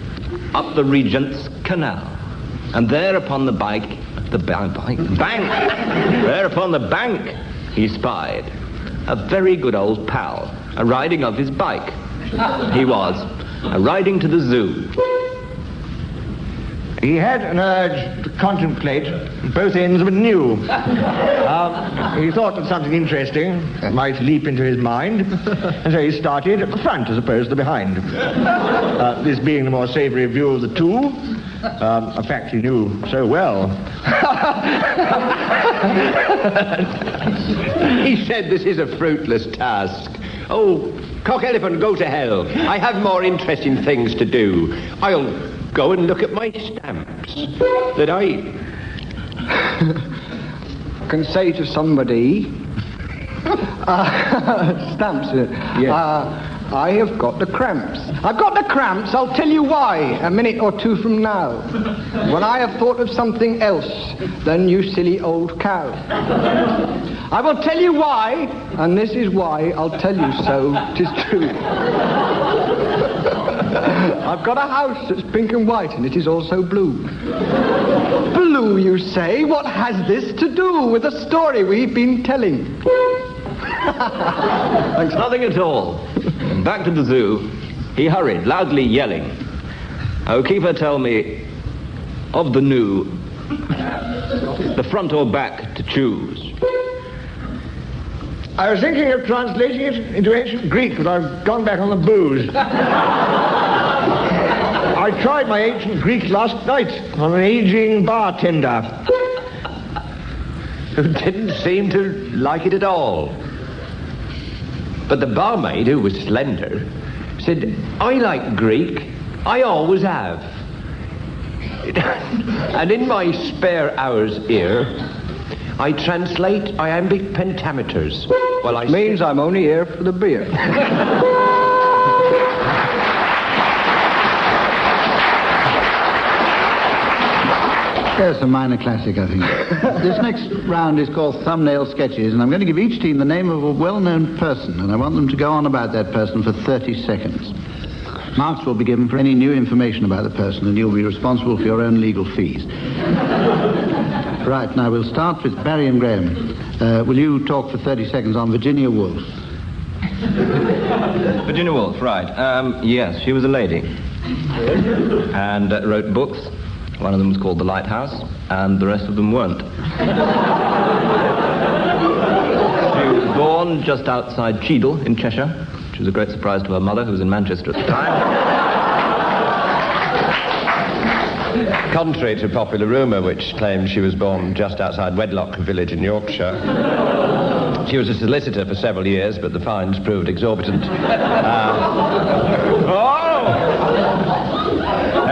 up the Regent's Canal. And there upon the bank, there upon the bank he spied a very good old pal, a-riding of his bike. He was, a-riding to the zoo. He had an urge to contemplate both ends of a new. He thought that something interesting might leap into his mind, and so he started at the front as opposed to behind. This being the more savoury view of the two, a fact he knew so well. He said, this is a fruitless task. Oh, cock elephant, go to hell. I have more interesting things to do. I'll go and look at my stamps that I can say to somebody, stamps, I have got the cramps. I've got the cramps, I'll tell you why, a minute or two from now. When I have thought of something else than you silly old cow. I will tell you why, and this is why I'll tell you so, 'tis true. I've got a house that's pink and white, and it is also blue. Blue, you say? What has this to do with the story we've been telling? Thanks, nothing at all. And back to the zoo, he hurried, loudly yelling, "Oh, keeper, tell me, of the new, the front or back to choose?" I was thinking of translating it into ancient Greek, but I've gone back on the booze. I tried my ancient Greek last night on an aging bartender. Who didn't seem to like it at all. But the barmaid, who was slender, said, I like Greek, I always have. And in my spare hours here, I translate iambic pentameters. Well, I means I'm only here for the beer. There's a minor classic, I think. This next round is called Thumbnail Sketches, and I'm going to give each team the name of a well-known person, and I want them to go on about that person for 30 seconds. Marks will be given for any new information about the person, and you'll be responsible for your own legal fees. Right, now we'll start with Barry and Graham. Will you talk for 30 seconds on Virginia Woolf? Virginia Woolf, right. Yes, she was a lady. And wrote books. One of them was called The Lighthouse, and the rest of them weren't. She was born just outside Cheadle in Cheshire, which was a great surprise to her mother, who was in Manchester at the time. Contrary to popular rumour, which claimed she was born just outside Wedlock village in Yorkshire, she was a solicitor for several years, but the fines proved exorbitant.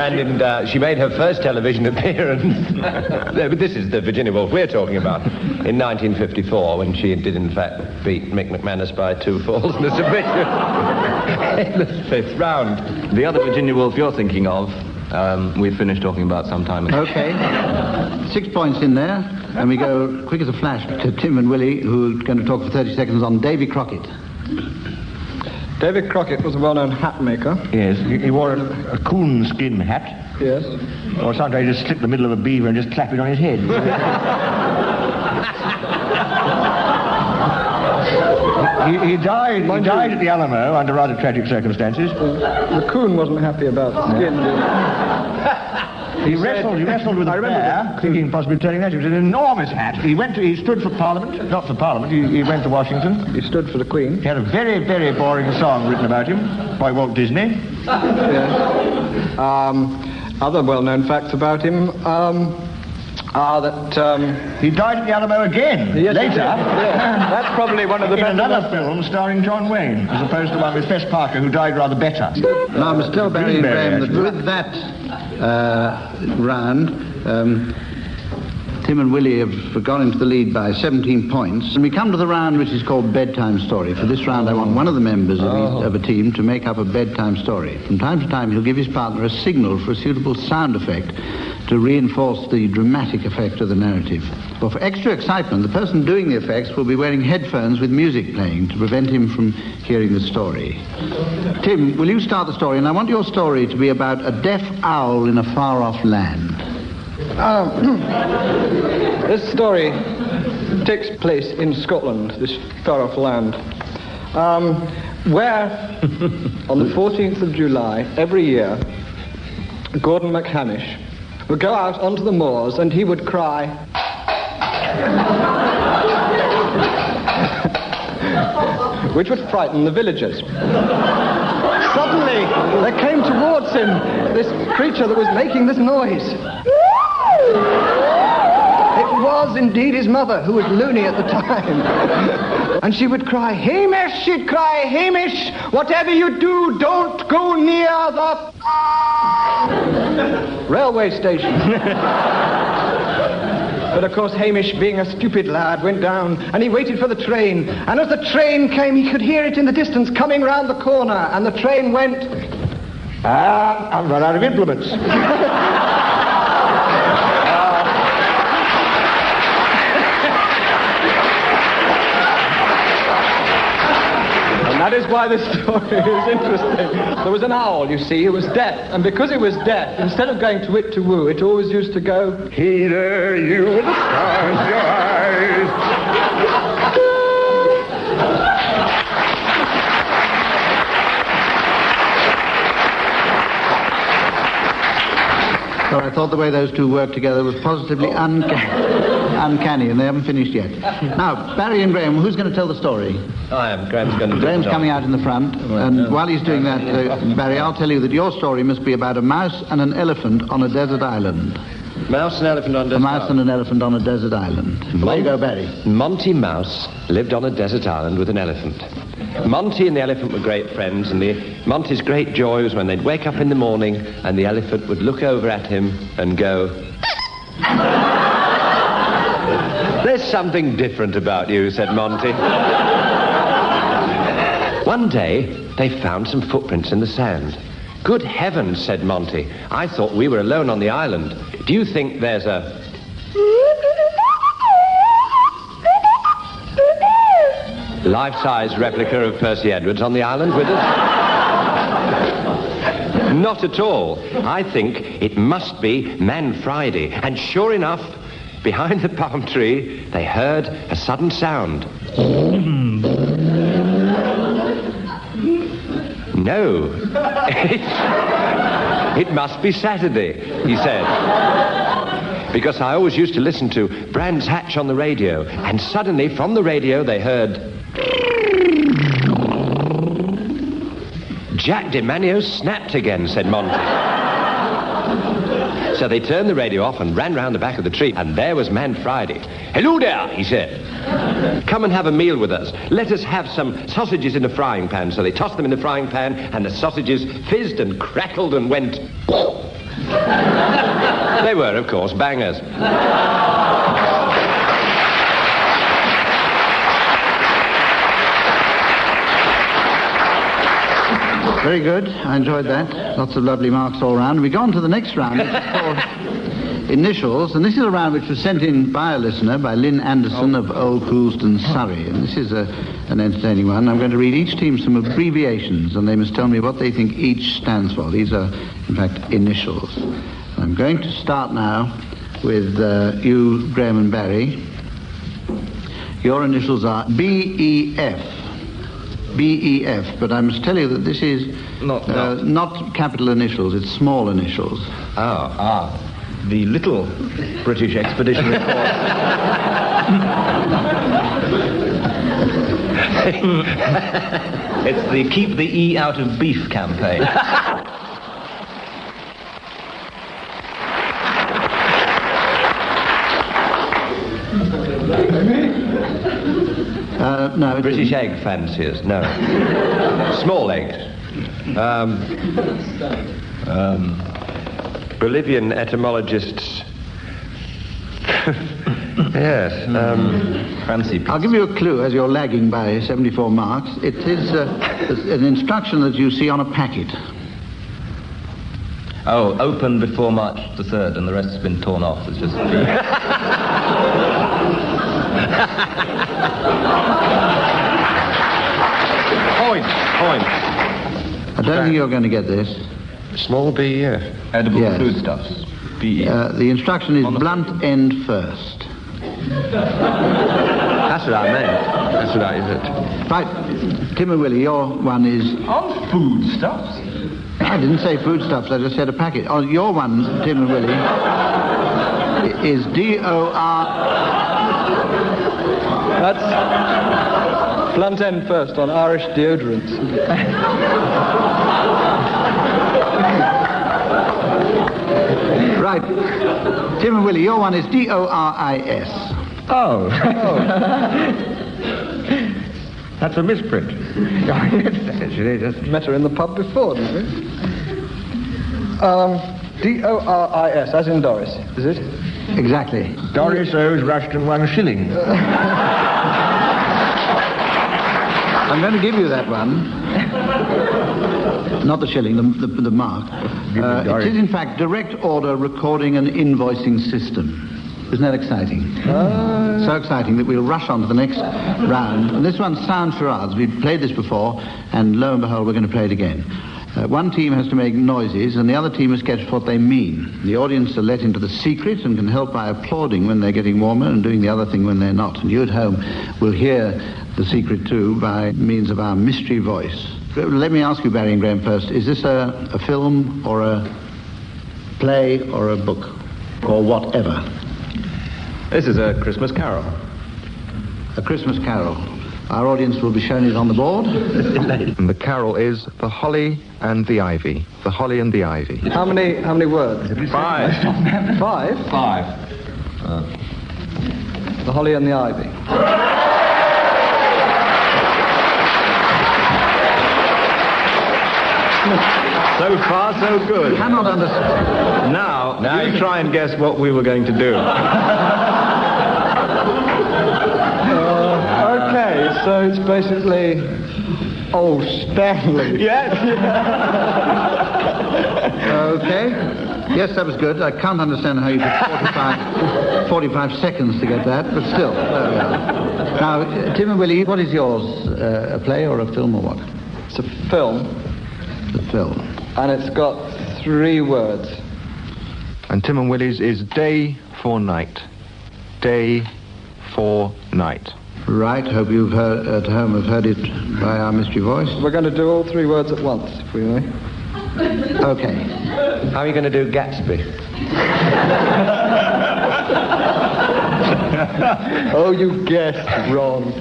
And she made her first television appearance. But this is the Virginia Woolf we're talking about. In 1954, when she did in fact beat Mick McManus by 2 falls and a submission in the 5th round. The other Virginia Woolf you're thinking of We finished talking about some time ago. Okay. 6 points in there, and we go quick as a flash to Tim and Willie, who are going to talk for 30 seconds on Davy Crockett. Davy Crockett was a well-known hat maker. Yes, he wore a coonskin hat. Yes. Or sometimes he just slip the middle of a beaver and just clap it on his head. He died at the Alamo under rather tragic circumstances. The coon wasn't happy about the skin. He wrestled with a bear, thinking possibly turning that. It was an enormous hat. He stood for Parliament, not for Parliament, he went to Washington. He stood for the Queen. He had a very, very boring song written about him by Walt Disney. Yes. Other well-known facts about him are that he died at the Alamo again later. That's probably one of the best. In another film starring John Wayne, as opposed to one with Fess Parker, who died rather better. Now, I must tell Barry and Graham that with that round, Tim and Willie have gone into the lead by 17 points. And we come to the round which is called Bedtime Story. For this round, I want one of the members of a team to make up a bedtime story. From time to time, he'll give his partner a signal for a suitable sound effect to reinforce the dramatic effect of the narrative. Well, for extra excitement, the person doing the effects will be wearing headphones with music playing to prevent him from hearing the story. Tim, will you start the story? And I want your story to be about a deaf owl in a far-off land. This story takes place in Scotland, this far-off land, where on the 14th of July every year, Gordon McHamish would go out onto the moors and he would cry, which would frighten the villagers. Suddenly, there came towards him this creature that was making this noise. It was indeed his mother, who was loony at the time. And she would cry, "Hamish," she'd cry, "Hamish, whatever you do, don't go near the railway station." But of course, Hamish, being a stupid lad, went down and he waited for the train. And as the train came, he could hear it in the distance coming round the corner. And the train went, I've run out of implements. That is why this story is interesting. There was an owl, you see, who was deaf, and because it was deaf, instead of going to it to woo, it always used to go, "Hey there, you with the stars in your eyes." Well, I thought the way those two worked together was positively uncanny, and they haven't finished yet. Now, Barry and Graham, who's going to tell the story? I am. Graham's going to do Graham's coming out in the front, and while he's doing that, Barry, I'll tell you that your story must be about a mouse and an elephant on a desert island. Mouse and elephant on a desert island. A mouse and an elephant on a desert island. There you go, Barry. Monty Mouse lived on a desert island with an elephant. Monty and the elephant were great friends, and Monty's great joy was when they'd wake up in the morning and the elephant would look over at him and go, "There's something different about you," said Monty. One day, they found some footprints in the sand. "Good heavens," said Monty. "I thought we were alone on the island. Do you think there's a..." life-size replica of Percy Edwards on the island with us? Not at all. I think it must be Man Friday. And sure enough, behind the palm tree, they heard a sudden sound. No. It must be Saturday, he said. Because I always used to listen to Brands Hatch on the radio, and suddenly from the radio they heard... Jack DeManio snapped again, said Monty. So they turned the radio off and ran round the back of the tree, and there was Man Friday. "Hello there," he said. "Come and have a meal with us. Let us have some sausages in a frying pan." So they tossed them in the frying pan, and the sausages fizzed and crackled and went... They were, of course, bangers. Very good. I enjoyed that. Lots of lovely marks all round. We go on to the next round, which is called Initials, and this is a round which was sent in by a listener, by Lynn Anderson of Old Coulsdon, Surrey, and this is an entertaining one. I'm going to read each team some abbreviations, and they must tell me what they think each stands for. These are, in fact, initials. I'm going to start now with you, Graham and Barry. Your initials are BEF. BEF, but I must tell you that this is not capital initials, it's small initials. The little British Expeditionary Force. It's the Keep the E Out of Beef campaign. No, British egg fanciers, no. Small eggs. Bolivian etymologists. Yes. Fancy. I'll give you a clue as you're lagging by 74 marks. It is an instruction that you see on a packet. Oh, open before March the 3rd, and the rest has been torn off. It's just. Point. I don't think you're going to get this. Small BEF. Edible foodstuffs. BEF. The instruction is blunt end first. That's what I meant. That's what I said. Right, Tim and Willie, your one is... On foodstuffs? I didn't say foodstuffs, I just said a packet. Oh, your one, Tim and Willie, is D-O-R... That's blunt end first on Irish deodorants. Right. Tim and Willie, your one is D-O-R-I-S. Oh. That's a misprint. Actually, just met her in the pub before, didn't we? D-O-R-I-S, as in Doris, is it? Exactly. Doris owes Rushton 1 shilling. I'm going to give you that one. Not the shilling, the mark. It is, in fact, direct order recording and invoicing system. Isn't that exciting? So exciting that we'll rush on to the next round. And this one's sound charades. We've played this before, and lo and behold, we're going to play it again. One team has to make noises, and the other team must guess what they mean. The audience are let into the secret and can help by applauding when they're getting warmer and doing the other thing when they're not. And you at home will hear the secret too by means of our mystery voice. Let me ask you, Barry and Graham, first. Is this a film or a play or a book or whatever? This is a Christmas carol. A Christmas carol. Our audience will be shown it on the board. And the carol is The Holly and the Ivy. The Holly and the Ivy. How many words? 5. 5? 5. The Holly and the Ivy. So far, so good. Cannot understand. Now you try and guess what we were going to do. Okay, so it's basically... Oh, Stanley. Yes. Okay. Yes, that was good. I can't understand how you took 45 seconds to get that, but still. Now, Tim and Willie, what is yours? A play or a film or what? It's a film. A film. And it's got 3 words. And Tim and Willie's is Day for Night. Day for Night. Right, hope you've heard, at home have heard it by our mystery voice. We're going to do all 3 words at once, if we may. Okay. How are you going to do Gatsby? Oh, you guessed wrong.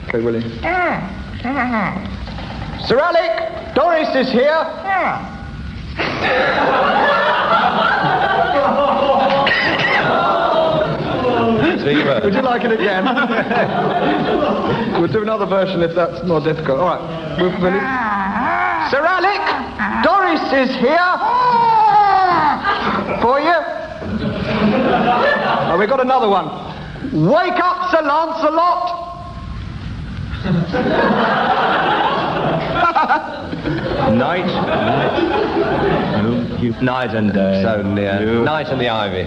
Okay, Willie. Sir Alec, Doris is here. Would you like it again? We'll do another version if that's more difficult. All right. Willie. Sir Alec, Doris is here. For you. Oh, we got another one. Wake up, Sir Lancelot. Night. Night and day. So near. Night and the ivy.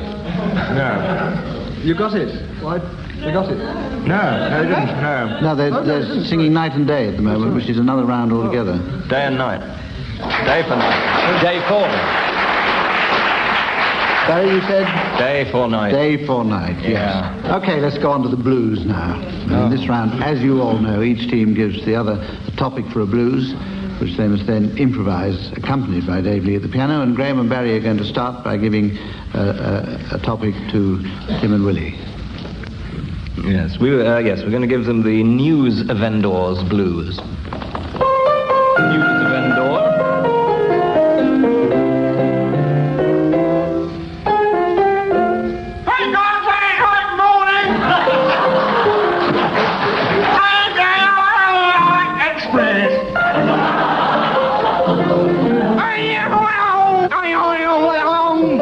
No. You got it. What? You got it? No, they didn't. No. No, they're singing Night and Day at the moment, which is another round altogether. Day and night. Day for night. Day for night. Barry, you said? Day for night. Day for night, yes. Yeah. Okay, let's go on to the blues now. In this round, as you all know, each team gives the other a topic for a blues, which they must then improvise, accompanied by Dave Lee at the piano, and Graham and Barry are going to start by giving a topic to Tim and Willie. Yes, we're going to give them the News Vendors Blues. News Vendor.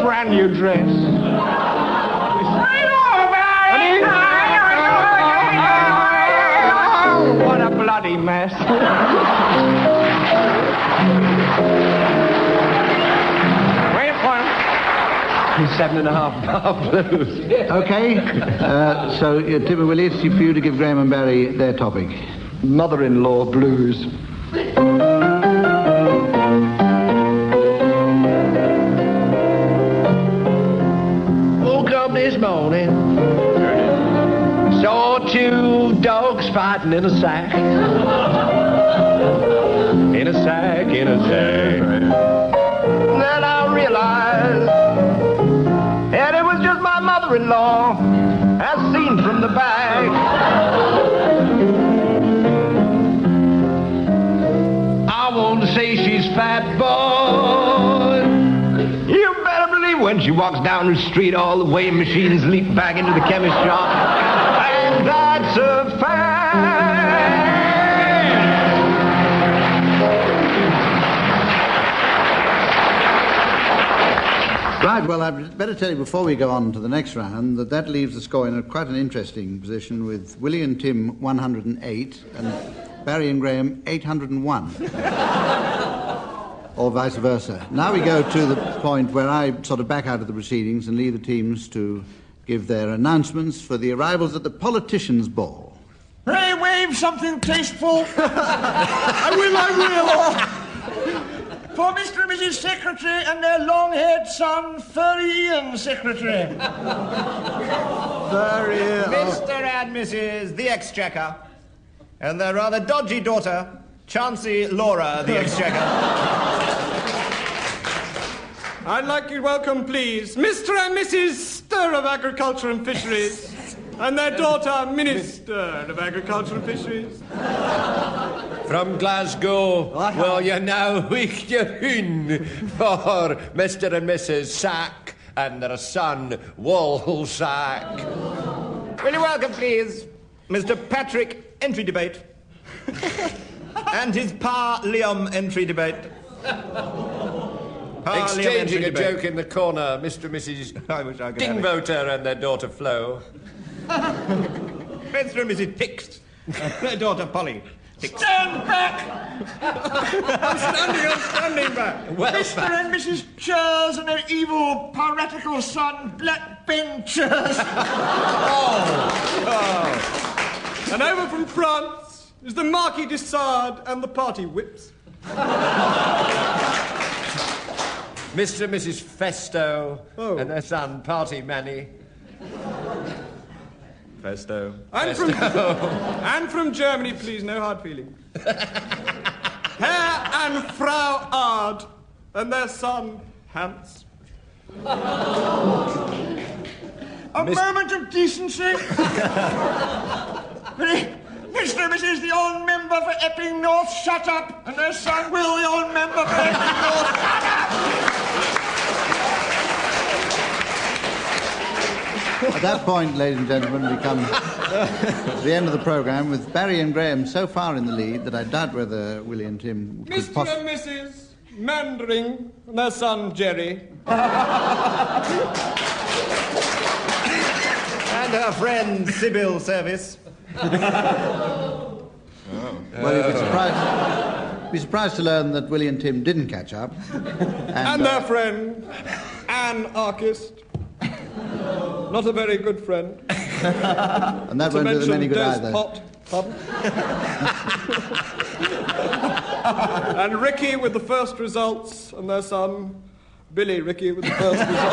Brand new dress. What a bloody mess. Wait for him. 7.5 bar blues. Okay, so Tim and Willie, it's for you to give Graham and Barry their topic. Mother-in-law blues. This morning, saw two dogs fighting in a sack. In a sack, in a sack. Then I realized that it was just my mother-in-law, as seen from the back. I want to say she's fat, boy. You better believe when she walks down the street, all the weighing machines leap back into the chemist shop. And that's a fact. Right, well, I'd better tell you before we go on to the next round that leaves the score in quite an interesting position with Willie and Tim 108 and Barry and Graham 801. Or vice versa. Now we go to the point where I sort of back out of the proceedings and leave the teams to give their announcements for the arrivals at the politicians' ball. Pray wave something tasteful. I will. For Mr. and Mrs. Secretary and their long-haired son, Furry Ian Secretary. Furry Ian. Mr. and Mrs. the Exchequer and their rather dodgy daughter, Chancey Laura the Exchequer. I'd like you to welcome, please, Mr. and Mrs. Stir of Agriculture and Fisheries, and their daughter, Minister of Agriculture and Fisheries. From Glasgow, will you now wake your hoon for Mr. and Mrs. Sack and their son, Woolsack. Will you welcome, please, Mr. Patrick Entry Debate and his Pa Liam Entry Debate. Exchanging a joke in the corner, Mr. and Mrs. Dingvoter and their daughter Flo. Mr. and Mrs. Hicks, their daughter Polly. Hicks. Stand back! I'm standing back. Well, Mr. and Mrs. Chairs and their evil, piratical son, Black Ben Chairs. And over from France is the Marquis de Sade and the party whips. Mr. and Mrs. Festo and their son, Party Manny. Festo. And from Germany, please, no hard feelings. Herr and Frau Ard and their son, Hans. A moment of decency. Mr. and Mrs. the old member for Epping North, shut up, and their son Will, the old member for Epping North, shut up. At that point, ladies and gentlemen, we come to the end of the programme with Barry and Graham so far in the lead that I doubt whether Willie and Tim could Mr. and Mrs. Mandering and their son, Jerry. And her friend, Sybil Service. Well, you'd be surprised. be surprised to learn that Willie and Tim didn't catch up. And their friend, anarchist. Not a very good friend. And that won't do them any good either. Pardon? And Ricky with the first results, and their son, Billy Ricky with the first results.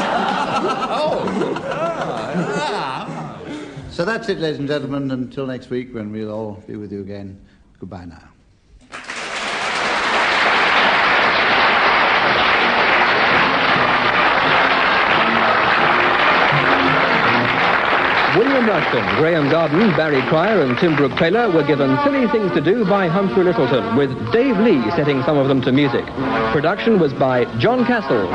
So that's it, ladies and gentlemen. Until next week, when we'll all be with you again. Goodbye now. William Rushton, Graham Garden, Barry Cryer and Tim Brooke Taylor were given Silly Things to Do by Humphrey Littleton, with Dave Lee setting some of them to music. Production was by John Castles.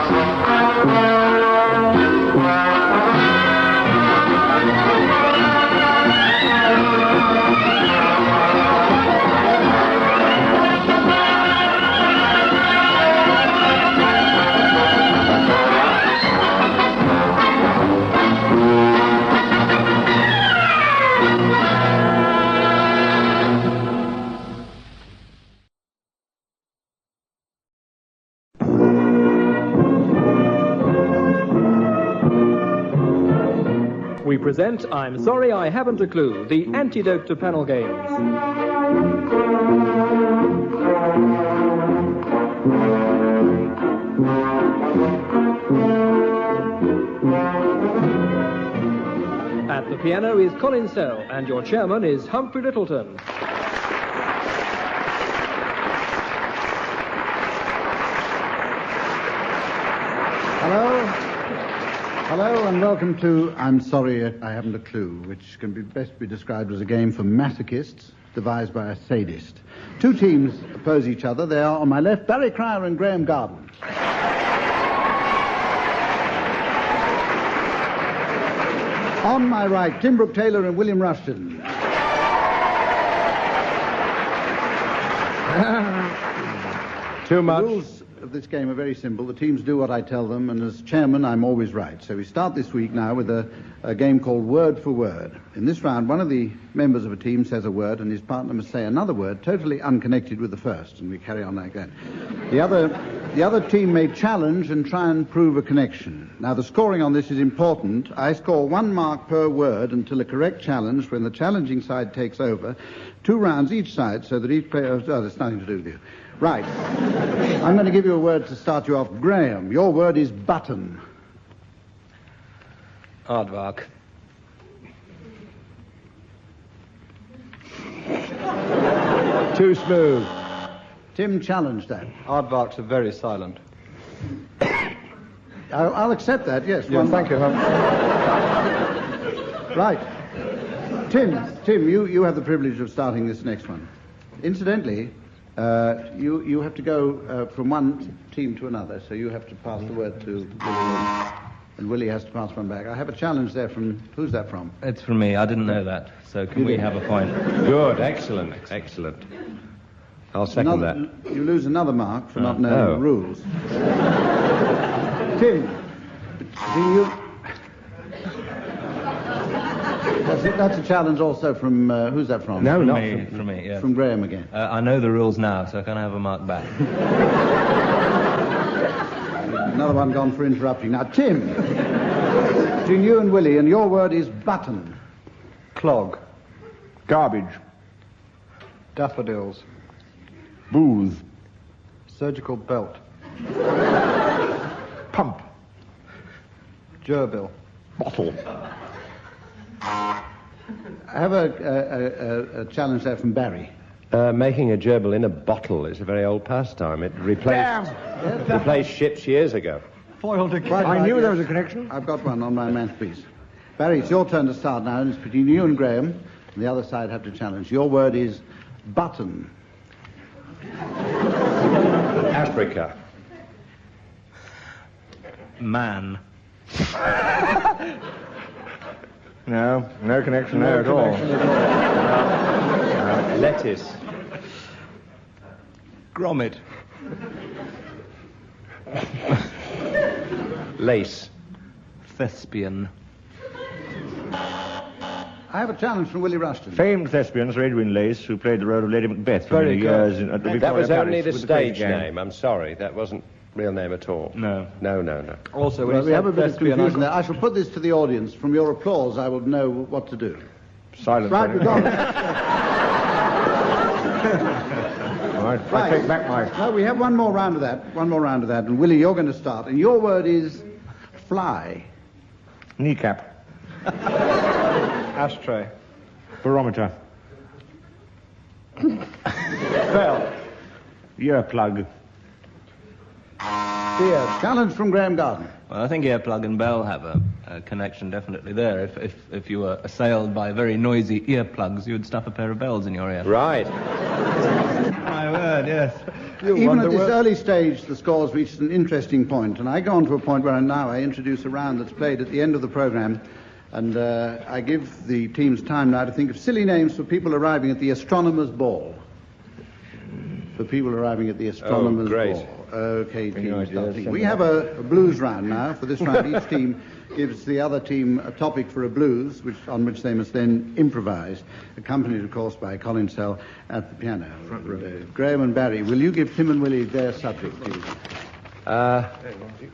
We present I'm Sorry I Haven't a Clue, the antidote to panel games. At the piano is Colin Sell, and your chairman is Humphrey Littleton. Hello and welcome to I'm Sorry I Haven't a Clue, which can best be described as a game for masochists devised by a sadist. Two teams oppose each other. They are, on my left, Barry Cryer and Graham Garden. On my right, Tim Brooke Taylor and William Rushton. Too much. The rules of this game are very simple. The teams do what I tell them, and as chairman, I'm always right. So we start this week now with a game called Word for Word. In this round, one of the members of a team says a word, and his partner must say another word, totally unconnected with the first, and we carry on like that. The other team may challenge and try and prove a connection. Now, the scoring on this is important. I score 1 mark per word until a correct challenge, when the challenging side takes over. 2 rounds each side, so that each player... Oh, there's nothing to do with you. Right. I'm going to give you a word to start you off. Graham, your word is button. Aardvark. Too smooth. Tim challenged that. Aardvarks are very silent. I'll accept that, yes. Yeah, thank you. Right. Tim, you have the privilege of starting this next one. Incidentally, you have to go from one team to another, so you have to pass the word to Willie, and Willie has to pass one back. I have a challenge there from... Who's that from? It's from me. I didn't know that. So can we have a point? Good. Excellent. I'll second that. You lose another mark for not knowing the rules. Tim, do you... That's a challenge also from... who's that from? No, not from me, yes. From Graham again. I know the rules now, so can I have a mark back? Another one gone for interrupting. Now, Tim, between you and Willie, and your word is button. Clog. Garbage. Daffodils. Booze. Surgical belt. Pump. Gerbil. Bottle. I have a challenge there from Barry. Making a gerbil in a bottle is a very old pastime. It replaced ships years ago. Foiled again. I knew there was a connection. I've got one on my mantelpiece. Barry, it's your turn to start now, and it's between you and Graham, and the other side have to challenge. Your word is button. Africa. Man. No connection there at all. Lettuce. Grommet. Lace. Thespian. I have a challenge from Willie Rushton. Famed thespian Sir Edwin Lace, who played the role of Lady Macbeth for many years at the Victoria That was only Palace the with stage Crazy Gang. name. I'm sorry. That wasn't real name at all. No. No. Also, we have a bit of confusion there. I shall put this to the audience. From your applause, I will know what to do. Silence. Right, we've gone. Right, I take back my... No, we have one more round of that. And Willie, you're going to start. And your word is fly. Kneecap. Ashtray. Barometer. Bell. Earplug. Here, challenge from Graham Garden. Well, I think earplug and bell have a connection definitely there. If you were assailed by very noisy earplugs, you would stuff a pair of bells in your ear. Right. My word, yes. Even at this early stage, the scores reached an interesting point, and I go on to a point where now I introduce a round that's played at the end of the programme, and I give the teams time now to think of silly names for people arriving at the astronomer's ball. Ball. Okay, teams, start thinking. We have a blues round now. For this round, each team gives the other team a topic for a blues, on which they must then improvise, accompanied, of course, by Colin Sell at the piano. Graham and Barry, will you give Tim and Willie their subject, please?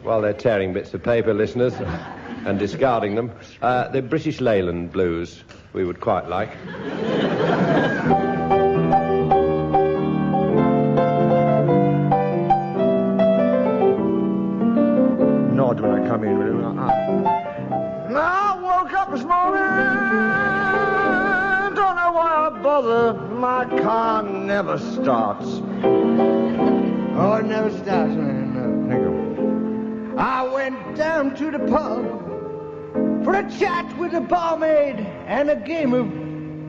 While they're tearing bits of paper, listeners, and discarding them, the British Leyland Blues we would quite like. Nod when I come in. Now I woke up this morning, don't know why I bother, my car never starts. Oh, it never starts, man, no. Thank you. I went down to the pub for a chat with the barmaid and a game of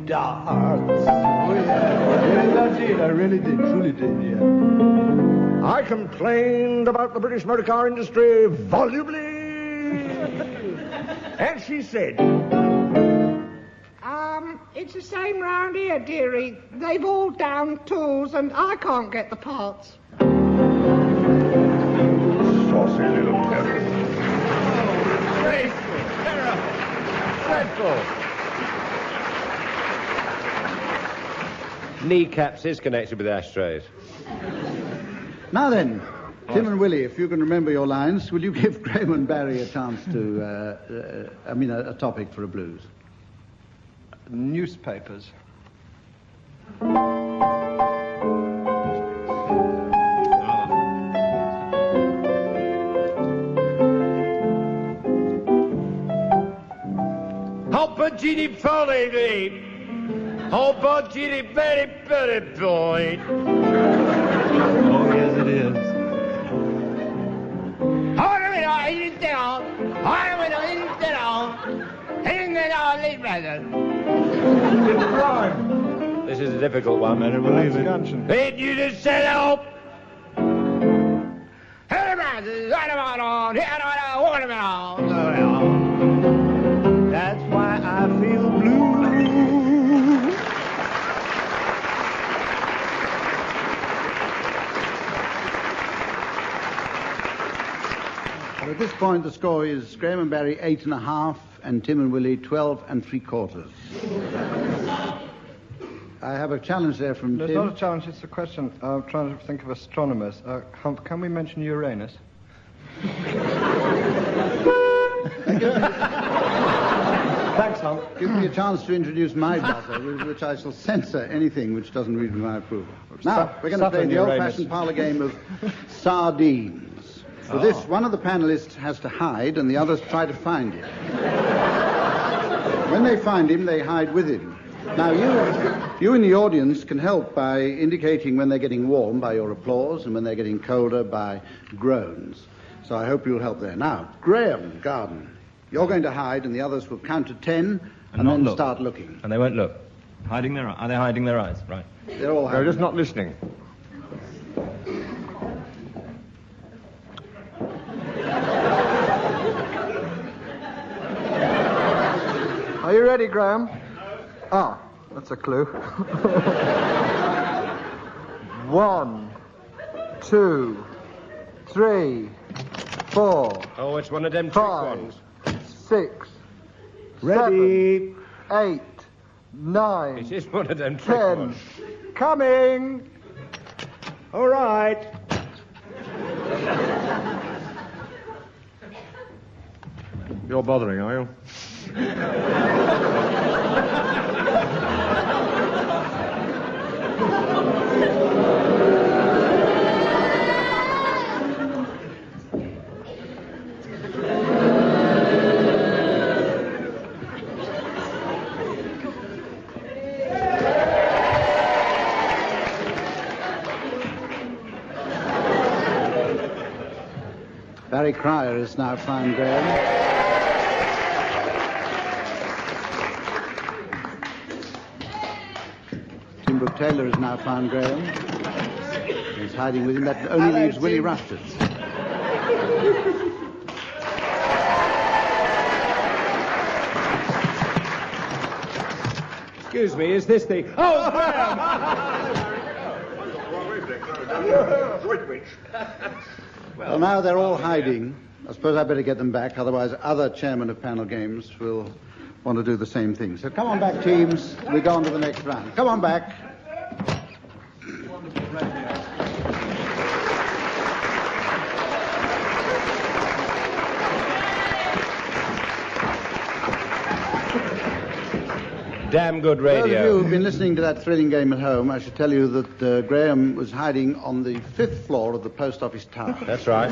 darts. Oh, yeah. I really did, truly did, yeah. I complained about the British motor car industry volubly. And she said... It's the same round here, dearie. They've all down tools and I can't get the parts. Saucy little devil. Dreadful. Kneecaps is connected with ashtrays. Now then, Tim and Willie, if you can remember your lines, will you give Graham and Barry a chance to, a topic for a blues? Newspapers. Hoppity folly, hoppity very boy. Oh, yes, it is. This is a difficult one. Better believe it. Ain't you just set up? That's why I feel blue. Well, at this point, the score is Graham and Barry 8.5, and Tim and Willie 12 3/4. I have a challenge there from There's Tim. not a challenge, it's a question. I'm trying to think of astronomers. Can we mention Uranus? Thanks, Tom. Give me a chance to introduce my buzzer, with which I shall censor anything which doesn't read my approval. Now, we're going to play the old-fashioned parlour game of sardines. For this, one of the panellists has to hide, and the others try to find him. When they find him, they hide with him. Now, you in the audience can help by indicating when they're getting warm by your applause, and when they're getting colder by groans. So I hope you'll help there. Now, Graham Garden, you're going to hide, and the others will count to 10, and then start looking. And they won't look. Are they hiding their eyes? Right. They're all hiding. They're just not listening. Are you ready, Graham? Ah, that's a clue. 1, 2, 3, 4. Oh, it's one of them trick 5, ones. 6, Ready. 7, 8, 9. It is one of them trick 10. ones. Coming! All right. You're bothering, are you? Barry Cryer is now flying Graham. Timbrook Taylor is now found Graham. He's hiding with him. That only leaves Willie Rushton. Excuse me, is this the... Oh, Graham! Well, now they're all hiding. I suppose I better get them back, otherwise other chairmen of panel games will want to do the same thing. So come on back, teams. We go on to the next round. Come on back. Damn good radio. Those of you who've been listening to that thrilling game at home, I should tell you that Graham was hiding on the 5th floor of the post office tower. That's right.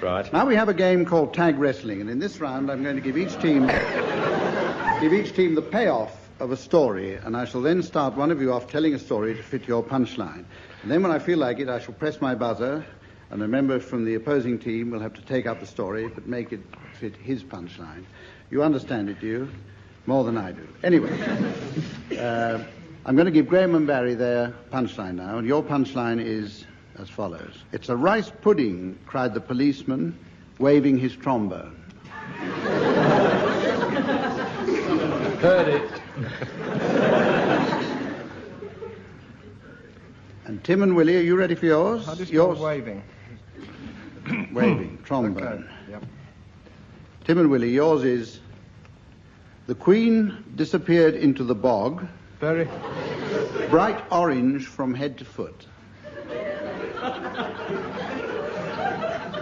Right. Now we have a game called tag wrestling, and in this round I'm going to give each team the payoff of a story, and I shall then start one of you off telling a story to fit your punchline. And then when I feel like it, I shall press my buzzer, and a member from the opposing team will have to take up the story, but make it fit his punchline. You understand it, do you? More than I do. Anyway, I'm going to give Graham and Barry their punchline now, and your punchline is as follows. It's a rice pudding, cried the policeman, waving his trombone. Heard it. And Tim and Willie, are you ready for yours? How do you spell yours? waving? Waving, trombone. Okay, yep. Tim and Willie, yours is... The Queen disappeared into the bog. Very. Bright orange from head to foot.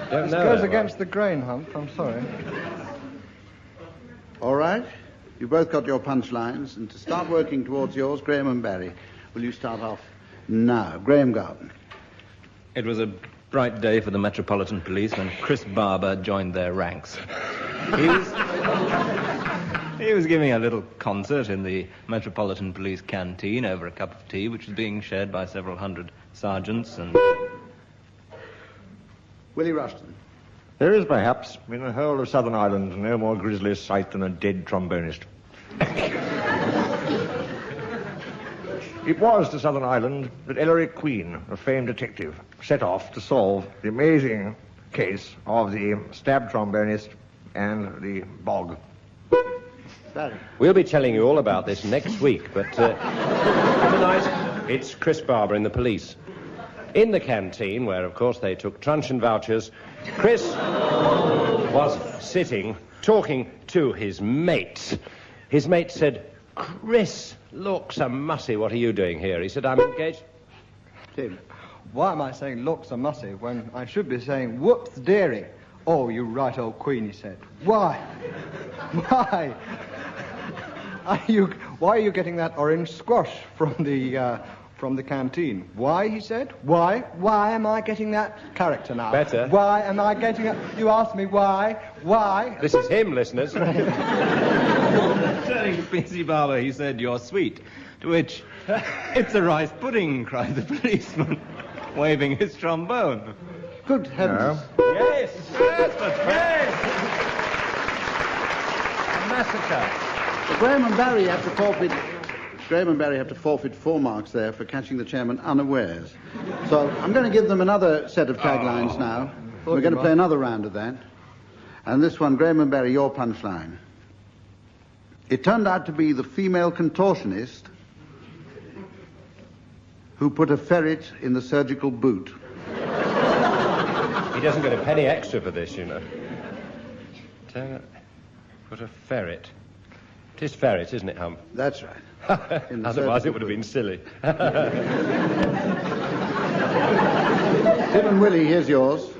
This goes against the grain, Hump. I'm sorry. All right. You both got your punchlines. And to start working towards yours, Graham and Barry, will you start off now? Graham Garden. It was a bright day for the Metropolitan Police when Chris Barber joined their ranks. He was giving a little concert in the Metropolitan Police canteen over a cup of tea, which was being shared by several hundred sergeants and... Willie Rushton. There is perhaps in the whole of Southern Ireland no more grisly sight than a dead trombonist. It was to Southern Ireland that Ellery Queen, a famed detective, set off to solve the amazing case of the stabbed trombonist and the bog. Barry. We'll be telling you all about this next week, but tonight it's Chris Barber in the police. In the canteen, where, of course, they took truncheon vouchers, Chris was sitting, talking to his mate. His mate said, "Chris, looks a mussy, what are you doing here?" He said, "I'm engaged." Tim. Why am I saying looks a mussy when I should be saying whoops dearie? Oh, you right old Queen, he said. Why? Why? Why are you getting that orange squash from the canteen? Why, he said. Why? Why am I getting that character now? Better. Why am I getting it? You asked me why. Why? This is him, listeners. Turning to P.C. Barber, he said, "You're sweet." To which, "It's a rice pudding," cried the policeman, waving his trombone. Good heavens. No. Yes, but yes! A massacre. Graham and Barry have to forfeit. Graham and Barry have to forfeit 4 marks there for catching the chairman unawares. So I'm going to give them another set of taglines now. We're going to play another round of that. And this one, Graham and Barry, your punchline. It turned out to be the female contortionist who put a ferret in the surgical boot. He doesn't get a penny extra for this, you know. Put a ferret 'Tis ferret, isn't it, Hump? That's right. Otherwise it would have been silly. Tim and Willie, here's yours.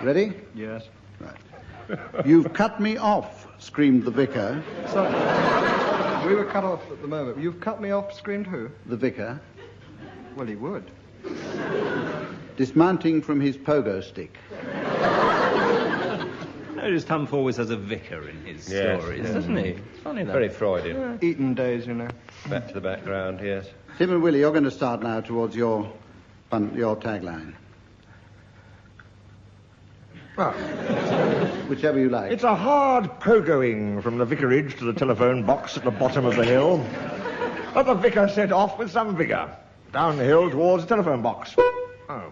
Ready? Yes. Right. You've cut me off, screamed the vicar. Sorry. We were cut off at the moment. You've cut me off, screamed who? The vicar. Well, he would. Dismounting from his pogo stick. Noticed Hump always has a vicar in his stories, doesn't he? It's funny that. Very Freudian. Eton days, you know. Back to the background, yes. Tim and Willie, you're going to start now towards your tagline. Well, whichever you like. It's a hard pogoing from the vicarage to the telephone box at the bottom of the hill. But the vicar set off with some vigour. Down the hill towards the telephone box. Oh.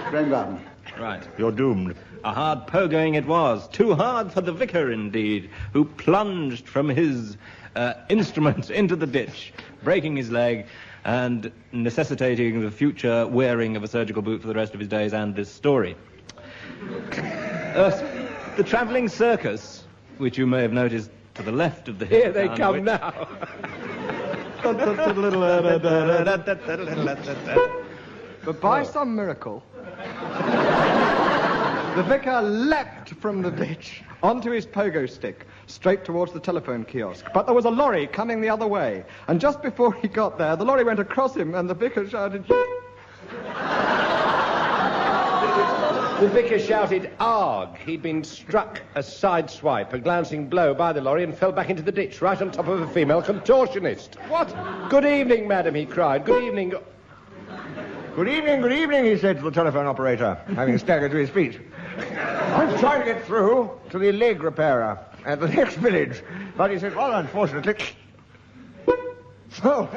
Graham Garden. Right. You're doomed. A hard pogoing it was. Too hard for the vicar, indeed, who plunged from his instrument into the ditch, breaking his leg and necessitating the future wearing of a surgical boot for the rest of his days and this story. The travelling circus, which you may have noticed to the left of the hill. Here they come now. But by some miracle, the vicar leapt from the ditch onto his pogo stick, straight towards the telephone kiosk. But there was a lorry coming the other way, and just before he got there, the lorry went across him, and the vicar shouted... The vicar shouted, "Arg!" He'd been struck a side swipe, a glancing blow by the lorry, and fell back into the ditch, right on top of a female contortionist. What? Good evening, madam, he cried. Good evening. Good evening, he said to the telephone operator, having staggered to his feet. I'm trying to get through to the leg repairer at the next village. But he said, well, unfortunately... Oh.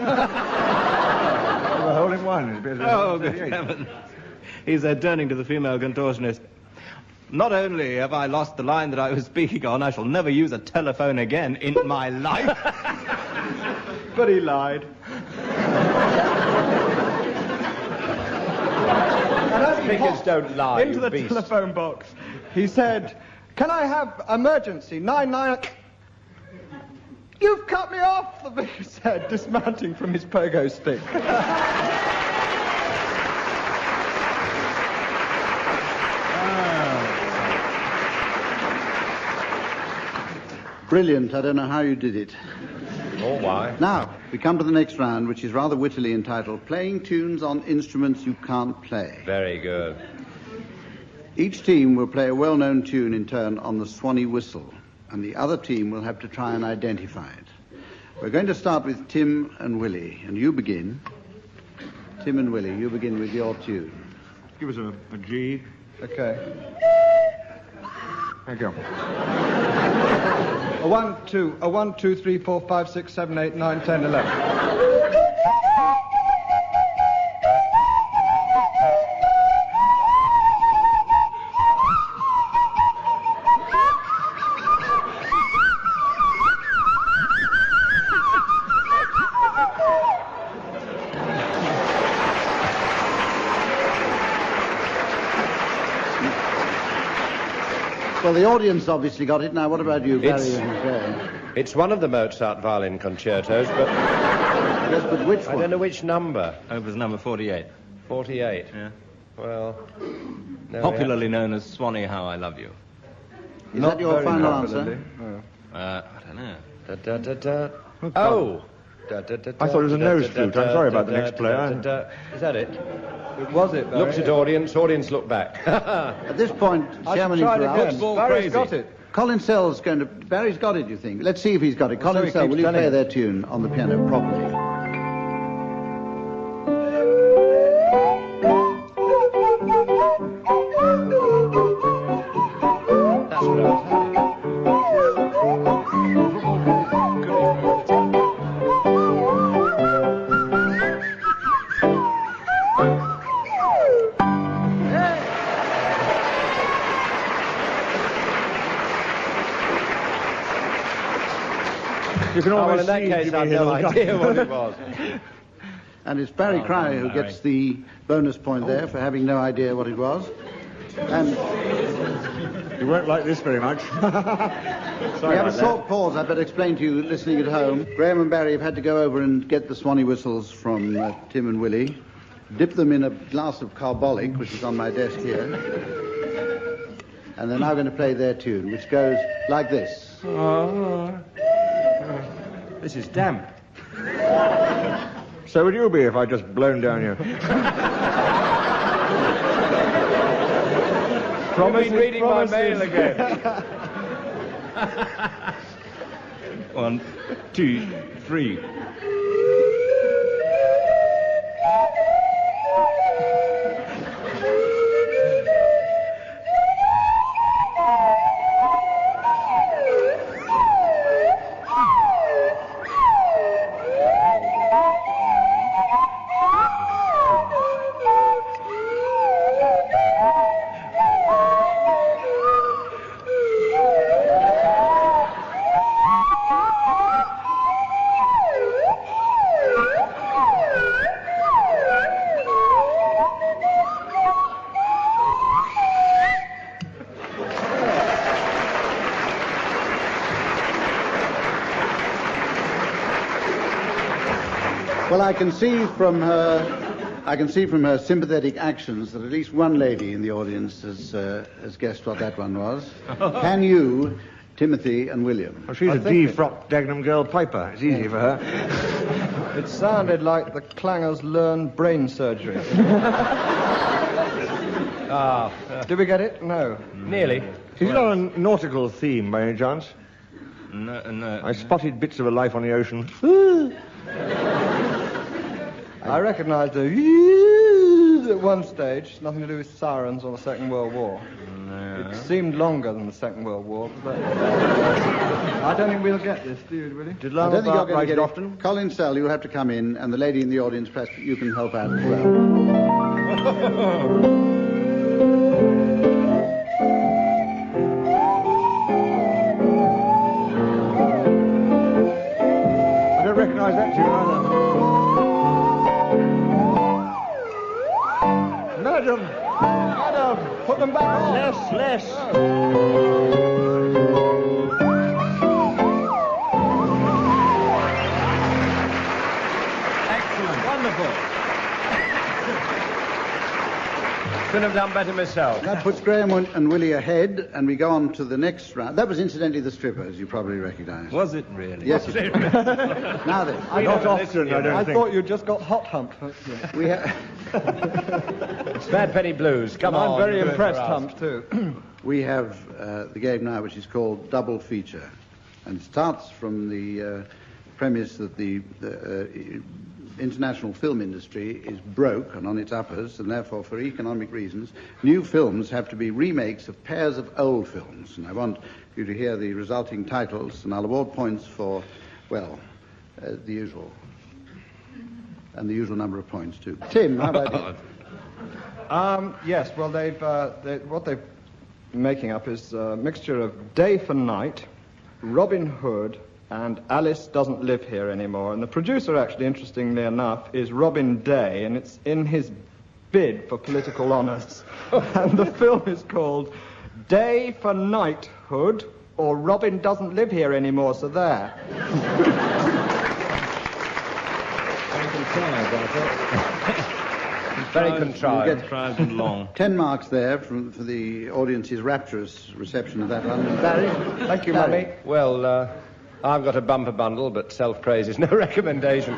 The hole in one. Oh, good heavens. He said, turning to the female contortionist, "Not only have I lost the line that I was speaking on, I shall never use a telephone again in my life." But he lied. And as he Vicars popped don't lie, into you the beast. telephone box, he said, "Can I have emergency 99... You've cut me off," the vicar said, dismounting from his pogo stick. Brilliant. I don't know how you did it. Or why. Now, we come to the next round, which is rather wittily entitled Playing Tunes on Instruments You Can't Play. Very good. Each team will play a well-known tune in turn on the Swanee whistle, and the other team will have to try and identify it. We're going to start with Tim and Willie, and you begin. Tim and Willie, you begin with your tune. Give us a G. Okay. Thank you. A 1, 2, 3, 4, 5, 6, 7, 8, 9, 10, 11. Well, the audience obviously got it. Now, what about you, Barry? It's one of the Mozart violin concertos, but... Yes, but which one? I don't know which number. Opus number 48. 48? Yeah. Well... Popularly known as Swanee, How I Love You. Is that your final answer? I don't know. Da, da, da, da. Oh! Da, da, da, I thought it was a nose flute. I'm sorry about the next player. Is that it? Was it, Barry? Looks at audience look back. At this point, Chairman interrupts. Barry's got it. Colin Sell's going to... Barry's got it, you think? Let's see if he's got it. Well, Colin so Sell, he will keeps you play telling their tune on the piano properly? That's what I was having. You can well, almost in that see case, Jimmy I've Hill no idea got- what it was. And it's Barry Cryer who gets the bonus point there for having no idea what it was. And You won't like this very much. we have a short pause. I'd better explain to you, listening at home. Graham and Barry have had to go over and get the Swanee whistles from Tim and Willie, dip them in a glass of carbolic, which is on my desk here, and they're now going to play their tune, which goes like this. This is damp. So would you be if I just blown down you. Promise reading my mail again. 1, 2, 3. Well, I can see from her sympathetic actions that at least one lady in the audience has guessed what that one was. Can you, Timothy and William? Well, she's a D-frock Dagenham girl piper. It's easy for her. It sounded like the clangers learn brain surgery. Did we get it? No. Nearly. Is it on a nautical theme by any chance? No. I spotted bits of a life on the ocean. I recognised a at one stage, nothing to do with sirens or the Second World War. No. It seemed longer than the Second World War, but I don't think we'll get this, do you, really? I don't think you're going to get it often. Colin Sell, you'll have to come in, and the lady in the audience, perhaps you can help out as well. I don't recognise that tune either. Madam, put them back on. Less. Excellent. Wonderful. Couldn't have done better myself. That puts Graham and Willie ahead, and we go on to the next round. That was incidentally the strippers, you probably recognise. Was it really? Yes, it was. Now then. Not often, I don't I think. thought you just got hot humped. We have... It's Bad Penny Blues. Come on. I'm very do it impressed, for us. humped, too. We have the game now, which is called Double Feature, and it starts from the premise that the international film industry is broke and on its uppers, and therefore, for economic reasons, new films have to be remakes of pairs of old films. And I want you to hear the resulting titles, and I'll award points for, well, the usual. And the usual number of points, too. Tim, how about you? Yes, well, what they're making up is a mixture of Day for Night, Robin Hood, and Alice Doesn't Live Here Anymore. And the producer, actually, interestingly enough, is Robin Day, and it's in his bid for political honours. And the film is called Day for Knighthood, or Robin Doesn't Live Here Anymore, so there. Very contrived. Contrived and long. 10 marks there for the audience's rapturous reception of that one. Barry? Thank you, Barry. Mummy. Well, I've got a bumper bundle, but self-praise is no recommendation.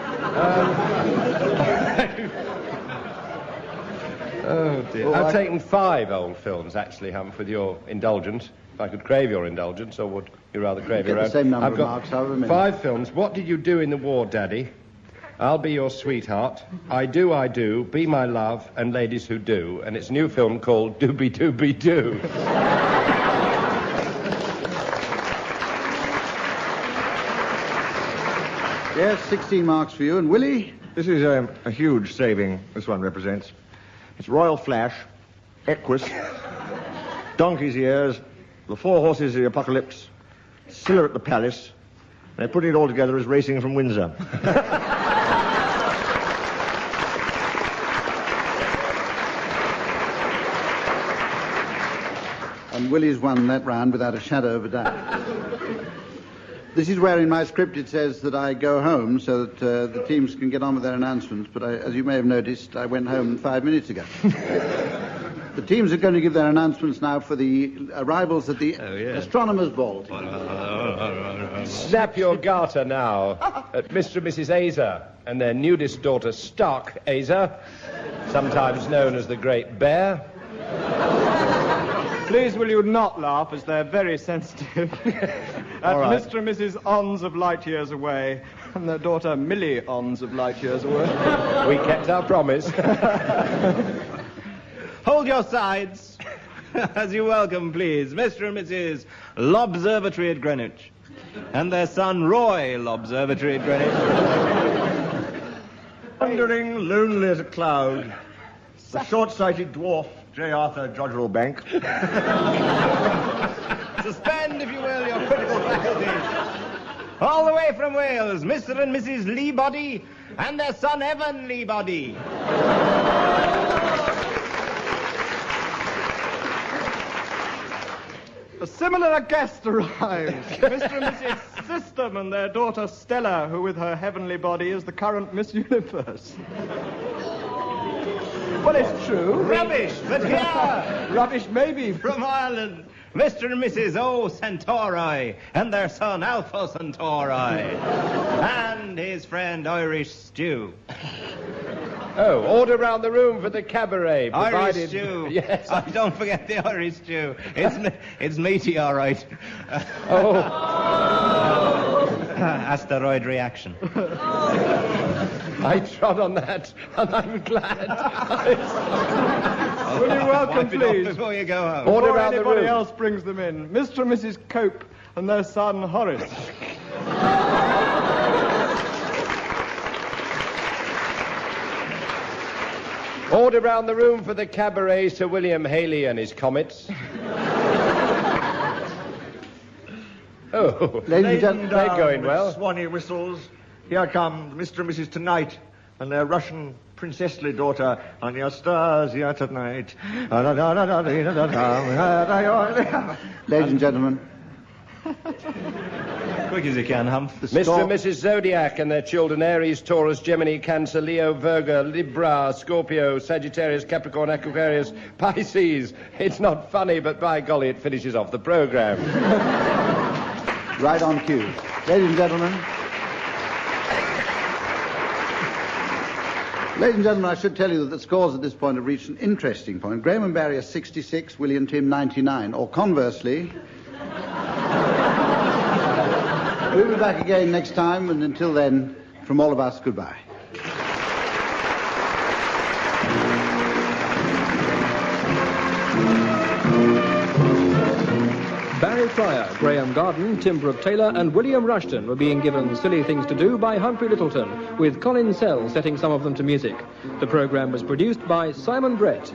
Oh, dear. I've taken 5 old films, actually, Humph, with your indulgence. If I could crave your indulgence, or would you rather crave your own? Get the same number I've of got marks, however many. 5 films. What did you do in the war, Daddy? I'll Be Your Sweetheart, I Do, Be My Love, and Ladies Who Do. And it's a new film called Doobie Doobie Doo. Yes, 16 marks for you. And Willie? This is a huge saving this one represents. It's Royal Flash, Equus, Donkey's Ears, The Four Horses of the Apocalypse, Scylla at the Palace, and they're putting it all together as Racing from Windsor. And Willie's won that round without a shadow of a doubt. This is where in my script it says that I go home so that the teams can get on with their announcements, but as you may have noticed, I went home 5 minutes ago. The teams are going to give their announcements now for the arrivals at the Astronomers' Ball. Snap your garter now at Mr. and Mrs. Azer and their nudist daughter, Stark Azer, sometimes known as the Great Bear. Please will you not laugh, as they're very sensitive. At All right. Mr. and Mrs. Ons of Light Years Away, and their daughter Millie Ons of Light Years Away. We kept our promise. Hold your sides, as you welcome, please, Mr. and Mrs. Lobservatory at Greenwich, and their son Roy Lobservatory at Greenwich. Wandering lonely as a cloud, the short-sighted dwarf, J. Arthur Jodrell Bank. Suspend, if you will, your critical faculties. All the way from Wales, Mr. and Mrs. Leebody and their son Evan Leebody. A similar guest arrives. Mr. and Mrs. System and their daughter Stella, who with her heavenly body is the current Miss Universe. Well, it's true. Rubbish, but here. Rubbish, maybe. From Ireland, Mr. and Mrs. O. Centauri and their son Alpha Centauri. And his friend Irish Stew. Oh, order round the room for the cabaret, provided... Irish stew. Yes. Oh, don't forget the Irish stew. It's meaty, all right. Asteroid reaction. I trod on that, and I'm glad. Will you welcome, Wipe it off please? before you go home. Order Before round the anybody room. else brings them in, Mr. and Mrs. Cope and their son Horace. Order round the room for the cabaret, Sir William Haley and his comets. Oh, Ladies and gentlemen, they're going well. Swanee whistles. Here come Mr. and Mrs. Tonight and their Russian princessly daughter, Anastasia Tonight. ladies and gentlemen, Quick as you can, Humph. Mr. and Mrs. Zodiac and their children Aries, Taurus, Gemini, Cancer, Leo, Virgo, Libra, Scorpio, Sagittarius, Capricorn, Aquarius, Pisces. It's not funny, but by golly, it finishes off the programme. right on cue. Ladies and gentlemen, I should tell you that the scores at this point have reached an interesting point. Graham and Barry are 66, William Tim 99, or conversely... We'll be back again next time, and until then, from all of us, goodbye. Barry Cryer, Graham Garden, Tim Brooke Taylor and William Rushton were being given Silly Things to Do by Humphrey Littleton, with Colin Sell setting some of them to music. The programme was produced by Simon Brett.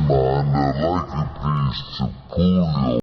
Man, I'd like you please to pull your